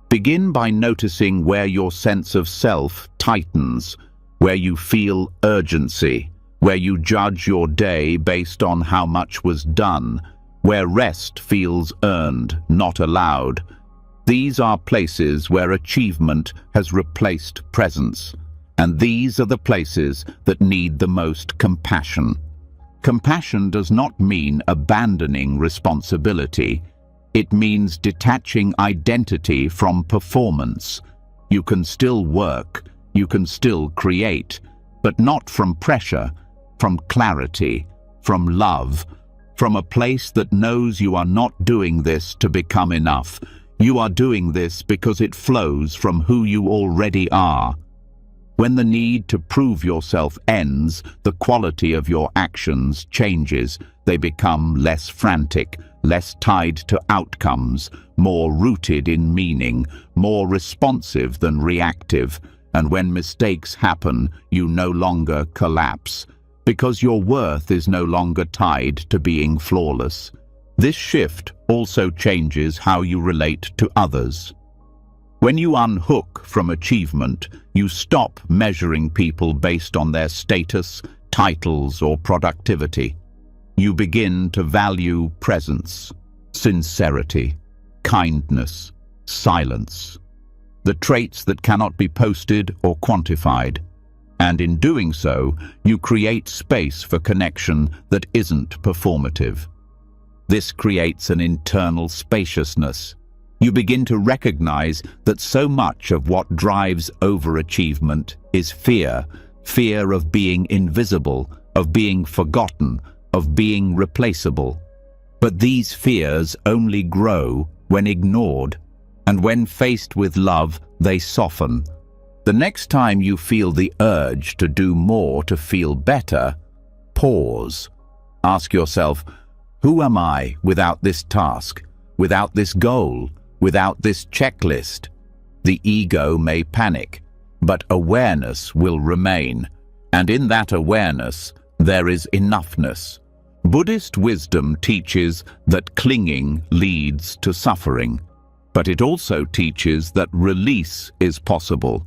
Begin by noticing where your sense of self tightens, where you feel urgency, where you judge your day based on how much was done, where rest feels earned, not allowed. These are places where achievement has replaced presence, and these are the places that need the most compassion. Compassion does not mean abandoning responsibility. It means detaching identity from performance. You can still work, you can still create, but not from pressure, from clarity, from love, from a place that knows you are not doing this to become enough. You are doing this because it flows from who you already are. When the need to prove yourself ends, the quality of your actions changes. They become less frantic, less tied to outcomes, more rooted in meaning, more responsive than reactive. And when mistakes happen, you no longer collapse, because your worth is no longer tied to being flawless. This shift also changes how you relate to others. When you unhook from achievement, you stop measuring people based on their status, titles, or productivity. You begin to value presence, sincerity, kindness, silence, the traits that cannot be posted or quantified. And in doing so, you create space for connection that isn't performative. This creates an internal spaciousness. You begin to recognize that so much of what drives overachievement is fear, fear of being invisible, of being forgotten, of being replaceable. But these fears only grow when ignored, and when faced with love, they soften. The next time you feel the urge to do more to feel better, pause. Ask yourself, who am I without this task, without this goal, without this checklist? The ego may panic, but awareness will remain. And in that awareness, there is enoughness. Buddhist wisdom teaches that clinging leads to suffering, but it also teaches that release is possible,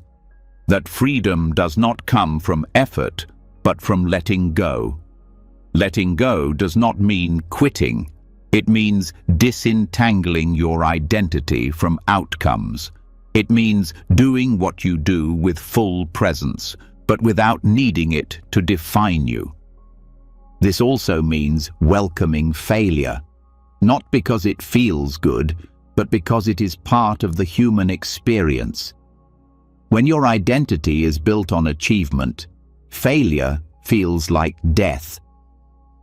that freedom does not come from effort, but from letting go. Letting go does not mean quitting. It means disentangling your identity from outcomes. It means doing what you do with full presence, but without needing it to define you. This also means welcoming failure, not because it feels good, but because it is part of the human experience. When your identity is built on achievement, failure feels like death.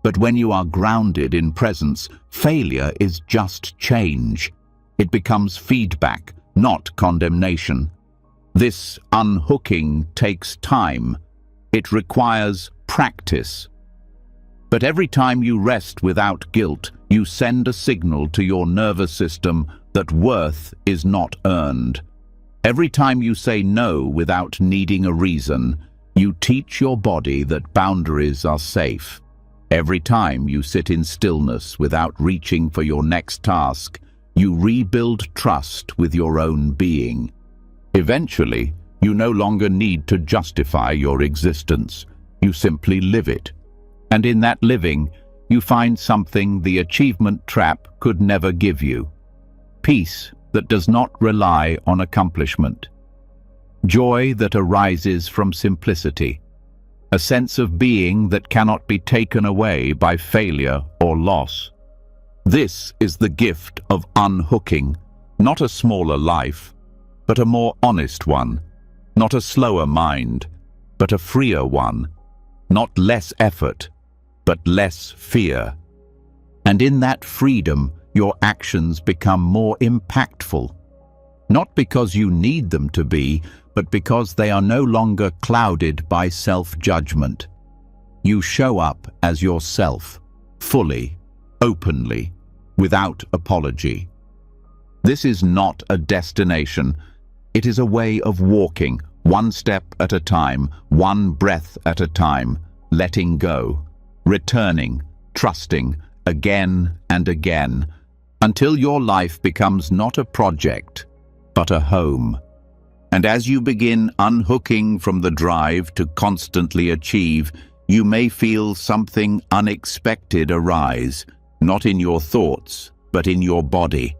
But when you are grounded in presence, failure is just change. It becomes feedback, not condemnation. This unhooking takes time. It requires practice. But every time you rest without guilt, you send a signal to your nervous system that worth is not earned. Every time you say no without needing a reason, you teach your body that boundaries are safe. Every time you sit in stillness without reaching for your next task, you rebuild trust with your own being. Eventually, you no longer need to justify your existence. You simply live it. And in that living, you find something the achievement trap could never give you. Peace that does not rely on accomplishment. Joy that arises from simplicity. A sense of being that cannot be taken away by failure or loss. This is the gift of unhooking, not a smaller life, but a more honest one, not a slower mind, but a freer one, not less effort, but less fear. And in that freedom, your actions become more impactful, not because you need them to be, but because they are no longer clouded by self-judgment. You show up as yourself, fully, openly, without apology. This is not a destination. It is a way of walking, one step at a time, one breath at a time, letting go, returning, trusting, again and again, until your life becomes not a project, but a home. And as you begin unhooking from the drive to constantly achieve, you may feel something unexpected arise, not in your thoughts, but in your body.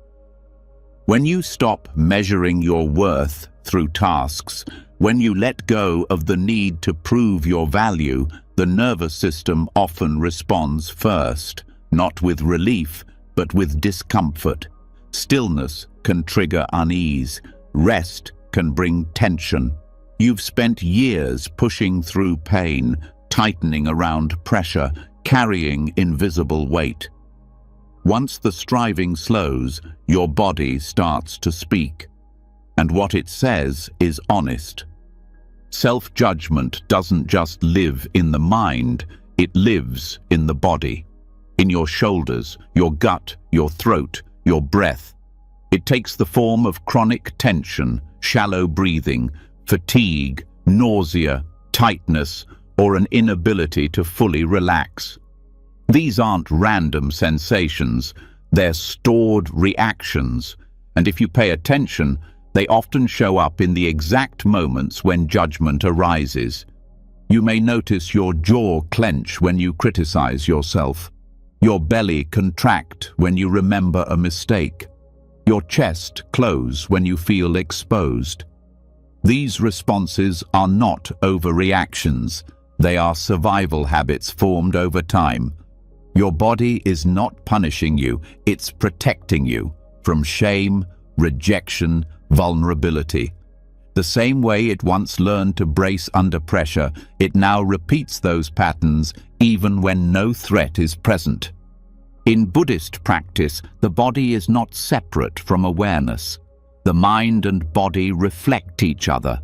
When you stop measuring your worth through tasks, when you let go of the need to prove your value, the nervous system often responds first, not with relief, but with discomfort. Stillness can trigger unease. Rest can bring tension. You've spent years pushing through pain, tightening around pressure, carrying invisible weight. Once the striving slows, your body starts to speak. And what it says is honest. Self-judgment doesn't just live in the mind, it lives in the body. In your shoulders, your gut, your throat, your breath. It takes the form of chronic tension, shallow breathing, fatigue, nausea, tightness, or an inability to fully relax. These aren't random sensations, they're stored reactions, and if you pay attention, they often show up in the exact moments when judgment arises. You may notice your jaw clench when you criticize yourself, your belly contract when you remember a mistake, your chest close when you feel exposed. These responses are not overreactions. They are survival habits formed over time. Your body is not punishing you, it's protecting you from shame, rejection, vulnerability. The same way it once learned to brace under pressure, it now repeats those patterns even when no threat is present. In Buddhist practice, the body is not separate from awareness. The mind and body reflect each other.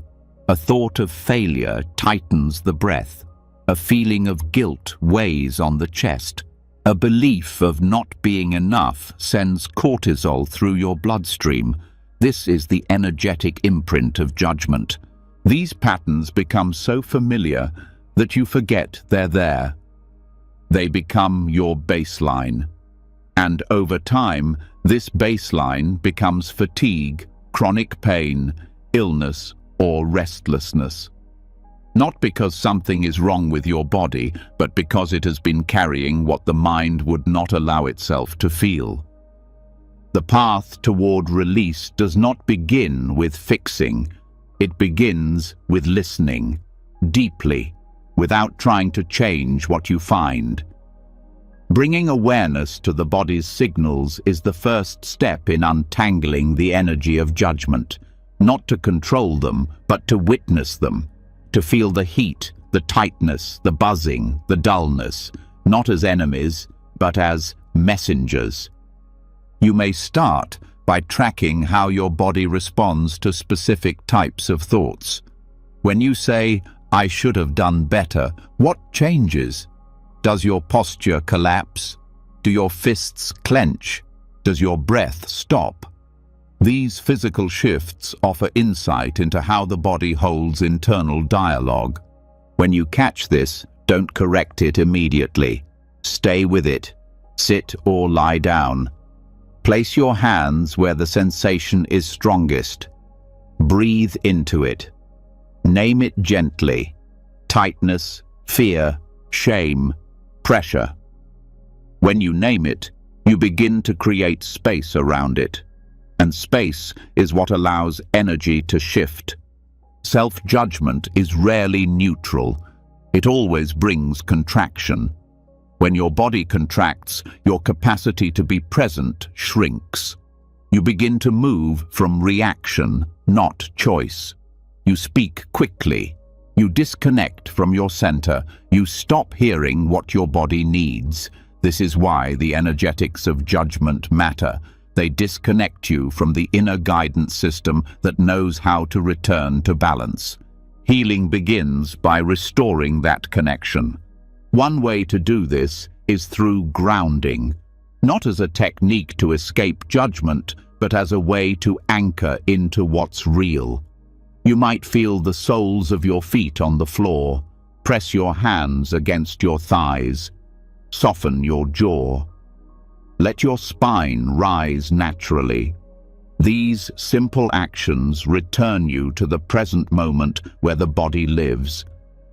A thought of failure tightens the breath. A feeling of guilt weighs on the chest. A belief of not being enough sends cortisol through your bloodstream. This is the energetic imprint of judgment. These patterns become so familiar that you forget they're there. They become your baseline. And over time, this baseline becomes fatigue, chronic pain, illness, or restlessness. Not because something is wrong with your body, but because it has been carrying what the mind would not allow itself to feel. The path toward release does not begin with fixing. It begins with listening, deeply, without trying to change what you find. Bringing awareness to the body's signals is the first step in untangling the energy of judgment, not to control them, but to witness them, to feel the heat, the tightness, the buzzing, the dullness, not as enemies, but as messengers. You may start by tracking how your body responds to specific types of thoughts. When you say, "I should have done better," what changes? Does your posture collapse? Do your fists clench? Does your breath stop? These physical shifts offer insight into how the body holds internal dialogue. When you catch this, don't correct it immediately. Stay with it. Sit or lie down. Place your hands where the sensation is strongest. Breathe into it. Name it gently. Tightness, fear, shame, pressure. When you name it, you begin to create space around it. And space is what allows energy to shift. Self-judgment is rarely neutral. It always brings contraction. When your body contracts, your capacity to be present shrinks. You begin to move from reaction, not choice. You speak quickly. You disconnect from your center. You stop hearing what your body needs. This is why the energetics of judgment matter. They disconnect you from the inner guidance system that knows how to return to balance. Healing begins by restoring that connection. One way to do this is through grounding, not as a technique to escape judgment, but as a way to anchor into what's real. You might feel the soles of your feet on the floor, press your hands against your thighs, soften your jaw. Let your spine rise naturally. These simple actions return you to the present moment where the body lives,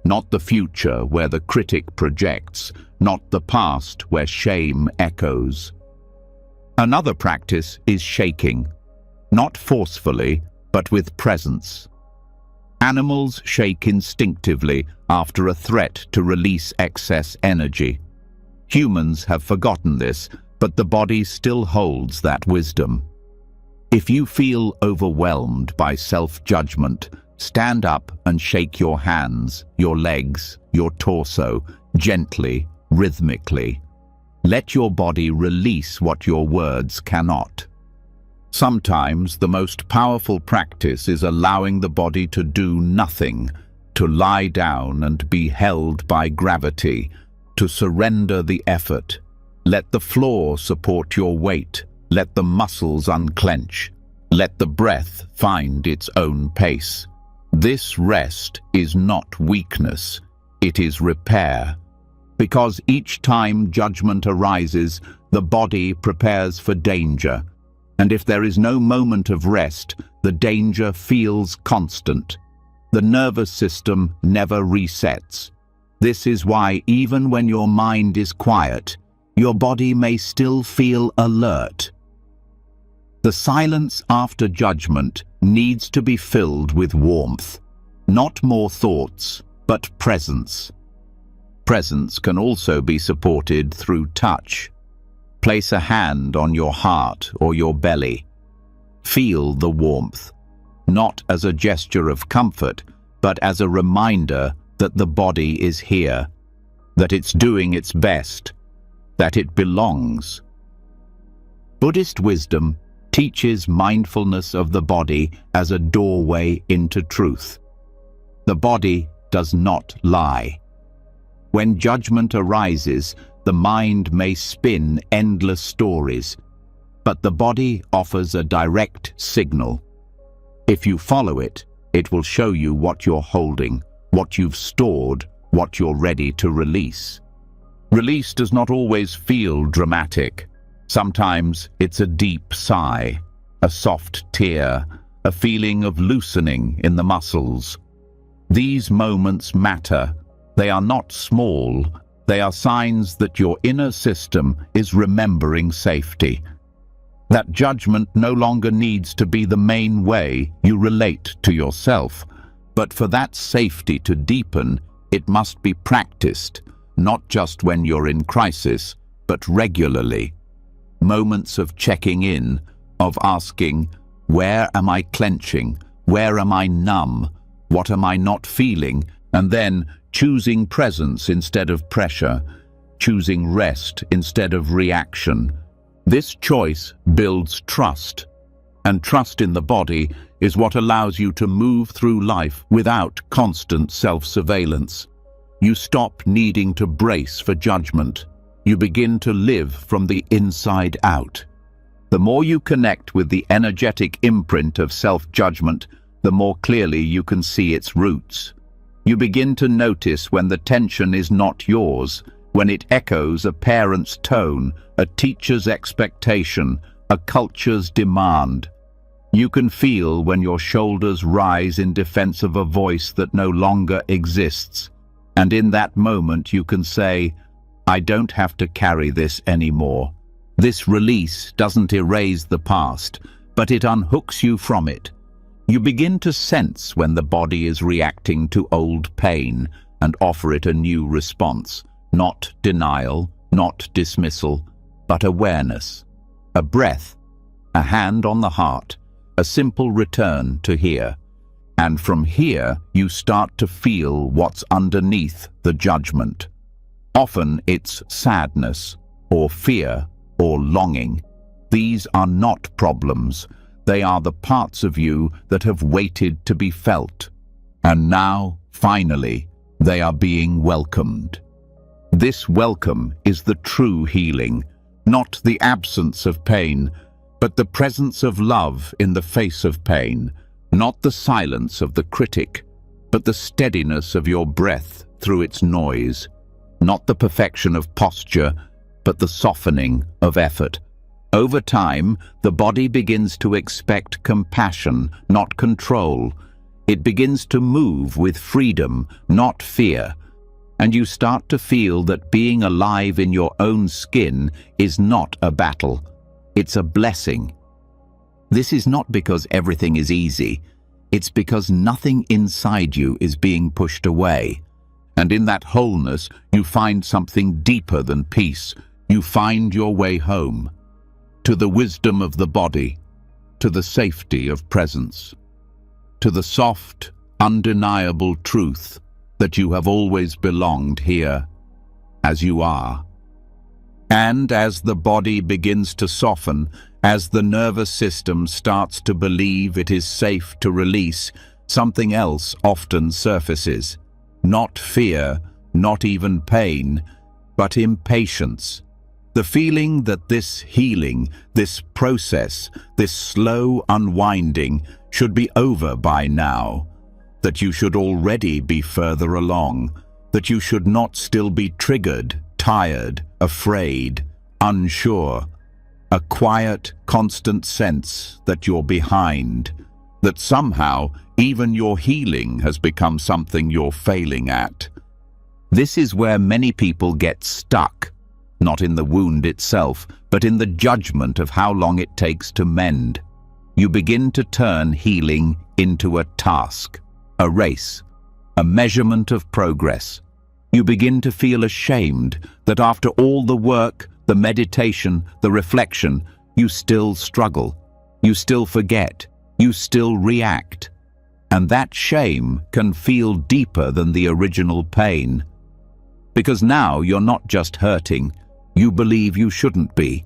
not the future where the critic projects, not the past where shame echoes. Another practice is shaking, not forcefully, but with presence. Animals shake instinctively after a threat to release excess energy. Humans have forgotten this, but the body still holds that wisdom. If you feel overwhelmed by self-judgment, stand up and shake your hands, your legs, your torso, gently, rhythmically. Let your body release what your words cannot. Sometimes the most powerful practice is allowing the body to do nothing, to lie down and be held by gravity, to surrender the effort. Let the floor support your weight. Let the muscles unclench. Let the breath find its own pace. This rest is not weakness, it is repair. Because each time judgment arises, the body prepares for danger. And if there is no moment of rest, the danger feels constant. The nervous system never resets. This is why even when your mind is quiet, your body may still feel alert. The silence after judgment needs to be filled with warmth, not more thoughts, but presence. Presence can also be supported through touch. Place a hand on your heart or your belly. Feel the warmth, not as a gesture of comfort, but as a reminder that the body is here, that it's doing its best, that it belongs. Buddhist wisdom teaches mindfulness of the body as a doorway into truth. The body does not lie. When judgment arises, the mind may spin endless stories, but the body offers a direct signal. If you follow it, it will show you what you're holding, what you've stored, what you're ready to release. Release does not always feel dramatic. Sometimes it's a deep sigh, a soft tear, a feeling of loosening in the muscles. These moments matter. They are not small. They are signs that your inner system is remembering safety. That judgment no longer needs to be the main way you relate to yourself. But for that safety to deepen, it must be practiced, not just when you're in crisis, but regularly. Moments of checking in, of asking, where am I clenching? Where am I numb? What am I not feeling? And then choosing presence instead of pressure, choosing rest instead of reaction. This choice builds trust, and trust in the body is what allows you to move through life without constant self-surveillance. You stop needing to brace for judgment. You begin to live from the inside out. The more you connect with the energetic imprint of self-judgment, the more clearly you can see its roots. You begin to notice when the tension is not yours, when it echoes a parent's tone, a teacher's expectation, a culture's demand. You can feel when your shoulders rise in defense of a voice that no longer exists. And in that moment you can say, I don't have to carry this anymore. This release doesn't erase the past, but it unhooks you from it. You begin to sense when the body is reacting to old pain and offer it a new response. Not denial, not dismissal, but awareness. A breath, a hand on the heart, a simple return to here. And from here, you start to feel what's underneath the judgment. Often it's sadness, or fear, or longing. These are not problems. They are the parts of you that have waited to be felt. And now, finally, they are being welcomed. This welcome is the true healing, not the absence of pain, but the presence of love in the face of pain, not the silence of the critic, but the steadiness of your breath through its noise, not the perfection of posture, but the softening of effort. Over time, the body begins to expect compassion, not control. It begins to move with freedom, not fear. And you start to feel that being alive in your own skin is not a battle. It's a blessing. This is not because everything is easy. It's because nothing inside you is being pushed away. And in that wholeness, you find something deeper than peace. You find your way home. To the wisdom of the body, to the safety of presence, to the soft, undeniable truth that you have always belonged here, as you are. And as the body begins to soften, as the nervous system starts to believe it is safe to release, something else often surfaces. Not fear, not even pain, but impatience. The feeling that this healing, this process, this slow unwinding should be over by now, that you should already be further along, that you should not still be triggered, tired, afraid, unsure. A quiet, constant sense that you're behind, that somehow even your healing has become something you're failing at. This is where many people get stuck. Not in the wound itself, but in the judgment of how long it takes to mend. You begin to turn healing into a task, a race, a measurement of progress. You begin to feel ashamed that after all the work, the meditation, the reflection, you still struggle, you still forget, you still react. And that shame can feel deeper than the original pain. Because now you're not just hurting, you believe you shouldn't be.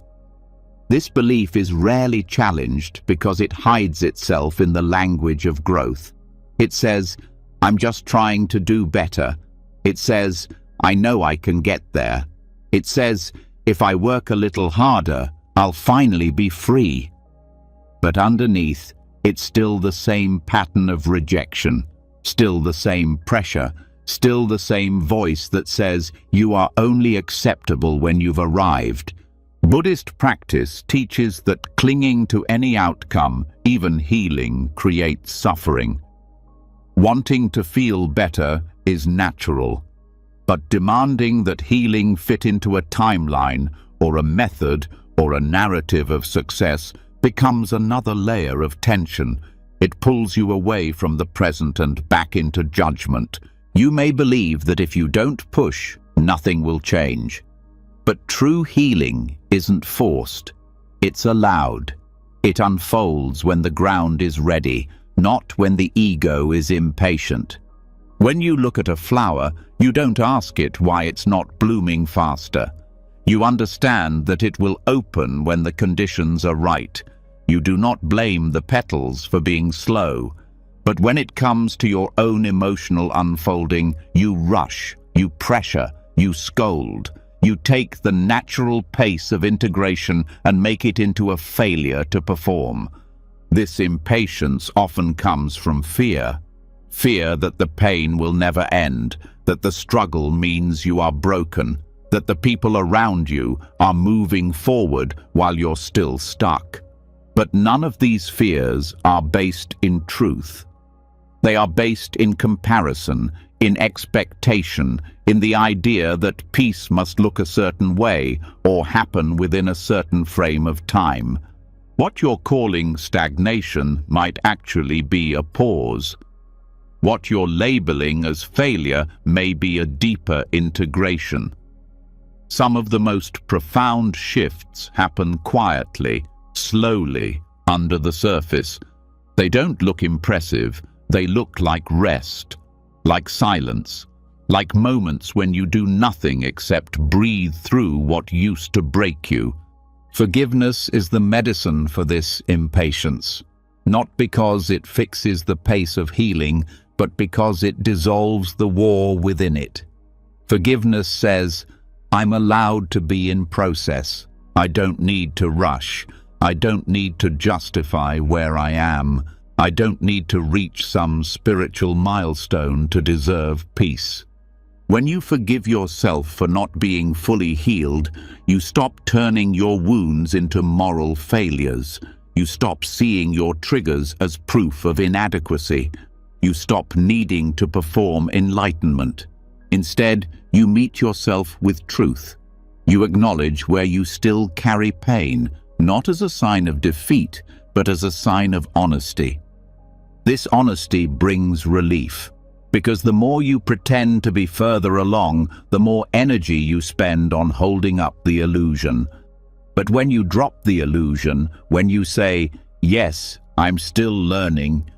This belief is rarely challenged because it hides itself in the language of growth. It says, I'm just trying to do better. It says, I know I can get there. It says, if I work a little harder, I'll finally be free. But underneath, it's still the same pattern of rejection, still the same pressure, still the same voice that says you are only acceptable when you've arrived. Buddhist practice teaches that clinging to any outcome, even healing, creates suffering. Wanting to feel better is natural, but demanding that healing fit into a timeline or a method or a narrative of success becomes another layer of tension. It pulls you away from the present and back into judgment. You may believe that if you don't push, nothing will change. But true healing isn't forced. It's allowed. It unfolds when the ground is ready, not when the ego is impatient. When you look at a flower, you don't ask it why it's not blooming faster. You understand that it will open when the conditions are right. You do not blame the petals for being slow. But when it comes to your own emotional unfolding, you rush, you pressure, you scold. You take the natural pace of integration and make it into a failure to perform. This impatience often comes from fear. Fear that the pain will never end, that the struggle means you are broken, that the people around you are moving forward while you're still stuck. But none of these fears are based in truth. They are based in comparison, in expectation, in the idea that peace must look a certain way or happen within a certain frame of time. What you're calling stagnation might actually be a pause. What you're labeling as failure may be a deeper integration. Some of the most profound shifts happen quietly, slowly, under the surface. They don't look impressive. They look like rest, like silence, like moments when you do nothing except breathe through what used to break you. Forgiveness is the medicine for this impatience, not because it fixes the pace of healing, but because it dissolves the war within it. Forgiveness says, I'm allowed to be in process. I don't need to rush. I don't need to justify where I am. I don't need to reach some spiritual milestone to deserve peace. When you forgive yourself for not being fully healed, you stop turning your wounds into moral failures. You stop seeing your triggers as proof of inadequacy. You stop needing to perform enlightenment. Instead, you meet yourself with truth. You acknowledge where you still carry pain, not as a sign of defeat, but as a sign of honesty. This honesty brings relief, because the more you pretend to be further along, the more energy you spend on holding up the illusion. But when you drop the illusion, when you say, yes, I'm still learning,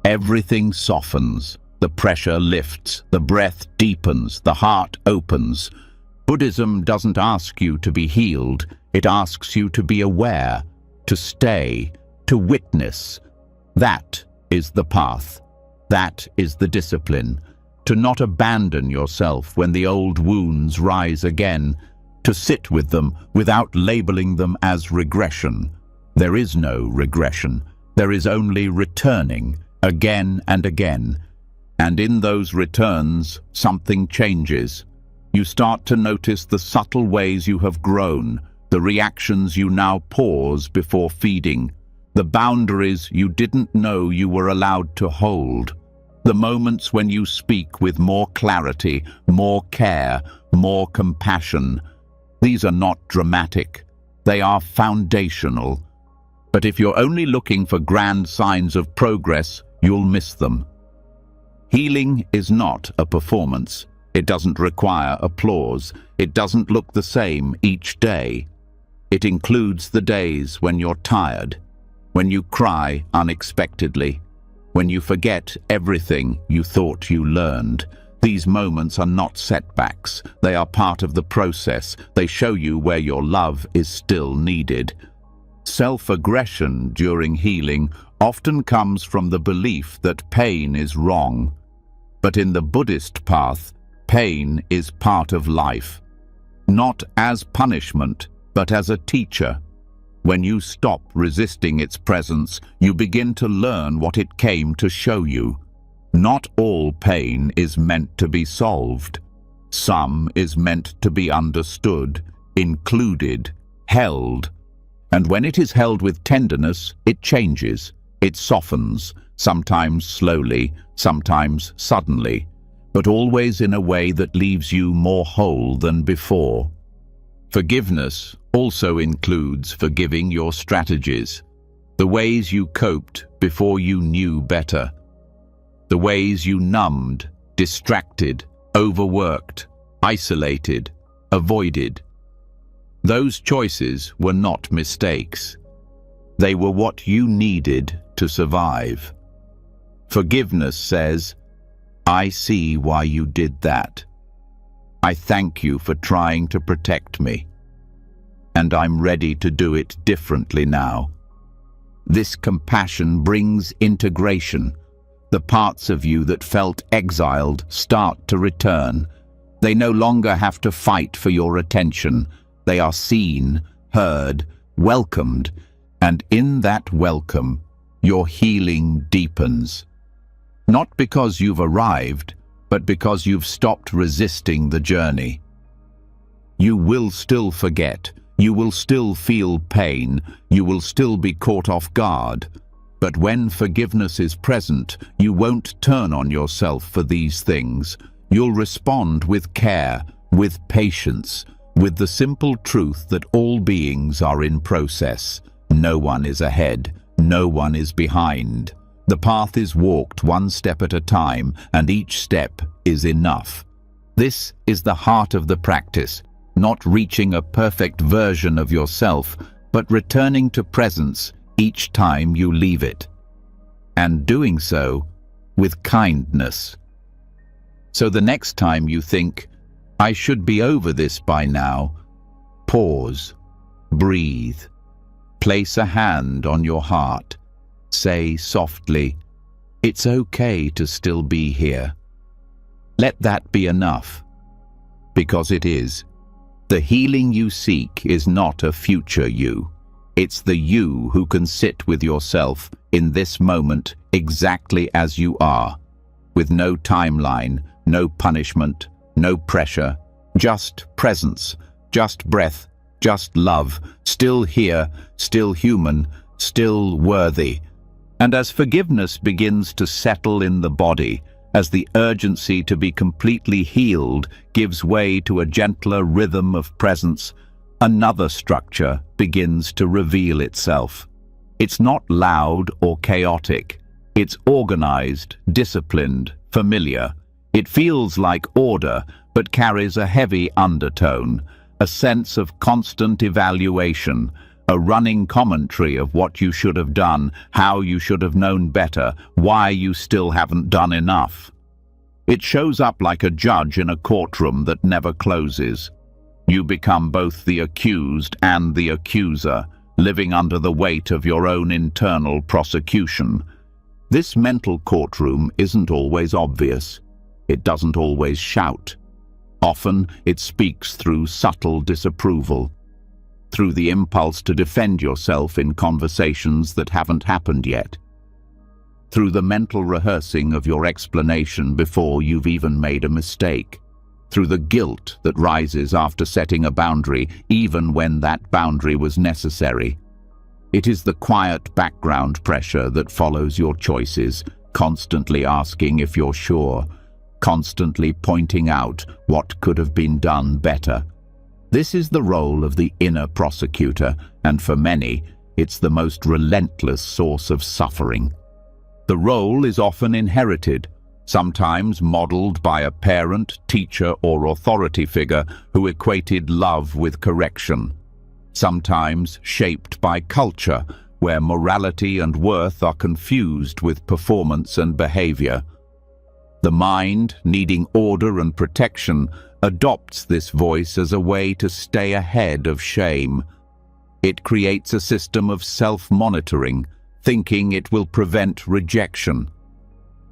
everything softens, the pressure lifts, the breath deepens, the heart opens. Buddhism doesn't ask you to be healed, it asks you to be aware, to stay, to witness. That is the path. That is the discipline. To not abandon yourself when the old wounds rise again, to sit with them without labeling them as regression. There is no regression. There is only returning, again and again. And in those returns, something changes. You start to notice the subtle ways you have grown, the reactions you now pause before feeding, the boundaries you didn't know you were allowed to hold, the moments when you speak with more clarity, more care, more compassion. These are not dramatic. They are foundational. But if you're only looking for grand signs of progress, you'll miss them. Healing is not a performance. It doesn't require applause. It doesn't look the same each day. It includes the days when you're tired, when you cry unexpectedly, when you forget everything you thought you learned. These moments are not setbacks. They are part of the process. They show you where your love is still needed. Self-aggression during healing often comes from the belief that pain is wrong. But in the Buddhist path, pain is part of life, not as punishment, but as a teacher. When you stop resisting its presence, you begin to learn what it came to show you. Not all pain is meant to be solved. Some is meant to be understood, included, held. And when it is held with tenderness, it changes, it softens. sometimes slowly, sometimes suddenly, but always in a way that leaves you more whole than before. Forgiveness also includes forgiving your strategies, the ways you coped before you knew better, the ways you numbed, distracted, overworked, isolated, avoided. Those choices were not mistakes. They were what you needed to survive. Forgiveness says, "I see why you did that. I thank you for trying to protect me. And I'm ready to do it differently now." This compassion brings integration. The parts of you that felt exiled start to return. They no longer have to fight for your attention. They are seen, heard, welcomed, and in that welcome, your healing deepens. Not because you've arrived, but because you've stopped resisting the journey. You will still forget. You will still feel pain. You will still be caught off guard. But when forgiveness is present, you won't turn on yourself for these things. You'll respond with care, with patience, with the simple truth that all beings are in process. No one is ahead. No one is behind. The path is walked one step at a time, and each step is enough. This is the heart of the practice, not reaching a perfect version of yourself, but returning to presence each time you leave it, and doing so with kindness. So the next time you think, "I should be over this by now," pause, breathe, place a hand on your heart, say softly, "It's okay to still be here." Let that be enough, because it is. The healing you seek is not a future you. It's the you who can sit with yourself in this moment exactly as you are, with no timeline, no punishment, no pressure, just presence, just breath, just love, still here, still human, still worthy. And as forgiveness begins to settle in the body, as the urgency to be completely healed gives way to a gentler rhythm of presence, another structure begins to reveal itself. It's not loud or chaotic. It's organized, disciplined, familiar. It feels like order, but carries a heavy undertone, a sense of constant evaluation, a running commentary of what you should have done, how you should have known better, why you still haven't done enough. It shows up like a judge in a courtroom that never closes. You become both the accused and the accuser, living under the weight of your own internal prosecution. This mental courtroom isn't always obvious. It doesn't always shout. Often it speaks through subtle disapproval, through the impulse to defend yourself in conversations that haven't happened yet, through the mental rehearsing of your explanation before you've even made a mistake, through the guilt that rises after setting a boundary, even when that boundary was necessary. It is the quiet background pressure that follows your choices, constantly asking if you're sure, constantly pointing out what could have been done better. This is the role of the inner prosecutor, and for many, it's the most relentless source of suffering. The role is often inherited, sometimes modeled by a parent, teacher, or authority figure who equated love with correction. Sometimes shaped by culture, where morality and worth are confused with performance and behavior. The mind, needing order and protection, adopts this voice as a way to stay ahead of shame. It creates a system of self-monitoring, thinking it will prevent rejection.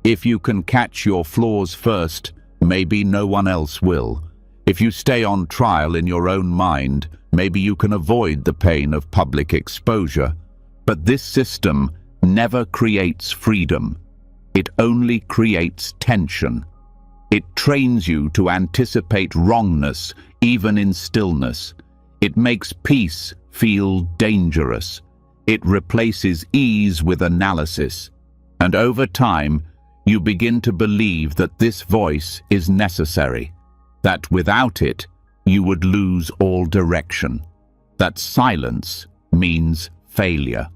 If you can catch your flaws first, maybe no one else will. If you stay on trial in your own mind, maybe you can avoid the pain of public exposure. But this system never creates freedom. It only creates tension. It trains you to anticipate wrongness, even in stillness. It makes peace feel dangerous. It replaces ease with analysis. And over time, you begin to believe that this voice is necessary, that without it, you would lose all direction, that silence means failure.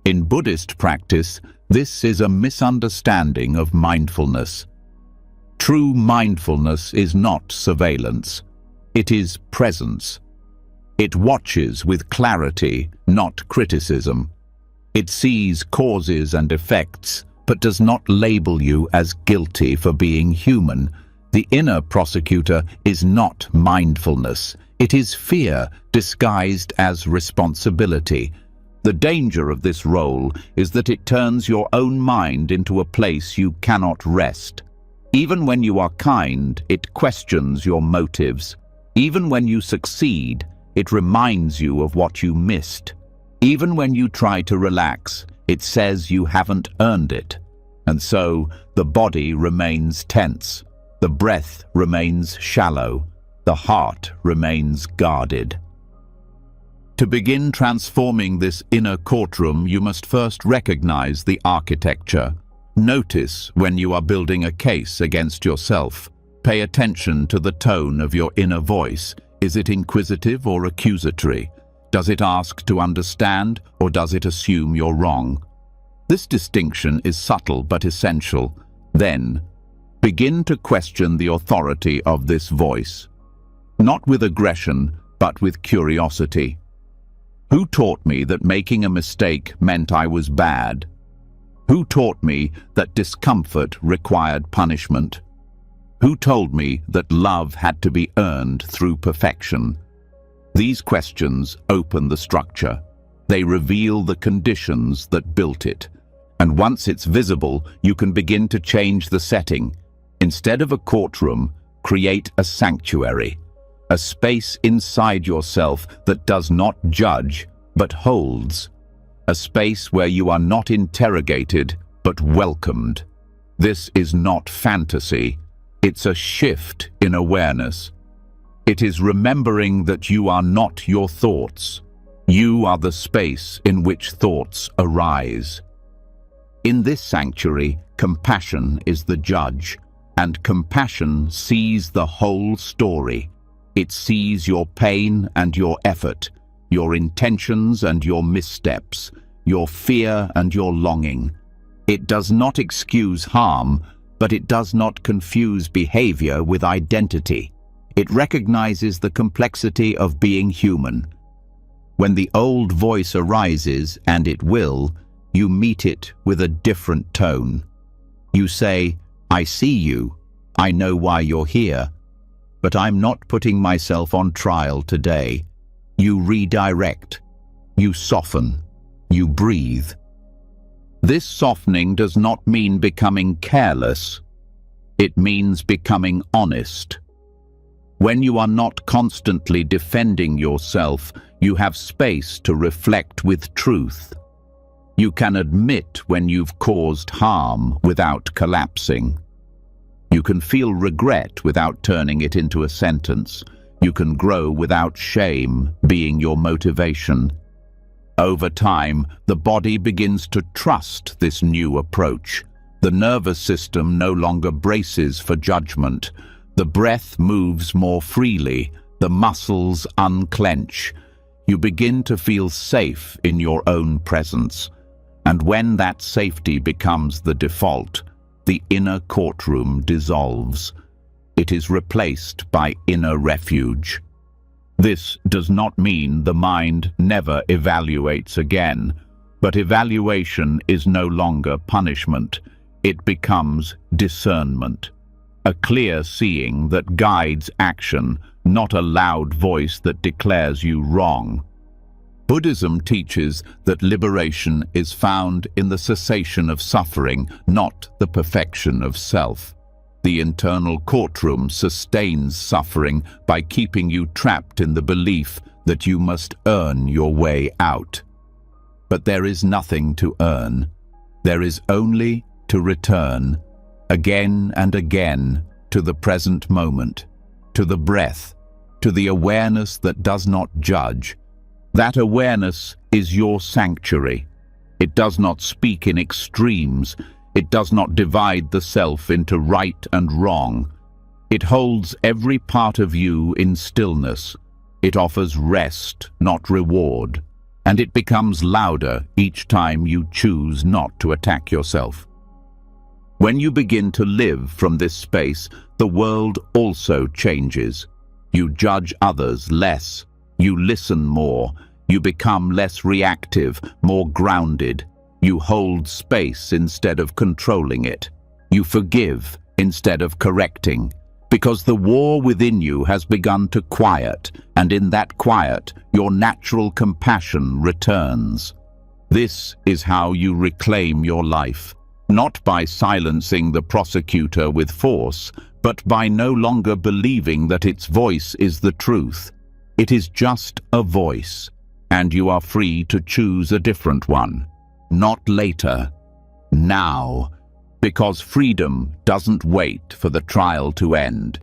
In Buddhist practice, this is a misunderstanding of mindfulness. True mindfulness is not surveillance. It is presence. It watches with clarity, not criticism. It sees causes and effects, but does not label you as guilty for being human. The inner prosecutor is not mindfulness. It is fear disguised as responsibility. The danger of this role is that it turns your own mind into a place you cannot rest. Even when you are kind, it questions your motives. Even when you succeed, it reminds you of what you missed. Even when you try to relax, it says you haven't earned it. And so, the body remains tense. The breath remains shallow. The heart remains guarded. To begin transforming this inner courtroom, you must first recognize the architecture. Notice when you are building a case against yourself. Pay attention to the tone of your inner voice. Is it inquisitive or accusatory? Does it ask to understand, or does it assume you're wrong? This distinction is subtle but essential. Then, begin to question the authority of this voice. Not with aggression, but with curiosity. Who taught me that making a mistake meant I was bad? Who taught me that discomfort required punishment? Who told me that love had to be earned through perfection? These questions open the structure. They reveal the conditions that built it. And once it's visible, you can begin to change the setting. Instead of a courtroom, create a sanctuary. A space inside yourself that does not judge, but holds. A space where you are not interrogated, but welcomed. This is not fantasy. It's a shift in awareness. It is remembering that you are not your thoughts. You are the space in which thoughts arise. In this sanctuary, compassion is the judge, and compassion sees the whole story. It sees your pain and your effort, your intentions and your missteps, your fear and your longing. It does not excuse harm, but it does not confuse behavior with identity. It recognizes the complexity of being human. When the old voice arises, and it will, you meet it with a different tone. You say, "I see you. I know why you're here. But I'm not putting myself on trial today." You redirect. You soften. You breathe. This softening does not mean becoming careless. It means becoming honest. When you are not constantly defending yourself, you have space to reflect with truth. You can admit when you've caused harm without collapsing. You can feel regret without turning it into a sentence. You can grow without shame being your motivation. Over time, the body begins to trust this new approach. The nervous system no longer braces for judgment. The breath moves more freely. The muscles unclench. You begin to feel safe in your own presence. And when that safety becomes the default, the inner courtroom dissolves. It is replaced by inner refuge. This does not mean the mind never evaluates again, but evaluation is no longer punishment. It becomes discernment, a clear seeing that guides action, not a loud voice that declares you wrong. Buddhism teaches that liberation is found in the cessation of suffering, not the perfection of self. The internal courtroom sustains suffering by keeping you trapped in the belief that you must earn your way out. But there is nothing to earn. There is only to return, again and again, to the present moment, to the breath, to the awareness that does not judge. That awareness is your sanctuary. It does not speak in extremes. It does not divide the self into right and wrong. It holds every part of you in stillness. It offers rest, not reward. And it becomes louder each time you choose not to attack yourself. When you begin to live from this space, the world also changes. You judge others less. You listen more. You become less reactive, more grounded. You hold space instead of controlling it. You forgive instead of correcting. Because the war within you has begun to quiet, and in that quiet, your natural compassion returns. This is how you reclaim your life, not by silencing the prosecutor with force, but by no longer believing that its voice is the truth. It is just a voice, and you are free to choose a different one. Not later, now. Because freedom doesn't wait for the trial to end.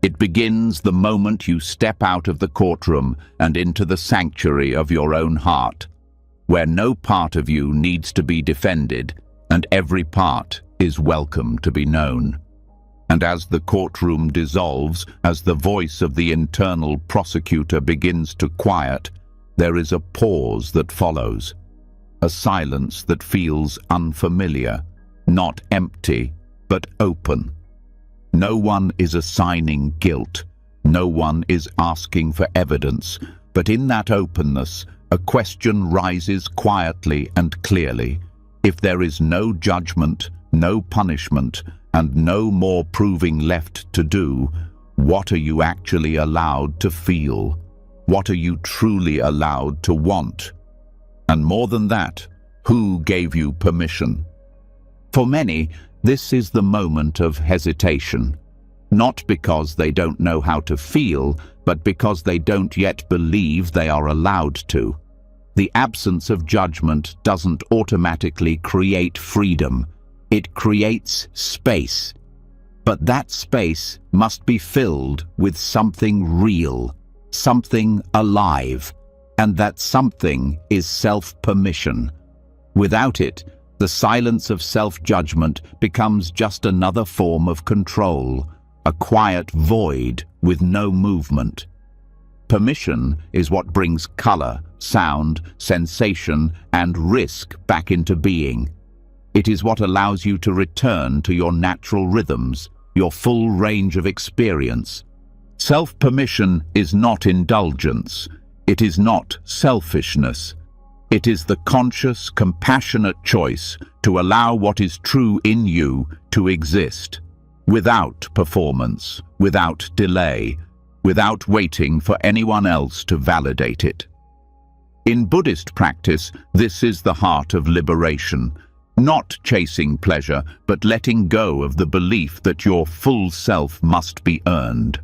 It begins the moment you step out of the courtroom and into the sanctuary of your own heart, where no part of you needs to be defended, and every part is welcome to be known. And as the courtroom dissolves, as the voice of the internal prosecutor begins to quiet, there is a pause that follows, a silence that feels unfamiliar. Not empty, but open. No one is assigning guilt. No one is asking for evidence. But in that openness, a question rises quietly and clearly. If there is no judgment, no punishment, and no more proving left to do, what are you actually allowed to feel? What are you truly allowed to want? And more than that, who gave you permission? For many, this is the moment of hesitation, not because they don't know how to feel, but because they don't yet believe they are allowed to. The absence of judgment doesn't automatically create freedom. It creates space. But that space must be filled with something real, something alive, and that something is self-permission. Without it, the silence of self-judgment becomes just another form of control, a quiet void with no movement. Permission is what brings color, sound, sensation, and risk back into being. It is what allows you to return to your natural rhythms, your full range of experience. Self-permission is not indulgence. It is not selfishness. It is the conscious, compassionate choice to allow what is true in you to exist, without performance, without delay, without waiting for anyone else to validate it. In Buddhist practice, this is the heart of liberation, not chasing pleasure, but letting go of the belief that your full self must be earned.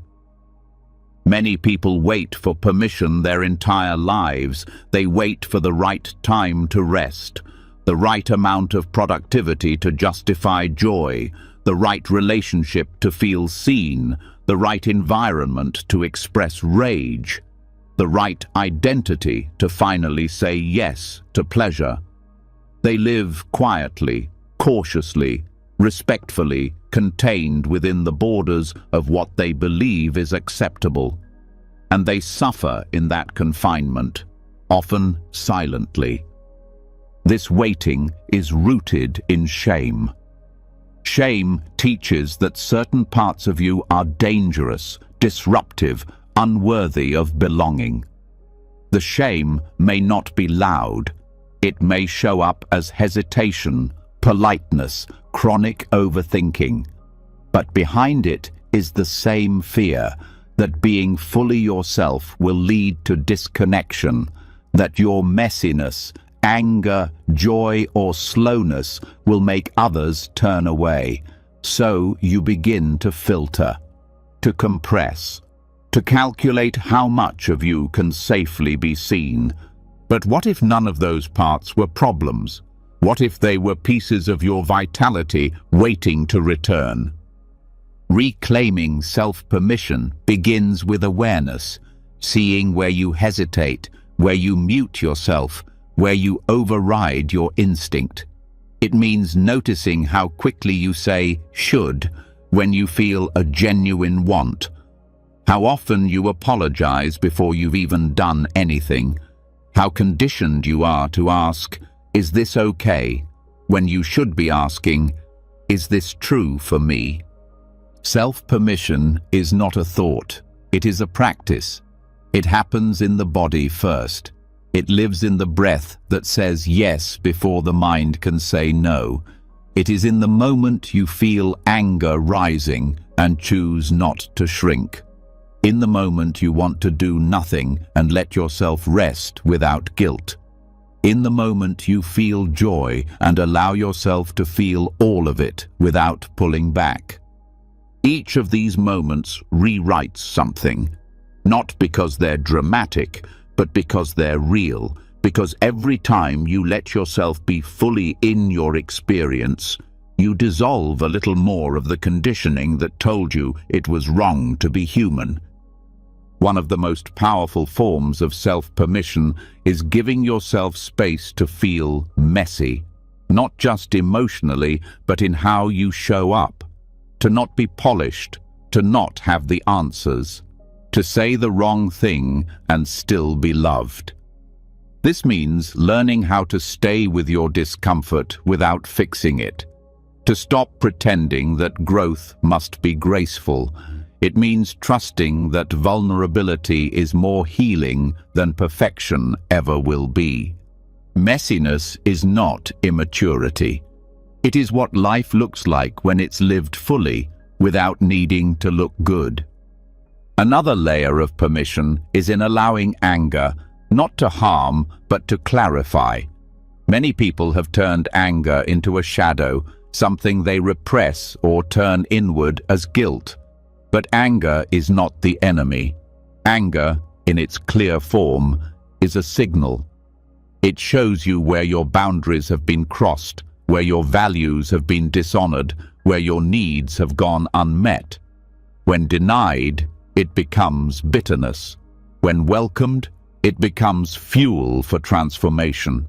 Many people wait for permission their entire lives. They wait for the right time to rest, the right amount of productivity to justify joy, the right relationship to feel seen, the right environment to express rage, the right identity to finally say yes to pleasure. They live quietly, cautiously, respectfully, contained within the borders of what they believe is acceptable. And they suffer in that confinement, often silently. This waiting is rooted in shame. Shame teaches that certain parts of you are dangerous, disruptive, unworthy of belonging. The shame may not be loud. It may show up as hesitation, politeness, chronic overthinking. But behind it is the same fear that being fully yourself will lead to disconnection, that your messiness, anger, joy, or slowness will make others turn away. So you begin to filter, to compress, to calculate how much of you can safely be seen. But what if none of those parts were problems? What if they were pieces of your vitality waiting to return? Reclaiming self-permission begins with awareness, seeing where you hesitate, where you mute yourself, where you override your instinct. It means noticing how quickly you say should when you feel a genuine want, how often you apologize before you've even done anything, how conditioned you are to ask, "Is this okay?" when you should be asking, "Is this true for me?" Self-permission is not a thought, it is a practice. It happens in the body first. It lives in the breath that says yes before the mind can say no. It is in the moment you feel anger rising and choose not to shrink. In the moment you want to do nothing and let yourself rest without guilt. In the moment you feel joy and allow yourself to feel all of it without pulling back. Each of these moments rewrites something, not because they're dramatic, but because they're real, because every time you let yourself be fully in your experience, you dissolve a little more of the conditioning that told you it was wrong to be human. One of the most powerful forms of self-permission is giving yourself space to feel messy, not just emotionally, but in how you show up. To not be polished, to not have the answers, to say the wrong thing and still be loved. This means learning how to stay with your discomfort without fixing it, to stop pretending that growth must be graceful. It means trusting that vulnerability is more healing than perfection ever will be. Messiness is not immaturity. It is what life looks like when it's lived fully, without needing to look good. Another layer of permission is in allowing anger, not to harm, but to clarify. Many people have turned anger into a shadow, something they repress or turn inward as guilt. But anger is not the enemy. Anger, in its clear form, is a signal. It shows you where your boundaries have been crossed, where your values have been dishonored, where your needs have gone unmet. When denied, it becomes bitterness. When welcomed, it becomes fuel for transformation.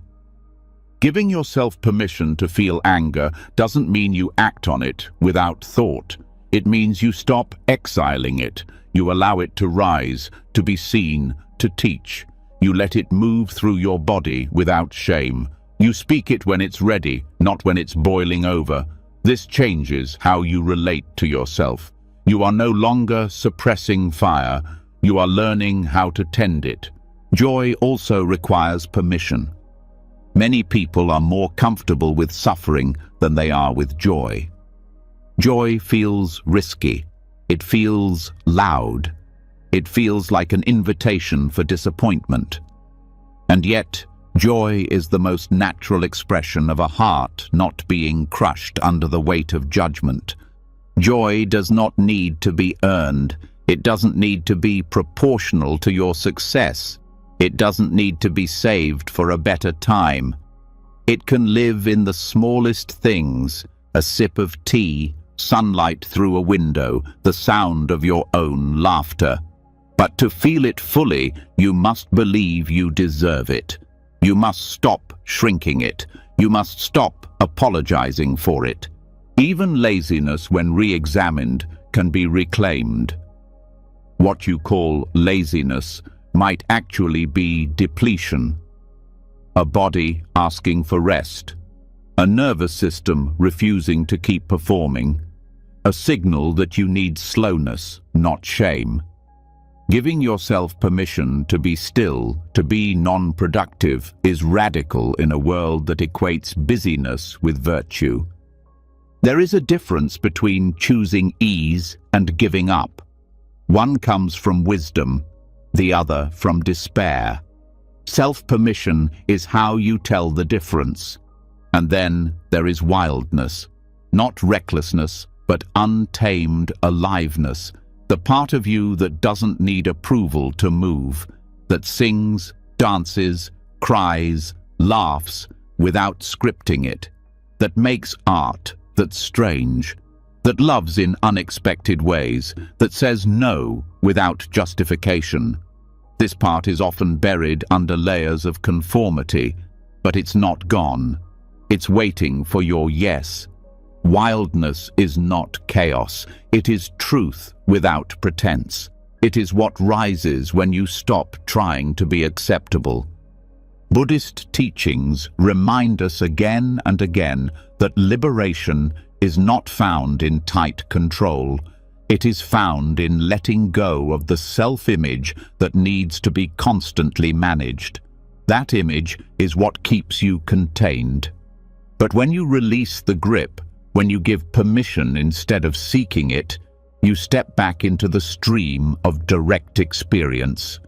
Giving yourself permission to feel anger doesn't mean you act on it without thought. It means you stop exiling it. You allow it to rise, to be seen, to teach. You let it move through your body without shame. You speak it when it's ready, not when it's boiling over. This changes how you relate to yourself. You are no longer suppressing fire. You are learning how to tend it. Joy also requires permission. Many people are more comfortable with suffering than they are with joy. Joy feels risky. It feels loud. It feels like an invitation for disappointment. And yet, joy is the most natural expression of a heart not being crushed under the weight of judgment. Joy does not need to be earned. It doesn't need to be proportional to your success. It doesn't need to be saved for a better time. It can live in the smallest things, a sip of tea, sunlight through a window, the sound of your own laughter. But to feel it fully, you must believe you deserve it. You must stop shrinking it. You must stop apologizing for it. Even laziness, when re-examined, can be reclaimed. What you call laziness might actually be depletion. A body asking for rest. A nervous system refusing to keep performing. A signal that you need slowness, not shame. Giving yourself permission to be still, to be non-productive, is radical in a world that equates busyness with virtue. There is a difference between choosing ease and giving up. One comes from wisdom, the other from despair. Self-permission is how you tell the difference. And then there is wildness, not recklessness, but untamed aliveness, the part of you that doesn't need approval to move, that sings, dances, cries, laughs without scripting it, that makes art that's strange, that loves in unexpected ways, that says no without justification. This part is often buried under layers of conformity, but it's not gone. It's waiting for your yes. Wildness is not chaos. It is truth without pretense. It is what rises when you stop trying to be acceptable. Buddhist teachings remind us again and again that liberation is not found in tight control. It is found in letting go of the self-image that needs to be constantly managed. That image is what keeps you contained. But when you release the grip, when you give permission instead of seeking it, you step back into the stream of direct experience.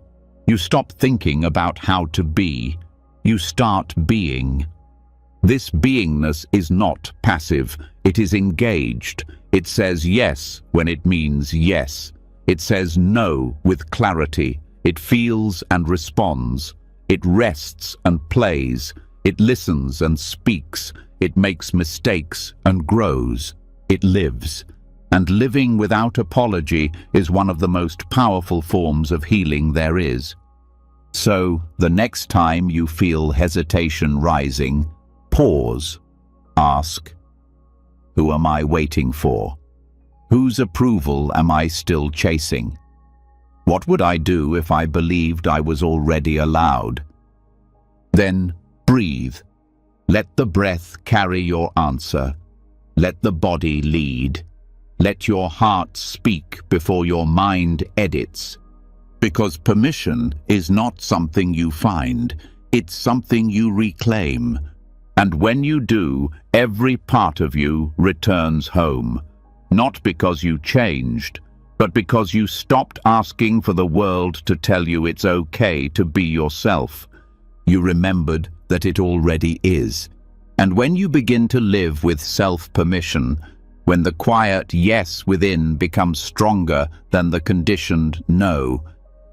You stop thinking about how to be. You start being. This beingness is not passive. It is engaged. It says yes when it means yes. It says no with clarity. It feels and responds. It rests and plays. It listens and speaks. It makes mistakes and grows. It lives. And living without apology is one of the most powerful forms of healing there is. So, the next time you feel hesitation rising, pause. Ask, who am I waiting for? Whose approval am I still chasing? What would I do if I believed I was already allowed? Then breathe. Let the breath carry your answer. Let the body lead. Let your heart speak before your mind edits. Because permission is not something you find, it's something you reclaim. And when you do, every part of you returns home. Not because you changed, but because you stopped asking for the world to tell you it's okay to be yourself. You remembered that it already is. And when you begin to live with self-permission, when the quiet yes within becomes stronger than the conditioned no,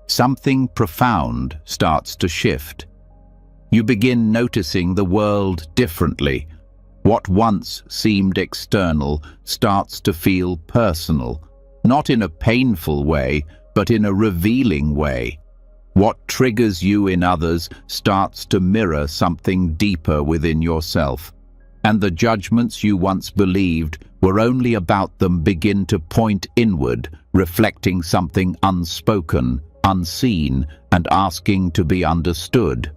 something profound starts to shift. You begin noticing the world differently. What once seemed external starts to feel personal, not in a painful way, but in a revealing way. What triggers you in others starts to mirror something deeper within yourself. And the judgments you once believed were only about them begin to point inward, reflecting something unspoken, unseen, and asking to be understood.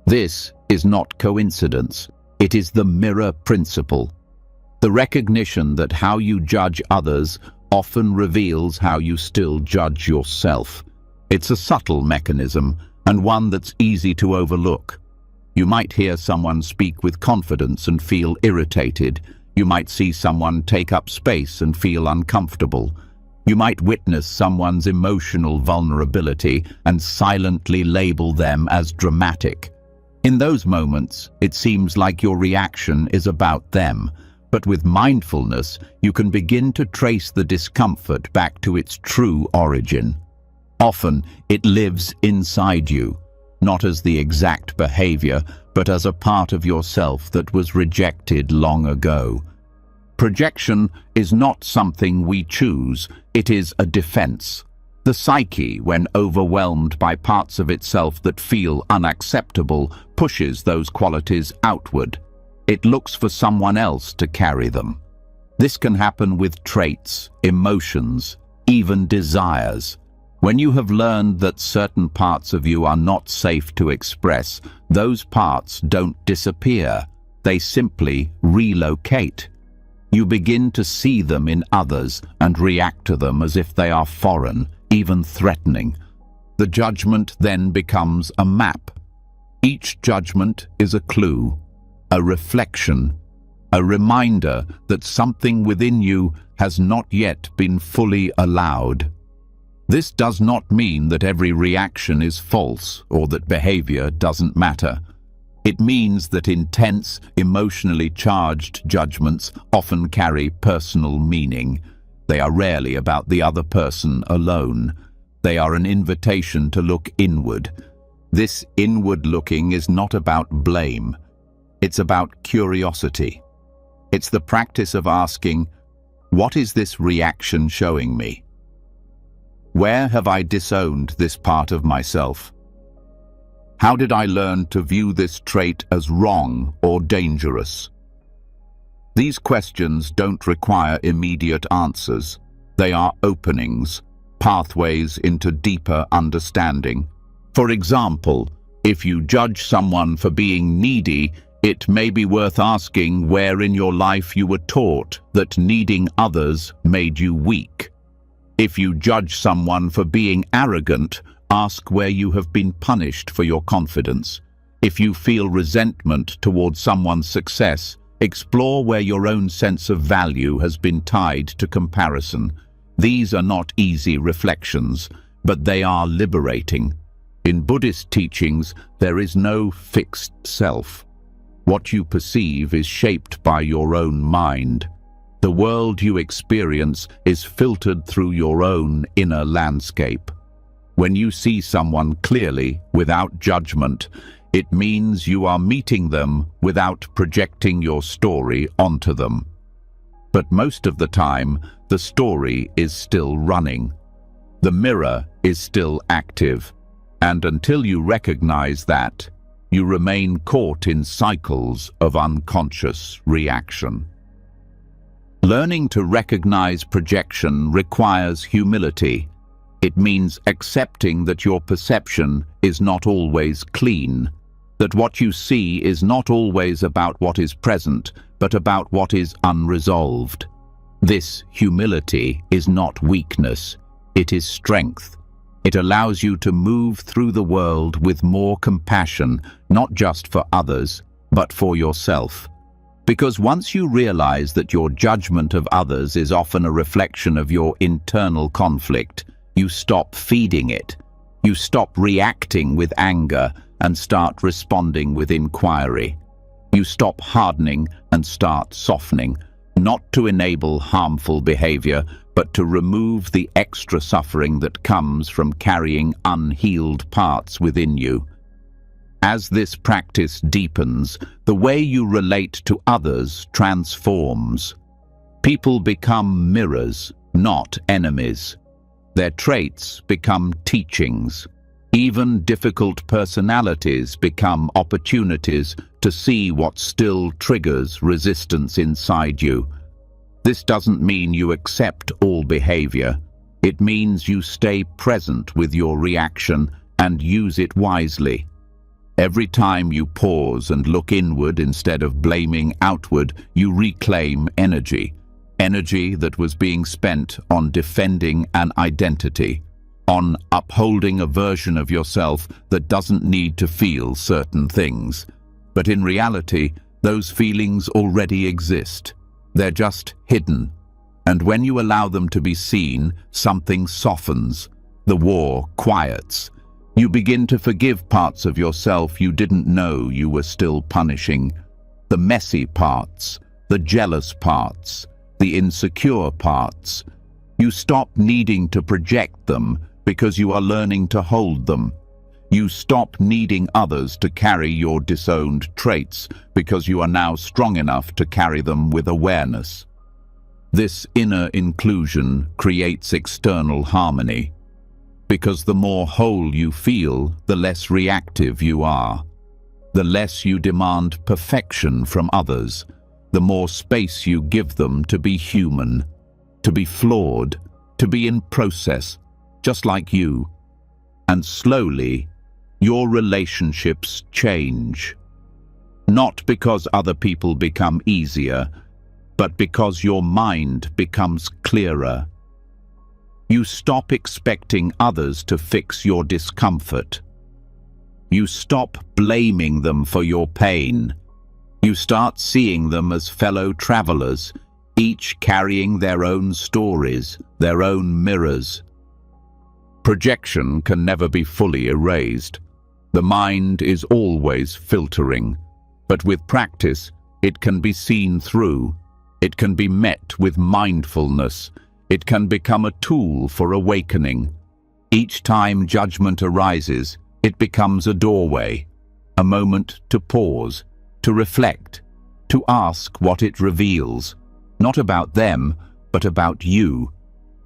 This is not coincidence. It is the mirror principle. The recognition that how you judge others often reveals how you still judge yourself. It's a subtle mechanism, and one that's easy to overlook. You might hear someone speak with confidence and feel irritated. You might see someone take up space and feel uncomfortable. You might witness someone's emotional vulnerability and silently label them as dramatic. In those moments, it seems like your reaction is about them, but with mindfulness, you can begin to trace the discomfort back to its true origin. Often, it lives inside you, not as the exact behavior, but as a part of yourself that was rejected long ago. Projection is not something we choose, it is a defense. The psyche, when overwhelmed by parts of itself that feel unacceptable, pushes those qualities outward. It looks for someone else to carry them. This can happen with traits, emotions, even desires. When you have learned that certain parts of you are not safe to express, those parts don't disappear. They simply relocate. You begin to see them in others and react to them as if they are foreign, even threatening. The judgment then becomes a map. Each judgment is a clue, a reflection, a reminder that something within you has not yet been fully allowed. This does not mean that every reaction is false or that behavior doesn't matter. It means that intense, emotionally charged judgments often carry personal meaning. They are rarely about the other person alone. They are an invitation to look inward. This inward looking is not about blame. It's about curiosity. It's the practice of asking, what is this reaction showing me? Where have I disowned this part of myself? How did I learn to view this trait as wrong or dangerous? These questions don't require immediate answers. They are openings, pathways into deeper understanding. For example, if you judge someone for being needy, it may be worth asking where in your life you were taught that needing others made you weak. If you judge someone for being arrogant, ask where you have been punished for your confidence. If you feel resentment towards someone's success, explore where your own sense of value has been tied to comparison. These are not easy reflections, but they are liberating. In Buddhist teachings, there is no fixed self. What you perceive is shaped by your own mind. The world you experience is filtered through your own inner landscape. When you see someone clearly, without judgment, it means you are meeting them without projecting your story onto them. But most of the time, the story is still running. The mirror is still active. And until you recognize that, you remain caught in cycles of unconscious reaction. Learning to recognize projection requires humility. It means accepting that your perception is not always clean, that what you see is not always about what is present, but about what is unresolved. This humility is not weakness, it is strength. It allows you to move through the world with more compassion, not just for others, but for yourself. Because once you realize that your judgment of others is often a reflection of your internal conflict, you stop feeding it. You stop reacting with anger and start responding with inquiry. You stop hardening and start softening, not to enable harmful behavior, but to remove the extra suffering that comes from carrying unhealed parts within you. As this practice deepens, the way you relate to others transforms. People become mirrors, not enemies. Their traits become teachings. Even difficult personalities become opportunities to see what still triggers resistance inside you. This doesn't mean you accept all behavior. It means you stay present with your reaction and use it wisely. Every time you pause and look inward instead of blaming outward, you reclaim energy. Energy that was being spent on defending an identity, on upholding a version of yourself that doesn't need to feel certain things. But in reality, those feelings already exist. They're just hidden. And when you allow them to be seen, something softens. The war quiets. You begin to forgive parts of yourself you didn't know you were still punishing. The messy parts, the jealous parts, the insecure parts. You stop needing to project them because you are learning to hold them. You stop needing others to carry your disowned traits because you are now strong enough to carry them with awareness. This inner inclusion creates external harmony, because the more whole you feel, the less reactive you are. The less you demand perfection from others, the more space you give them to be human, to be flawed, to be in process, just like you. And slowly, your relationships change. Not because other people become easier, but because your mind becomes clearer. You stop expecting others to fix your discomfort. You stop blaming them for your pain. You start seeing them as fellow travelers, each carrying their own stories, their own mirrors. Projection can never be fully erased. The mind is always filtering, but with practice, it can be seen through. It can be met with mindfulness. It can become a tool for awakening. Each time judgment arises, it becomes a doorway, a moment to pause, to reflect, to ask what it reveals, not about them, but about you.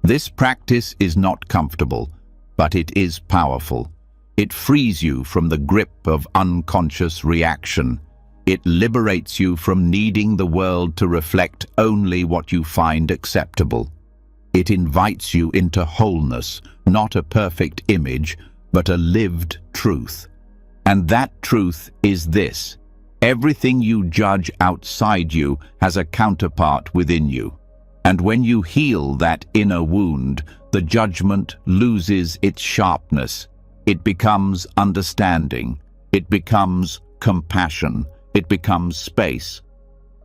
This practice is not comfortable, but it is powerful. It frees you from the grip of unconscious reaction. It liberates you from needing the world to reflect only what you find acceptable. It invites you into wholeness, not a perfect image, but a lived truth. And that truth is this: everything you judge outside you has a counterpart within you. And when you heal that inner wound, the judgment loses its sharpness. It becomes understanding. It becomes compassion. It becomes space.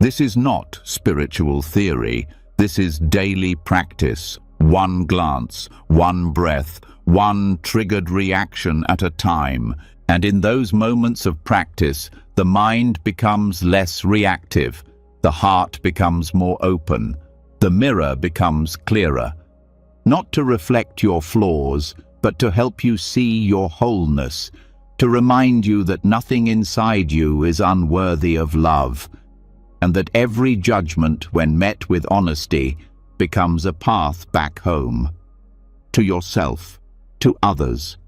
This is not spiritual theory. This is daily practice. One glance, one breath, one triggered reaction at a time. And in those moments of practice, the mind becomes less reactive. The heart becomes more open. The mirror becomes clearer. Not to reflect your flaws, but to help you see your wholeness, to remind you that nothing inside you is unworthy of love, and that every judgment, when met with honesty, becomes a path back home, to yourself, to others,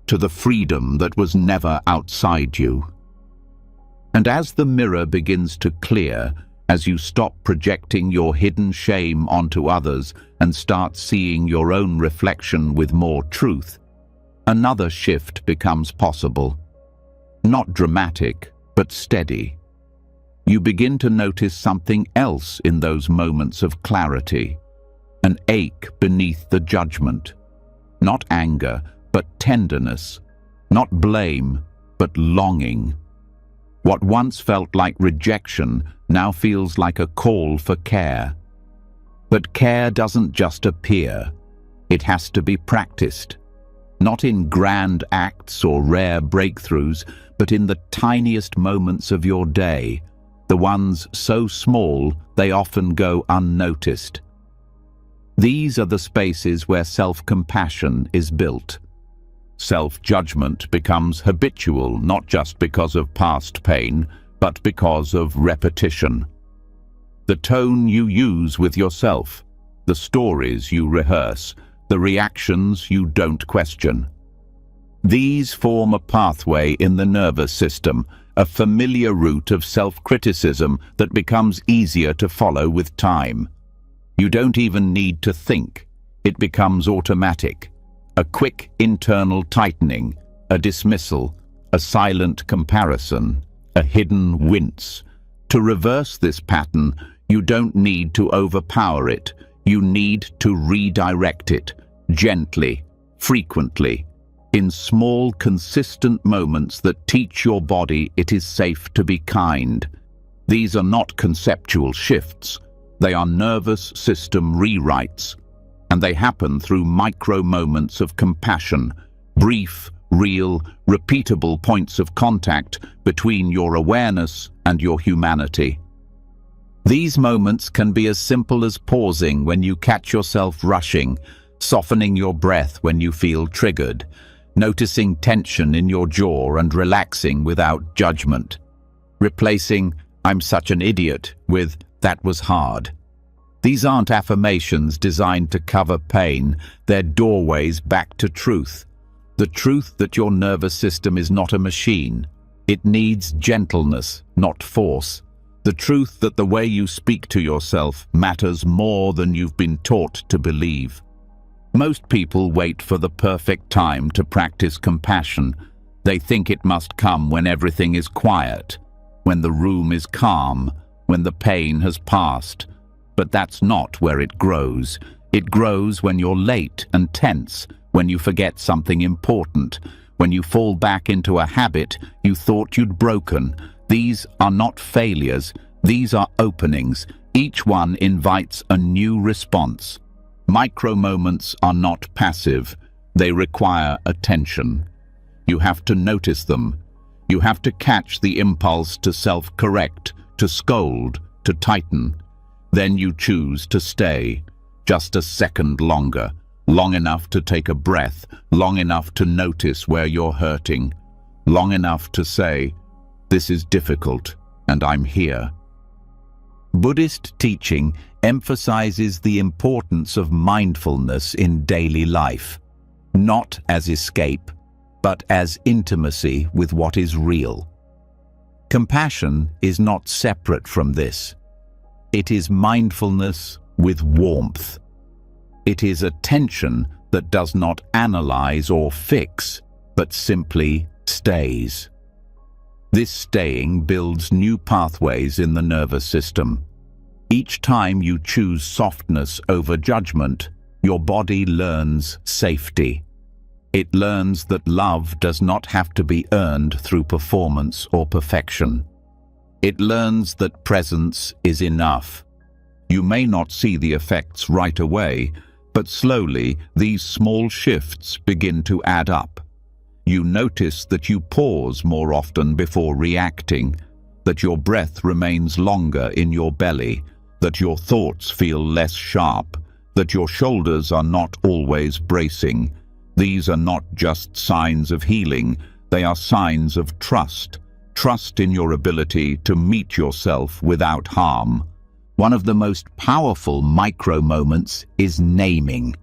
to the freedom that was never outside you. And as the mirror begins to clear, as you stop projecting your hidden shame onto others and start seeing your own reflection with more truth, another shift becomes possible. Not dramatic, but steady. You begin to notice something else in those moments of clarity, an ache beneath the judgment. Not anger, but tenderness. Not blame, but longing. What once felt like rejection now feels like a call for care. But care doesn't just appear. It has to be practiced. Not in grand acts or rare breakthroughs, but in the tiniest moments of your day, the ones so small they often go unnoticed. These are the spaces where self-compassion is built. Self-judgment becomes habitual, not just because of past pain, but because of repetition. The tone you use with yourself, the stories you rehearse, the reactions you don't question. These form a pathway in the nervous system, a familiar route of self-criticism that becomes easier to follow with time. You don't even need to think. It becomes automatic. A quick internal tightening, a dismissal, a silent comparison, a hidden wince. To reverse this pattern, you don't need to overpower it. You need to redirect it, gently, frequently, in small, consistent moments that teach your body it is safe to be kind. These are not conceptual shifts. They are nervous system rewrites, and they happen through micro moments of compassion, brief, real, repeatable points of contact between your awareness and your humanity. These moments can be as simple as pausing when you catch yourself rushing, softening your breath when you feel triggered, noticing tension in your jaw and relaxing without judgment, replacing "I'm such an idiot" with "that was hard." These aren't affirmations designed to cover pain, they're doorways back to truth. The truth that your nervous system is not a machine. It needs gentleness, not force. The truth that the way you speak to yourself matters more than you've been taught to believe. Most people wait for the perfect time to practice compassion. They think it must come when everything is quiet, when the room is calm, when the pain has passed. But that's not where it grows. It grows when you're late and tense, when you forget something important, when you fall back into a habit you thought you'd broken. These are not failures, these are openings. Each one invites a new response. Micro moments are not passive, they require attention. You have to notice them. You have to catch the impulse to self-correct, to scold, to tighten. Then you choose to stay, just a second longer, long enough to take a breath, long enough to notice where you're hurting, long enough to say, "This is difficult, and I'm here." Buddhist teaching emphasizes the importance of mindfulness in daily life, not as escape, but as intimacy with what is real. Compassion is not separate from this. It is mindfulness with warmth. It is attention that does not analyze or fix, but simply stays. This staying builds new pathways in the nervous system. Each time you choose softness over judgment, your body learns safety. It learns that love does not have to be earned through performance or perfection. It learns that presence is enough. You may not see the effects right away, but slowly these small shifts begin to add up. You notice that you pause more often before reacting, that your breath remains longer in your belly, that your thoughts feel less sharp, that your shoulders are not always bracing. These are not just signs of healing, they are signs of trust. Trust in your ability to meet yourself without harm. One of the most powerful micro moments is naming.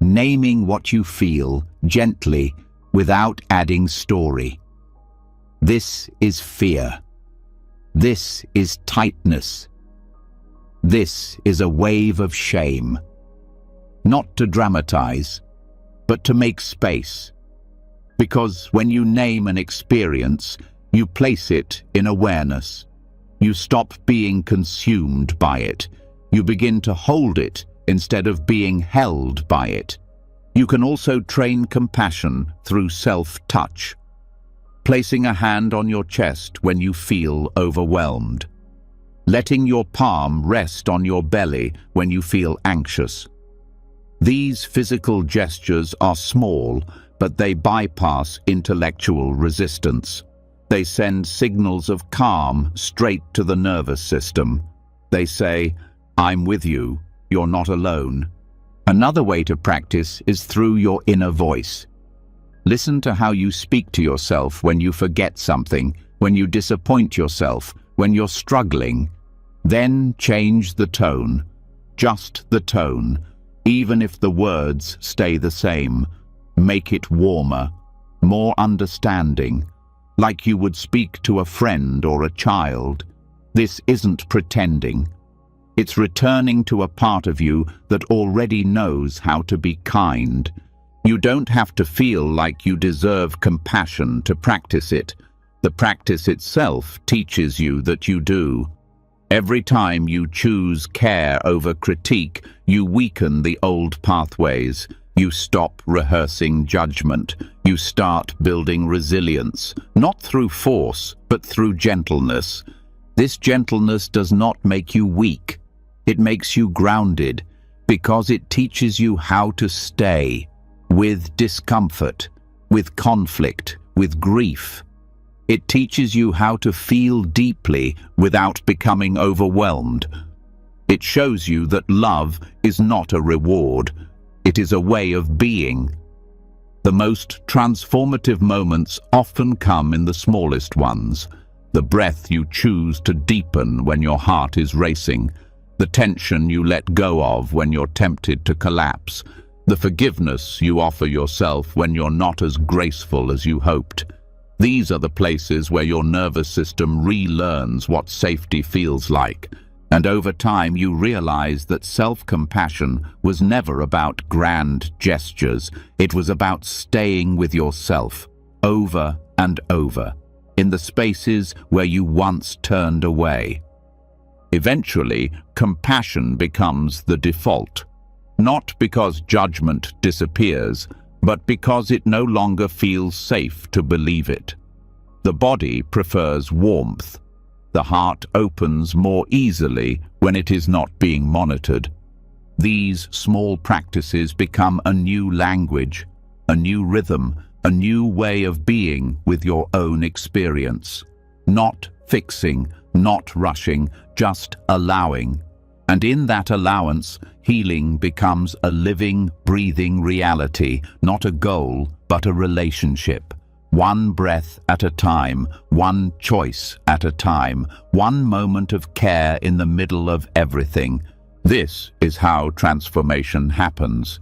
Naming what you feel gently without adding story. This is fear. This is tightness. This is a wave of shame. Not to dramatize, but to make space. Because when you name an experience, you place it in awareness. You stop being consumed by it. You begin to hold it instead of being held by it. You can also train compassion through self-touch, placing a hand on your chest when you feel overwhelmed, letting your palm rest on your belly when you feel anxious. These physical gestures are small, but they bypass intellectual resistance. They send signals of calm straight to the nervous system. They say, "I'm with you, you're not alone." Another way to practice is through your inner voice. Listen to how you speak to yourself when you forget something, when you disappoint yourself, when you're struggling. Then change the tone, just the tone, even if the words stay the same. Make it warmer, more understanding, like you would speak to a friend or a child. This isn't pretending. It's returning to a part of you that already knows how to be kind. You don't have to feel like you deserve compassion to practice it. The practice itself teaches you that you do. Every time you choose care over critique, you weaken the old pathways. You stop rehearsing judgment. You start building resilience, not through force, but through gentleness. This gentleness does not make you weak. It makes you grounded, because it teaches you how to stay with discomfort, with conflict, with grief. It teaches you how to feel deeply without becoming overwhelmed. It shows you that love is not a reward. It is a way of being. The most transformative moments often come in the smallest ones. The breath you choose to deepen when your heart is racing. The tension you let go of when you're tempted to collapse. The forgiveness you offer yourself when you're not as graceful as you hoped. These are the places where your nervous system relearns what safety feels like. And over time you realize that self-compassion was never about grand gestures. It was about staying with yourself, over and over, in the spaces where you once turned away. Eventually, compassion becomes the default, not because judgment disappears, but because it no longer feels safe to believe it. The body prefers warmth. The heart opens more easily when it is not being monitored. These small practices become a new language, a new rhythm, a new way of being with your own experience. Not fixing, not rushing, just allowing. And in that allowance, healing becomes a living, breathing reality, not a goal, but a relationship. One breath at a time, one choice at a time, one moment of care in the middle of everything. This is how transformation happens.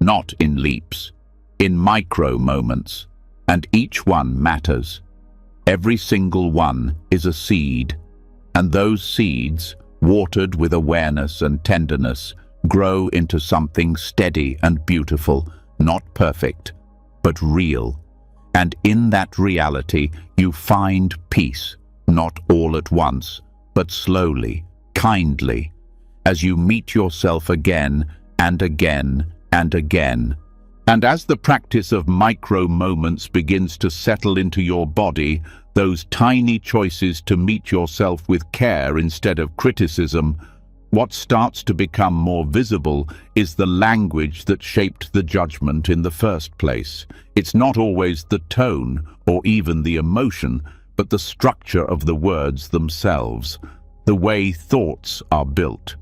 Not in leaps, in micro moments. and each one matters. Every single one is a seed, and those seeds, watered with awareness and tenderness, grow into something steady and beautiful, not perfect, but real. And in that reality, you find peace, not all at once, but slowly, kindly, as you meet yourself again and again and again. And as the practice of micro moments begins to settle into your body, those tiny choices to meet yourself with care instead of criticism, what starts to become more visible is the language that shaped the judgment in the first place. It's not always the tone or even the emotion, but the structure of the words themselves, the way thoughts are built,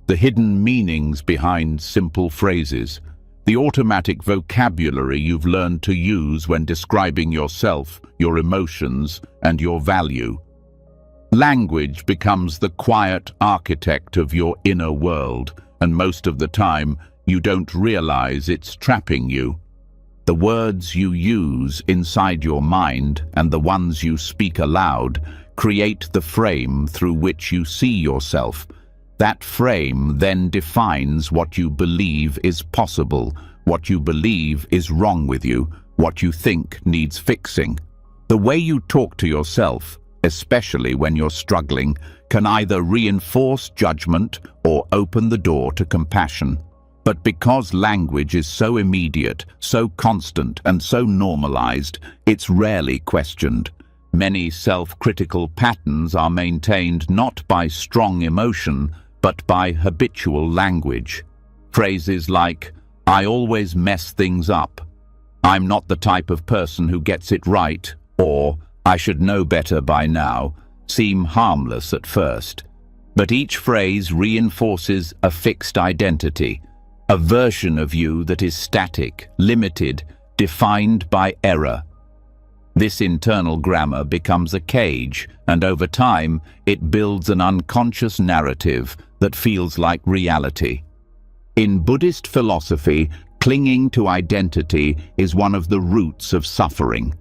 the hidden meanings behind simple phrases, the automatic vocabulary you've learned to use when describing yourself, your emotions, and your value. Language becomes the quiet architect of your inner world, and most of the time, you don't realize it's trapping you. The words you use inside your mind and the ones you speak aloud create the frame through which you see yourself. That frame then defines what you believe is possible, what you believe is wrong with you, what you think needs fixing. The way you talk to yourself, especially when you're struggling, can either reinforce judgment or open the door to compassion. But because language is so immediate, so constant, and so normalized, it's rarely questioned. Many self-critical patterns are maintained not by strong emotion, but by habitual language. Phrases like, "I always mess things up," "I'm not the type of person who gets it right," or "I should know better by now," seem harmless at first. But each phrase reinforces a fixed identity, a version of you that is static, limited, defined by error. This internal grammar becomes a cage, and over time, it builds an unconscious narrative that feels like reality. In Buddhist philosophy, clinging to identity is one of the roots of suffering.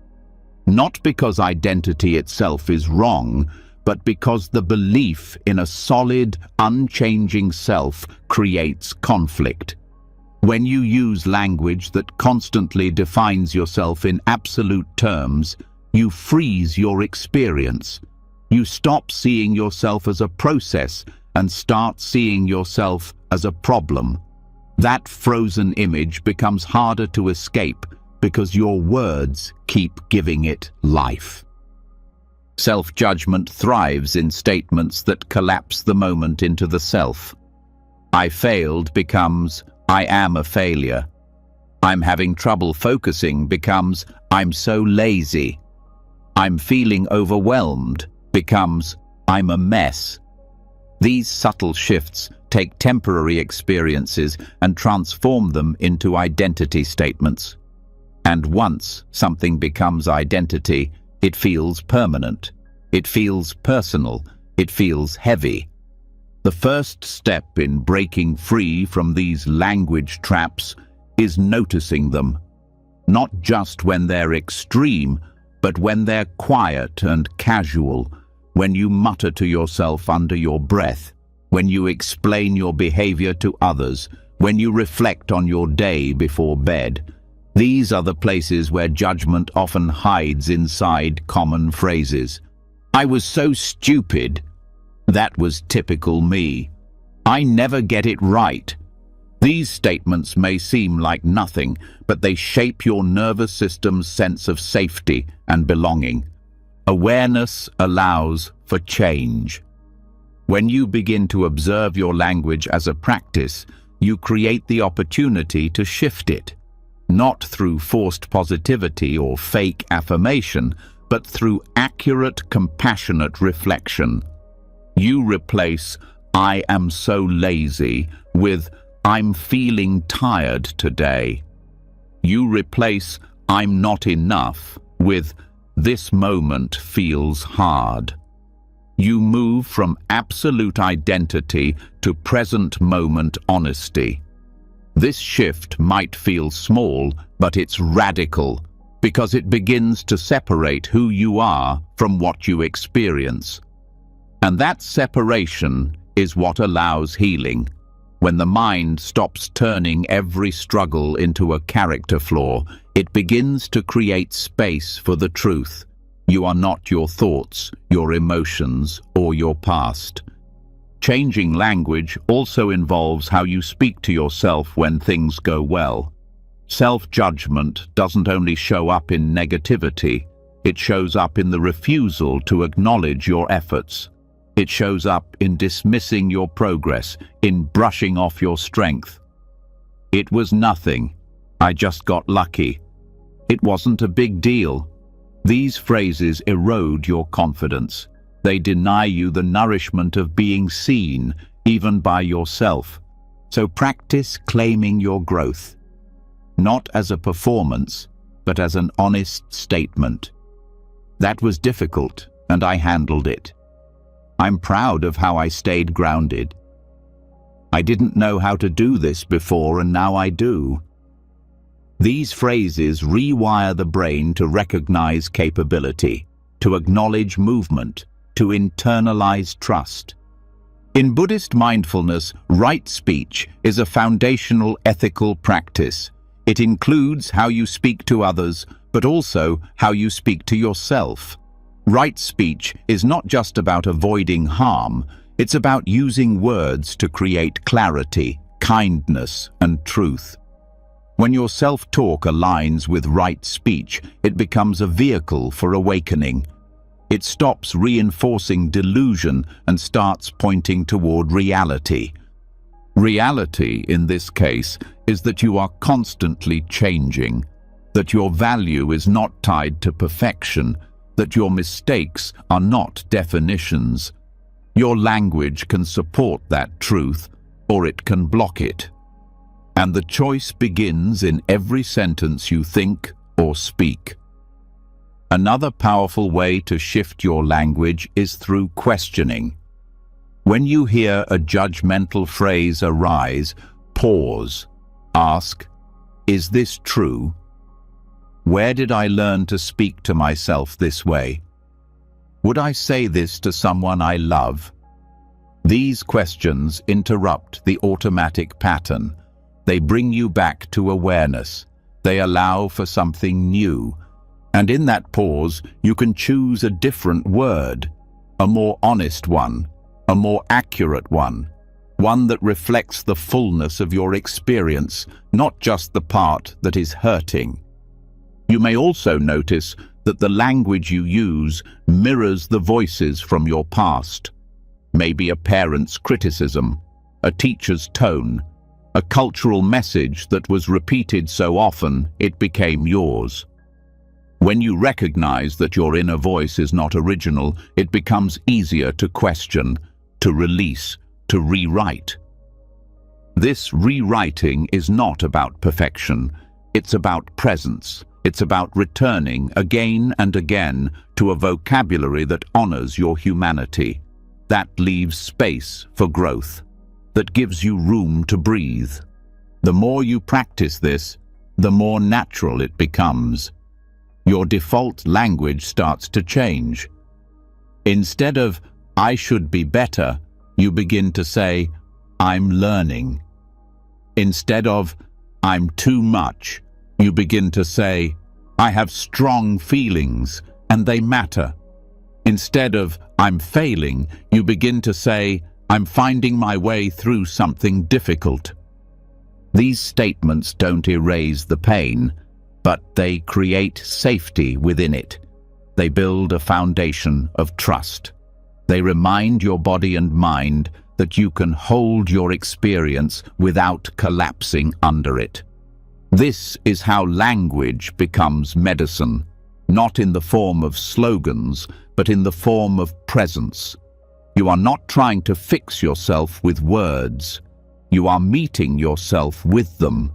Not because identity itself is wrong, but because the belief in a solid, unchanging self creates conflict. When you use language that constantly defines yourself in absolute terms, you freeze your experience. You stop seeing yourself as a process and start seeing yourself as a problem. That frozen image becomes harder to escape because your words keep giving it life. Self-judgment thrives in statements that collapse the moment into the self. "I failed" becomes "I am a failure." "I'm having trouble focusing" becomes "I'm so lazy." "I'm feeling overwhelmed" becomes "I'm a mess." These subtle shifts take temporary experiences and transform them into identity statements. And once something becomes identity, it feels permanent. It feels personal. It feels heavy. The first step in breaking free from these language traps is noticing them. Not just when they're extreme, but when they're quiet and casual, when you mutter to yourself under your breath, when you explain your behavior to others, when you reflect on your day before bed. These are the places where judgment often hides inside common phrases. "I was so stupid." "That was typical me." "I never get it right." These statements may seem like nothing, but they shape your nervous system's sense of safety and belonging. Awareness allows for change. When you begin to observe your language as a practice, you create the opportunity to shift it, not through forced positivity or fake affirmation, but through accurate, compassionate reflection. You replace "I am so lazy" with "I'm feeling tired today." You replace "I'm not enough" with "This moment feels hard." You move from absolute identity to present moment honesty. This shift might feel small, but it's radical. because it begins to separate who you are from what you experience. And that separation is what allows healing. When the mind stops turning every struggle into a character flaw, it begins to create space for the truth. You are not your thoughts, your emotions, or your past. Changing language also involves how you speak to yourself when things go well. Self-judgment doesn't only show up in negativity, it shows up in the refusal to acknowledge your efforts. It shows up in dismissing your progress, in brushing off your strength. It was nothing. I just got lucky. It wasn't a big deal. These phrases erode your confidence. They deny you the nourishment of being seen, even by yourself. So practice claiming your growth, not as a performance, but as an honest statement. That was difficult, and I handled it. I'm proud of how I stayed grounded. I didn't know how to do this before, and now I do. These phrases rewire the brain to recognize capability, to acknowledge movement, to internalize trust. In Buddhist mindfulness, right speech is a foundational ethical practice. It includes how you speak to others, but also how you speak to yourself. Right speech is not just about avoiding harm, it's about using words to create clarity, kindness, and truth. When your self-talk aligns with right speech, it becomes a vehicle for awakening. It stops reinforcing delusion and starts pointing toward reality. Reality, in this case, is that you are constantly changing, that your value is not tied to perfection, that your mistakes are not definitions. Your language can support that truth, or it can block it. And the choice begins in every sentence you think or speak. Another powerful way to shift your language is through questioning. When you hear a judgmental phrase arise, pause. Ask, is this true? Where did I learn to speak to myself this way? Would I say this to someone I love? These questions interrupt the automatic pattern. They bring you back to awareness. They allow for something new. And in that pause, you can choose a different word, a more honest one, a more accurate one that reflects the fullness of your experience, not just the part that is hurting. You may also notice that the language you use mirrors the voices from your past. Maybe a parent's criticism, a teacher's tone, a cultural message that was repeated so often it became yours. When you recognize that your inner voice is not original, it becomes easier to question, to release, to rewrite. This rewriting is not about perfection. It's about presence. It's about returning again and again to a vocabulary that honors your humanity, that leaves space for growth, that gives you room to breathe. The more you practice this, the more natural it becomes. Your default language starts to change. Instead of, I should be better, you begin to say, I'm learning. Instead of, I'm too much, you begin to say, I have strong feelings, and they matter. Instead of, I'm failing, you begin to say, I'm finding my way through something difficult. These statements don't erase the pain, but they create safety within it. They build a foundation of trust. They remind your body and mind that you can hold your experience without collapsing under it. This is how language becomes medicine, not in the form of slogans, but in the form of presence. You are not trying to fix yourself with words. You are meeting yourself with them.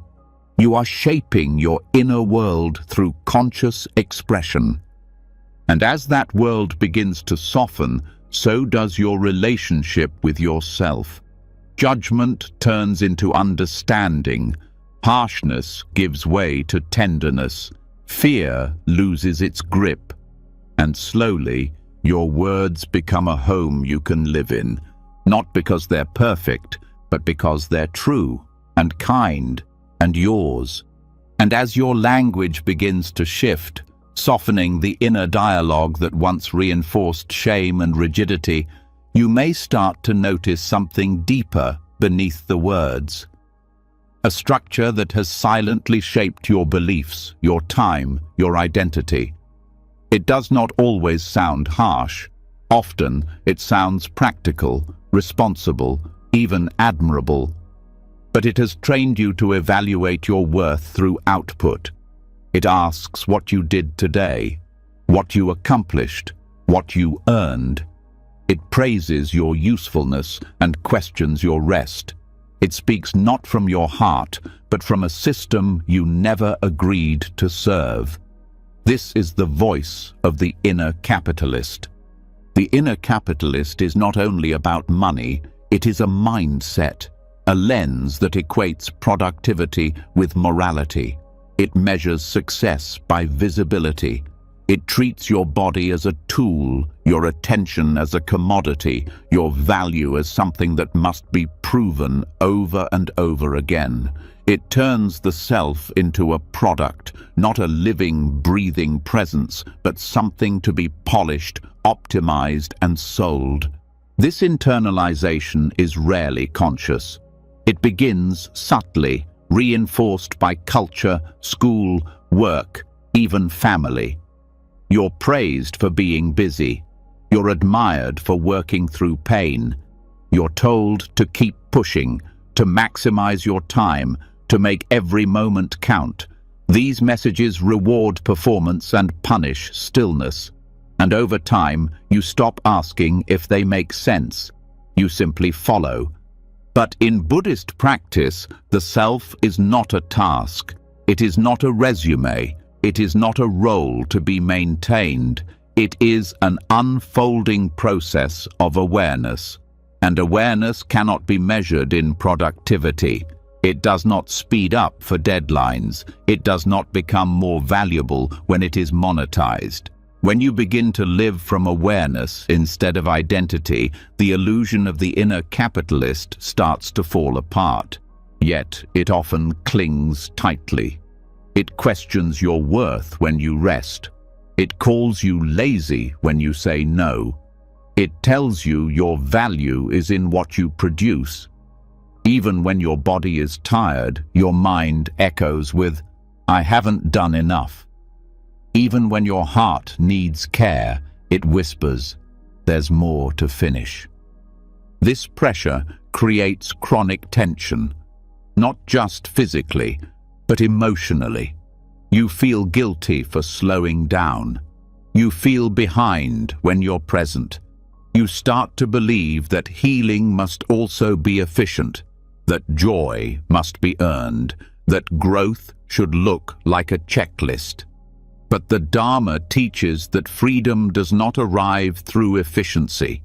You are shaping your inner world through conscious expression. And as that world begins to soften, so does your relationship with yourself. Judgment turns into understanding. Harshness gives way to tenderness. Fear loses its grip, and slowly your words become a home you can live in, not because they're perfect, but because they're true and kind and yours. And as your language begins to shift, softening the inner dialogue that once reinforced shame and rigidity, you may start to notice something deeper beneath the words. A structure that has silently shaped your beliefs, your time, your identity. It does not always sound harsh. Often it sounds practical, responsible, even admirable. But it has trained you to evaluate your worth through output. It asks what you did today, what you accomplished, what you earned. It praises your usefulness and questions your rest. It speaks not from your heart, but from a system you never agreed to serve. This is the voice of the inner capitalist. The inner capitalist is not only about money, it is a mindset, a lens that equates productivity with morality. It measures success by visibility. It treats your body as a tool, your attention as a commodity, your value as something that must be proven over and over again. It turns the self into a product, not a living, breathing presence, but something to be polished, optimized, and sold. This internalization is rarely conscious. It begins subtly, reinforced by culture, school, work, even family. You're praised for being busy. You're admired for working through pain. You're told to keep pushing, to maximize your time, to make every moment count. These messages reward performance and punish stillness. And over time, you stop asking if they make sense. You simply follow. But in Buddhist practice, the self is not a task. It is not a resume. It is not a role to be maintained. It is an unfolding process of awareness. And awareness cannot be measured in productivity. It does not speed up for deadlines. It does not become more valuable when it is monetized. When you begin to live from awareness instead of identity, the illusion of the inner capitalist starts to fall apart. Yet it often clings tightly. It questions your worth when you rest. It calls you lazy when you say no. It tells you your value is in what you produce. Even when your body is tired, your mind echoes with, "I haven't done enough." Even when your heart needs care, it whispers, "There's more to finish." This pressure creates chronic tension, not just physically, but emotionally. You feel guilty for slowing down. You feel behind when you're present. You start to believe that healing must also be efficient, that joy must be earned, that growth should look like a checklist. But the Dharma teaches that freedom does not arrive through efficiency.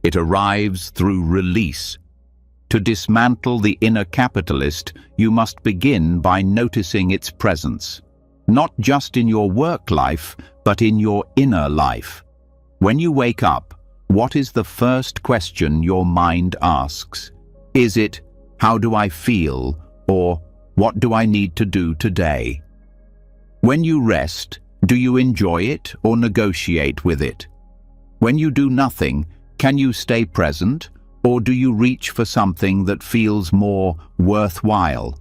It arrives through release. To dismantle the inner capitalist, you must begin by noticing its presence, not just in your work life, but in your inner life. When you wake up, what is the first question your mind asks? Is it, "How do I feel?" or "What do I need to do today?" When you rest, do you enjoy it or negotiate with it? When you do nothing, can you stay present, or do you reach for something that feels more worthwhile?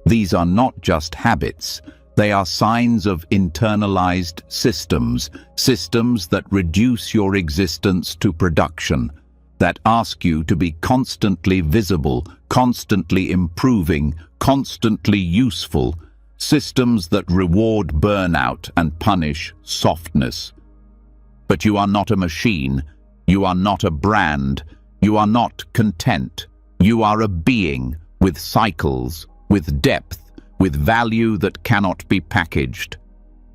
These are not just habits. They are signs of internalized systems, systems that reduce your existence to production, that ask you to be constantly visible, constantly improving, constantly useful, systems that reward burnout and punish softness. But you are not a machine. You are not a brand. You are not content. You are a being with cycles, with depth, with value that cannot be packaged.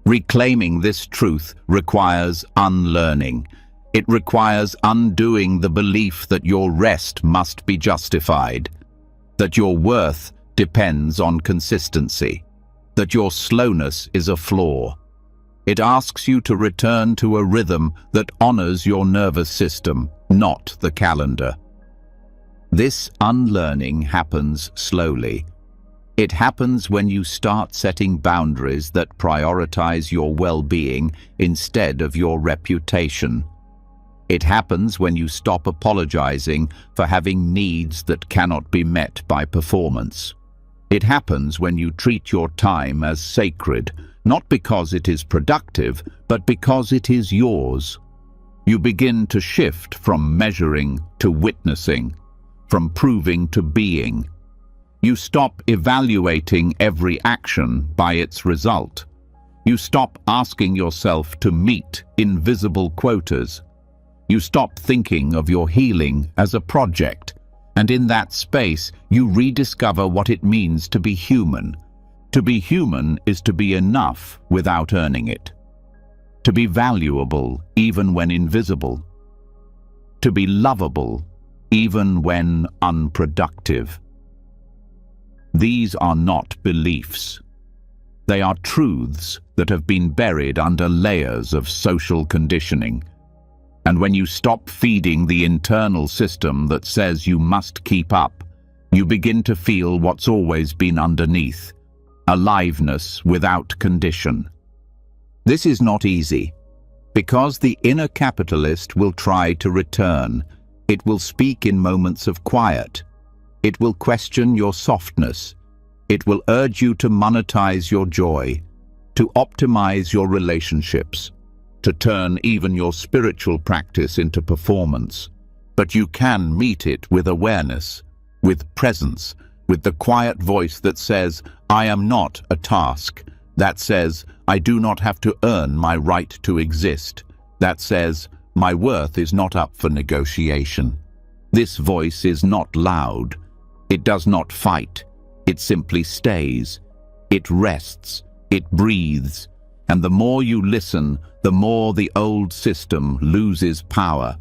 Reclaiming this truth requires unlearning. It requires undoing the belief that your rest must be justified, that your worth depends on consistency. that your slowness is a flaw. It asks you to return to a rhythm that honors your nervous system, not the calendar. This unlearning happens slowly. It happens when you start setting boundaries that prioritize your well-being instead of your reputation. It happens when you stop apologizing for having needs that cannot be met by performance. It happens when you treat your time as sacred, not because it is productive, but because it is yours. You begin to shift from measuring to witnessing, from proving to being. You stop evaluating every action by its result. You stop asking yourself to meet invisible quotas. You stop thinking of your healing as a project, and in that space you rediscover what it means to be human. To be human is to be enough without earning it. To be valuable even when invisible. To be lovable even when unproductive. These are not beliefs. They are truths that have been buried under layers of social conditioning. And when you stop feeding the internal system that says you must keep up, you begin to feel what's always been underneath: aliveness without condition. This is not easy, because the inner capitalist will try to return. It will speak in moments of quiet. It will question your softness. It will urge you to monetize your joy, to optimize your relationships, to turn even your spiritual practice into performance. But you can meet it with awareness, with presence, with the quiet voice that says, "I am not a task," that says, "I do not have to earn my right to exist," that says, "My worth is not up for negotiation." This voice is not loud. It does not fight. It simply stays. It rests. It breathes. And the more you listen, the more the old system loses power.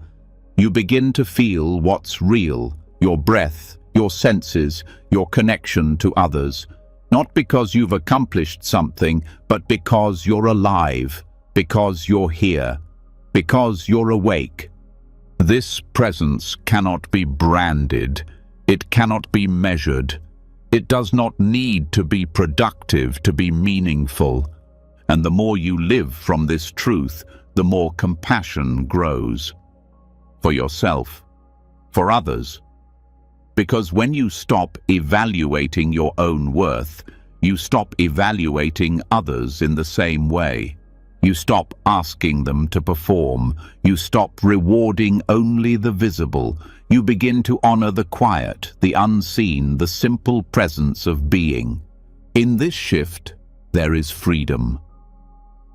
You begin to feel what's real: your breath, your senses, your connection to others. Not because you've accomplished something, but because you're alive, because you're here, because you're awake. This presence cannot be branded. It cannot be measured. It does not need to be productive to be meaningful. And the more you live from this truth, the more compassion grows. For yourself, for others. Because when you stop evaluating your own worth, you stop evaluating others in the same way. You stop asking them to perform. You stop rewarding only the visible. You begin to honor the quiet, the unseen, the simple presence of being. In this shift, there is freedom.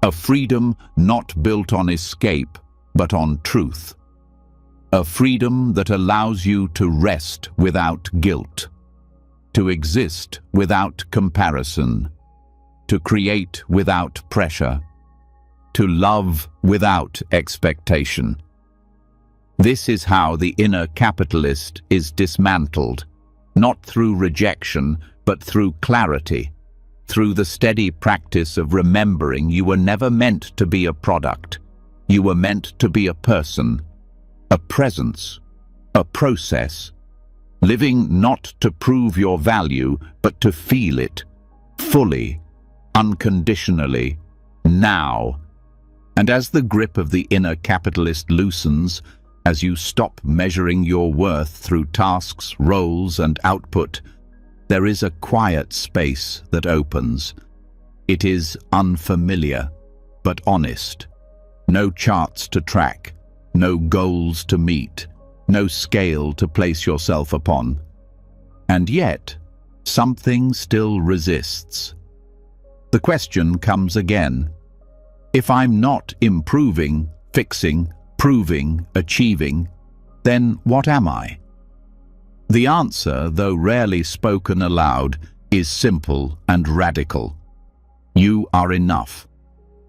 A freedom not built on escape, but on truth. A freedom that allows you to rest without guilt, to exist without comparison, to create without pressure, to love without expectation. This is how the inner capitalist is dismantled, not through rejection, but through clarity, through the steady practice of remembering you were never meant to be a product. You were meant to be a person, a presence, a process, living not to prove your value, but to feel it, fully, unconditionally, now. And as the grip of the inner capitalist loosens, as you stop measuring your worth through tasks, roles, and output, there is a quiet space that opens. It is unfamiliar, but honest. No charts to track, no goals to meet, no scale to place yourself upon. And yet, something still resists. The question comes again. If I'm not improving, fixing, proving, achieving, then what am I? The answer, though rarely spoken aloud, is simple and radical. You are enough.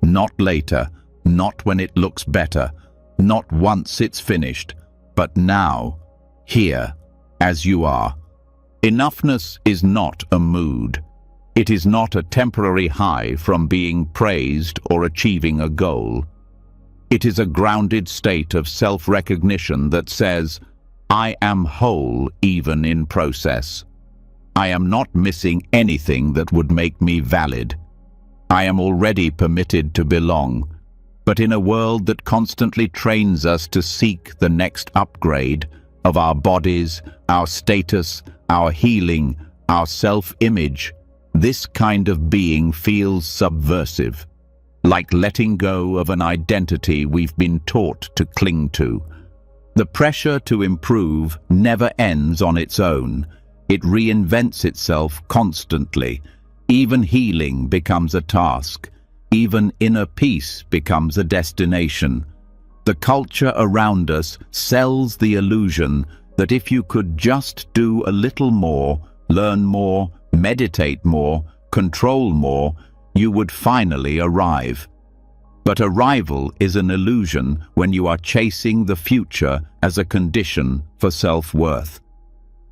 Not later, not when it looks better, not once it's finished, but now, here, as you are. Enoughness is not a mood. It is not a temporary high from being praised or achieving a goal. It is a grounded state of self-recognition that says, I am whole even in process. I am not missing anything that would make me valid. I am already permitted to belong. But in a world that constantly trains us to seek the next upgrade of our bodies, our status, our healing, our self-image, this kind of being feels subversive, like letting go of an identity we've been taught to cling to. The pressure to improve never ends on its own. It reinvents itself constantly. Even healing becomes a task. Even inner peace becomes a destination. The culture around us sells the illusion that if you could just do a little more, learn more, meditate more, control more, you would finally arrive. But arrival is an illusion when you are chasing the future as a condition for self-worth.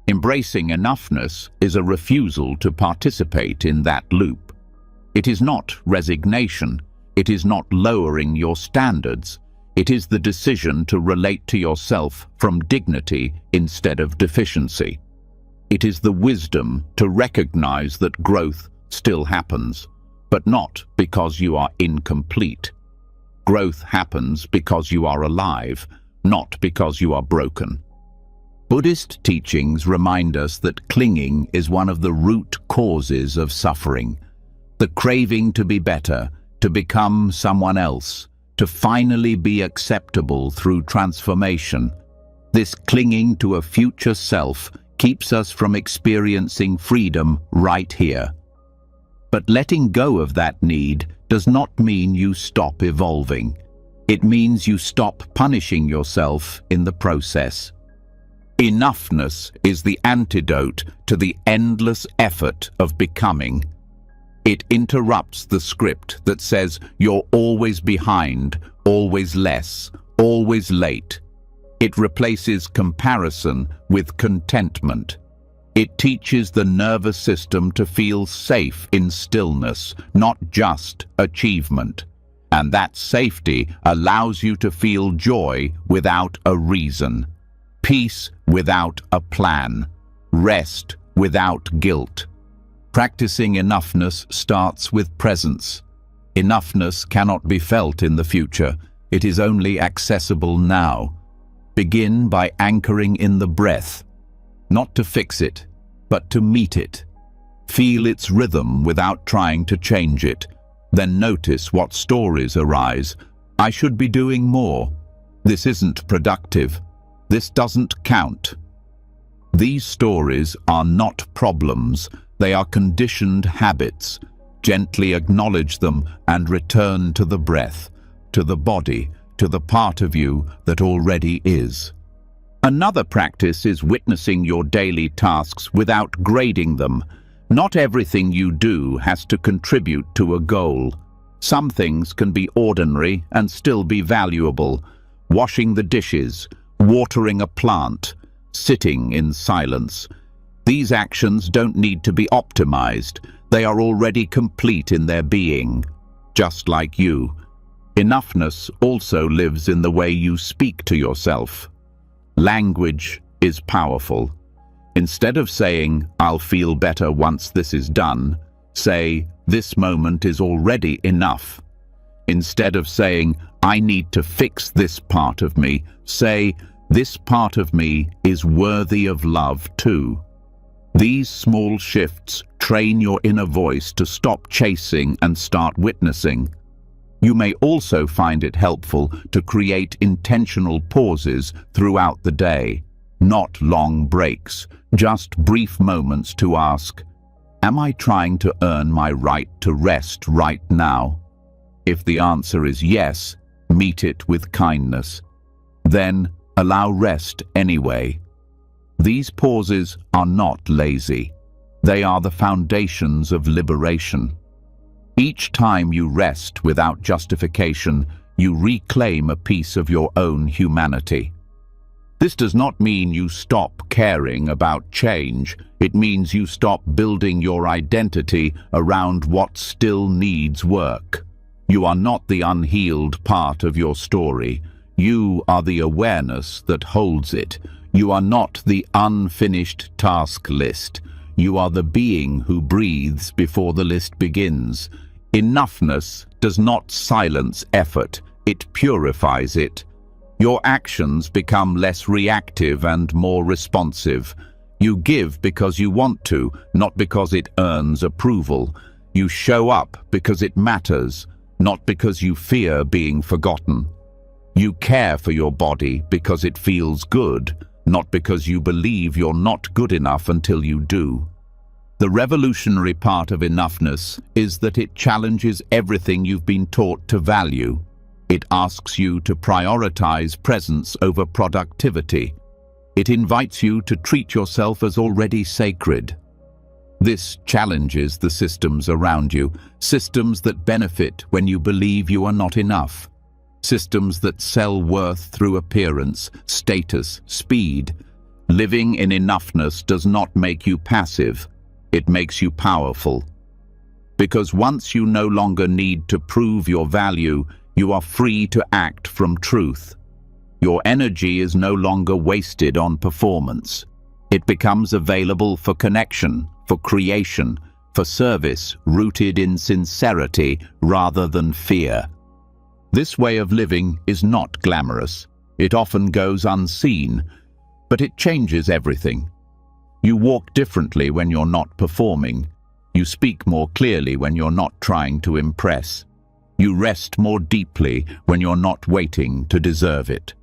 Embracing enoughness is a refusal to participate in that loop. It is not resignation. It is not lowering your standards. It is the decision to relate to yourself from dignity instead of deficiency. It is the wisdom to recognize that growth still happens, but not because you are incomplete. Growth happens because you are alive, not because you are broken. Buddhist teachings remind us that clinging is one of the root causes of suffering. The craving to be better, to become someone else, to finally be acceptable through transformation. This clinging to a future self keeps us from experiencing freedom right here. But letting go of that need does not mean you stop evolving. It means you stop punishing yourself in the process. Enoughness is the antidote to the endless effort of becoming. It interrupts the script that says you're always behind, always less, always late. It replaces comparison with contentment. It teaches the nervous system to feel safe in stillness, not just achievement. And that safety allows you to feel joy without a reason, peace without a plan, rest without guilt. Practicing enoughness starts with presence. Enoughness cannot be felt in the future. It is only accessible now. Begin by anchoring in the breath, not to fix it, but to meet it. Feel its rhythm without trying to change it. Then notice what stories arise. I should be doing more. This isn't productive. This doesn't count. These stories are not problems. They are conditioned habits. Gently acknowledge them and return to the breath, to the body, to the part of you that already is. Another practice is witnessing your daily tasks without grading them. Not everything you do has to contribute to a goal. Some things can be ordinary and still be valuable. Washing the dishes, watering a plant, sitting in silence. These actions don't need to be optimized. They are already complete in their being, just like you. Enoughness also lives in the way you speak to yourself. Language is powerful. Instead of saying, I'll feel better once this is done, say, this moment is already enough. Instead of saying, I need to fix this part of me, say, this part of me is worthy of love too. These small shifts train your inner voice to stop chasing and start witnessing. You may also find it helpful to create intentional pauses throughout the day, not long breaks, just brief moments to ask, am I trying to earn my right to rest right now? If the answer is yes, meet it with kindness. Then allow rest anyway. These pauses are not lazy. They are the foundations of liberation. Each time you rest without justification, you reclaim a piece of your own humanity. This does not mean you stop caring about change. It means you stop building your identity around what still needs work. You are not the unhealed part of your story. You are the awareness that holds it. You are not the unfinished task list. You are the being who breathes before the list begins. Enoughness does not silence effort. It purifies it. Your actions become less reactive and more responsive. You give because you want to, not because it earns approval. You show up because it matters, not because you fear being forgotten. You care for your body because it feels good, not because you believe you're not good enough until you do. The revolutionary part of enoughness is that it challenges everything you've been taught to value. It asks you to prioritize presence over productivity. It invites you to treat yourself as already sacred. This challenges the systems around you, systems that benefit when you believe you are not enough, systems that sell worth through appearance, status, speed. Living in enoughness does not make you passive, it makes you powerful. Because once you no longer need to prove your value, you are free to act from truth. Your energy is no longer wasted on performance. It becomes available for connection, for creation, for service rooted in sincerity rather than fear. This way of living is not glamorous. It often goes unseen, but it changes everything. You walk differently when you're not performing. You speak more clearly when you're not trying to impress. You rest more deeply when you're not waiting to deserve it.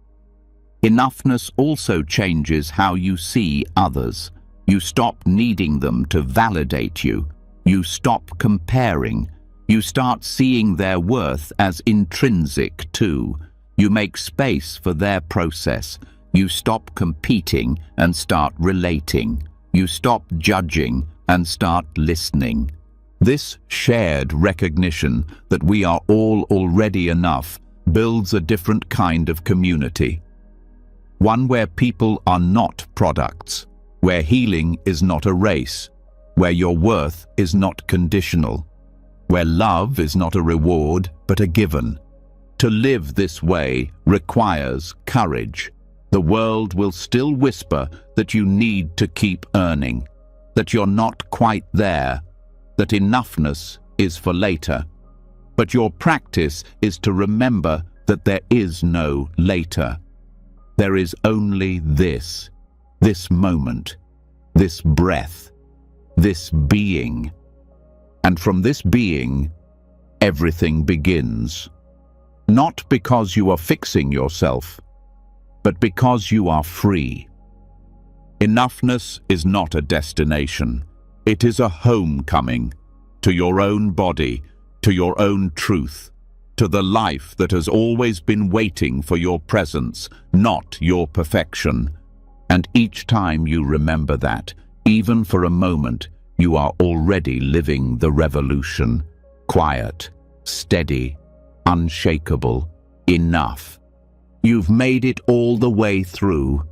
Enoughness also changes how you see others. You stop needing them to validate you. You stop comparing. You start seeing their worth as intrinsic too. You make space for their process. You stop competing and start relating. You stop judging and start listening. This shared recognition that we are all already enough builds a different kind of community. One where people are not products, where healing is not a race, where your worth is not conditional, where love is not a reward but a given. To live this way requires courage. The world will still whisper that you need to keep earning, that you're not quite there, that enoughness is for later. But your practice is to remember that there is no later. There is only this moment, this breath, this being. And from this being, everything begins. Not because you are fixing yourself, but because you are free. Enoughness is not a destination. It is a homecoming to your own body, to your own truth, to the life that has always been waiting for your presence, not your perfection. And each time you remember that, even for a moment, you are already living the revolution. Quiet, steady, unshakable, enough. You've made it all the way through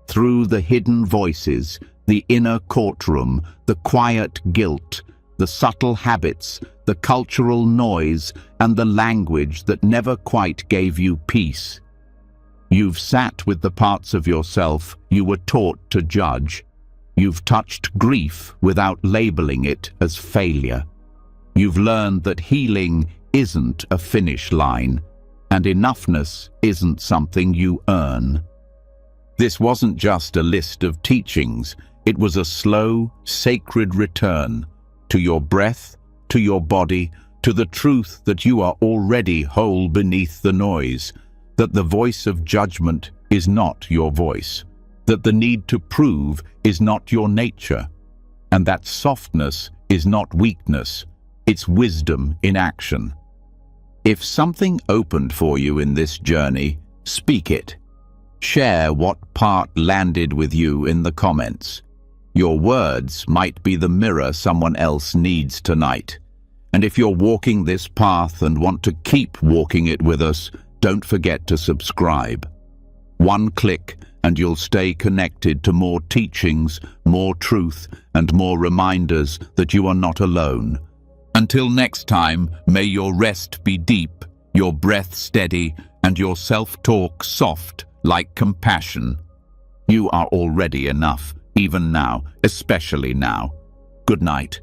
the hidden voices, the inner courtroom, the quiet guilt, the subtle habits, the cultural noise, and the language that never quite gave you peace. You've sat with the parts of yourself you were taught to judge. You've touched grief without labeling it as failure. You've learned that healing isn't a finish line, and enoughness isn't something you earn. This wasn't just a list of teachings, it was a slow, sacred return to your breath, to your body, to the truth that you are already whole beneath the noise, that the voice of judgment is not your voice, that the need to prove is not your nature, and that softness is not weakness, it's wisdom in action. If something opened for you in this journey, speak it. Share what part landed with you in the comments. Your words might be the mirror someone else needs tonight. And if you're walking this path and want to keep walking it with us, don't forget to subscribe. One click and you'll stay connected to more teachings, more truth, and more reminders that you are not alone. Until next time, may your rest be deep, your breath steady, and your self-talk soft like compassion. You are already enough, even now, especially now. Good night.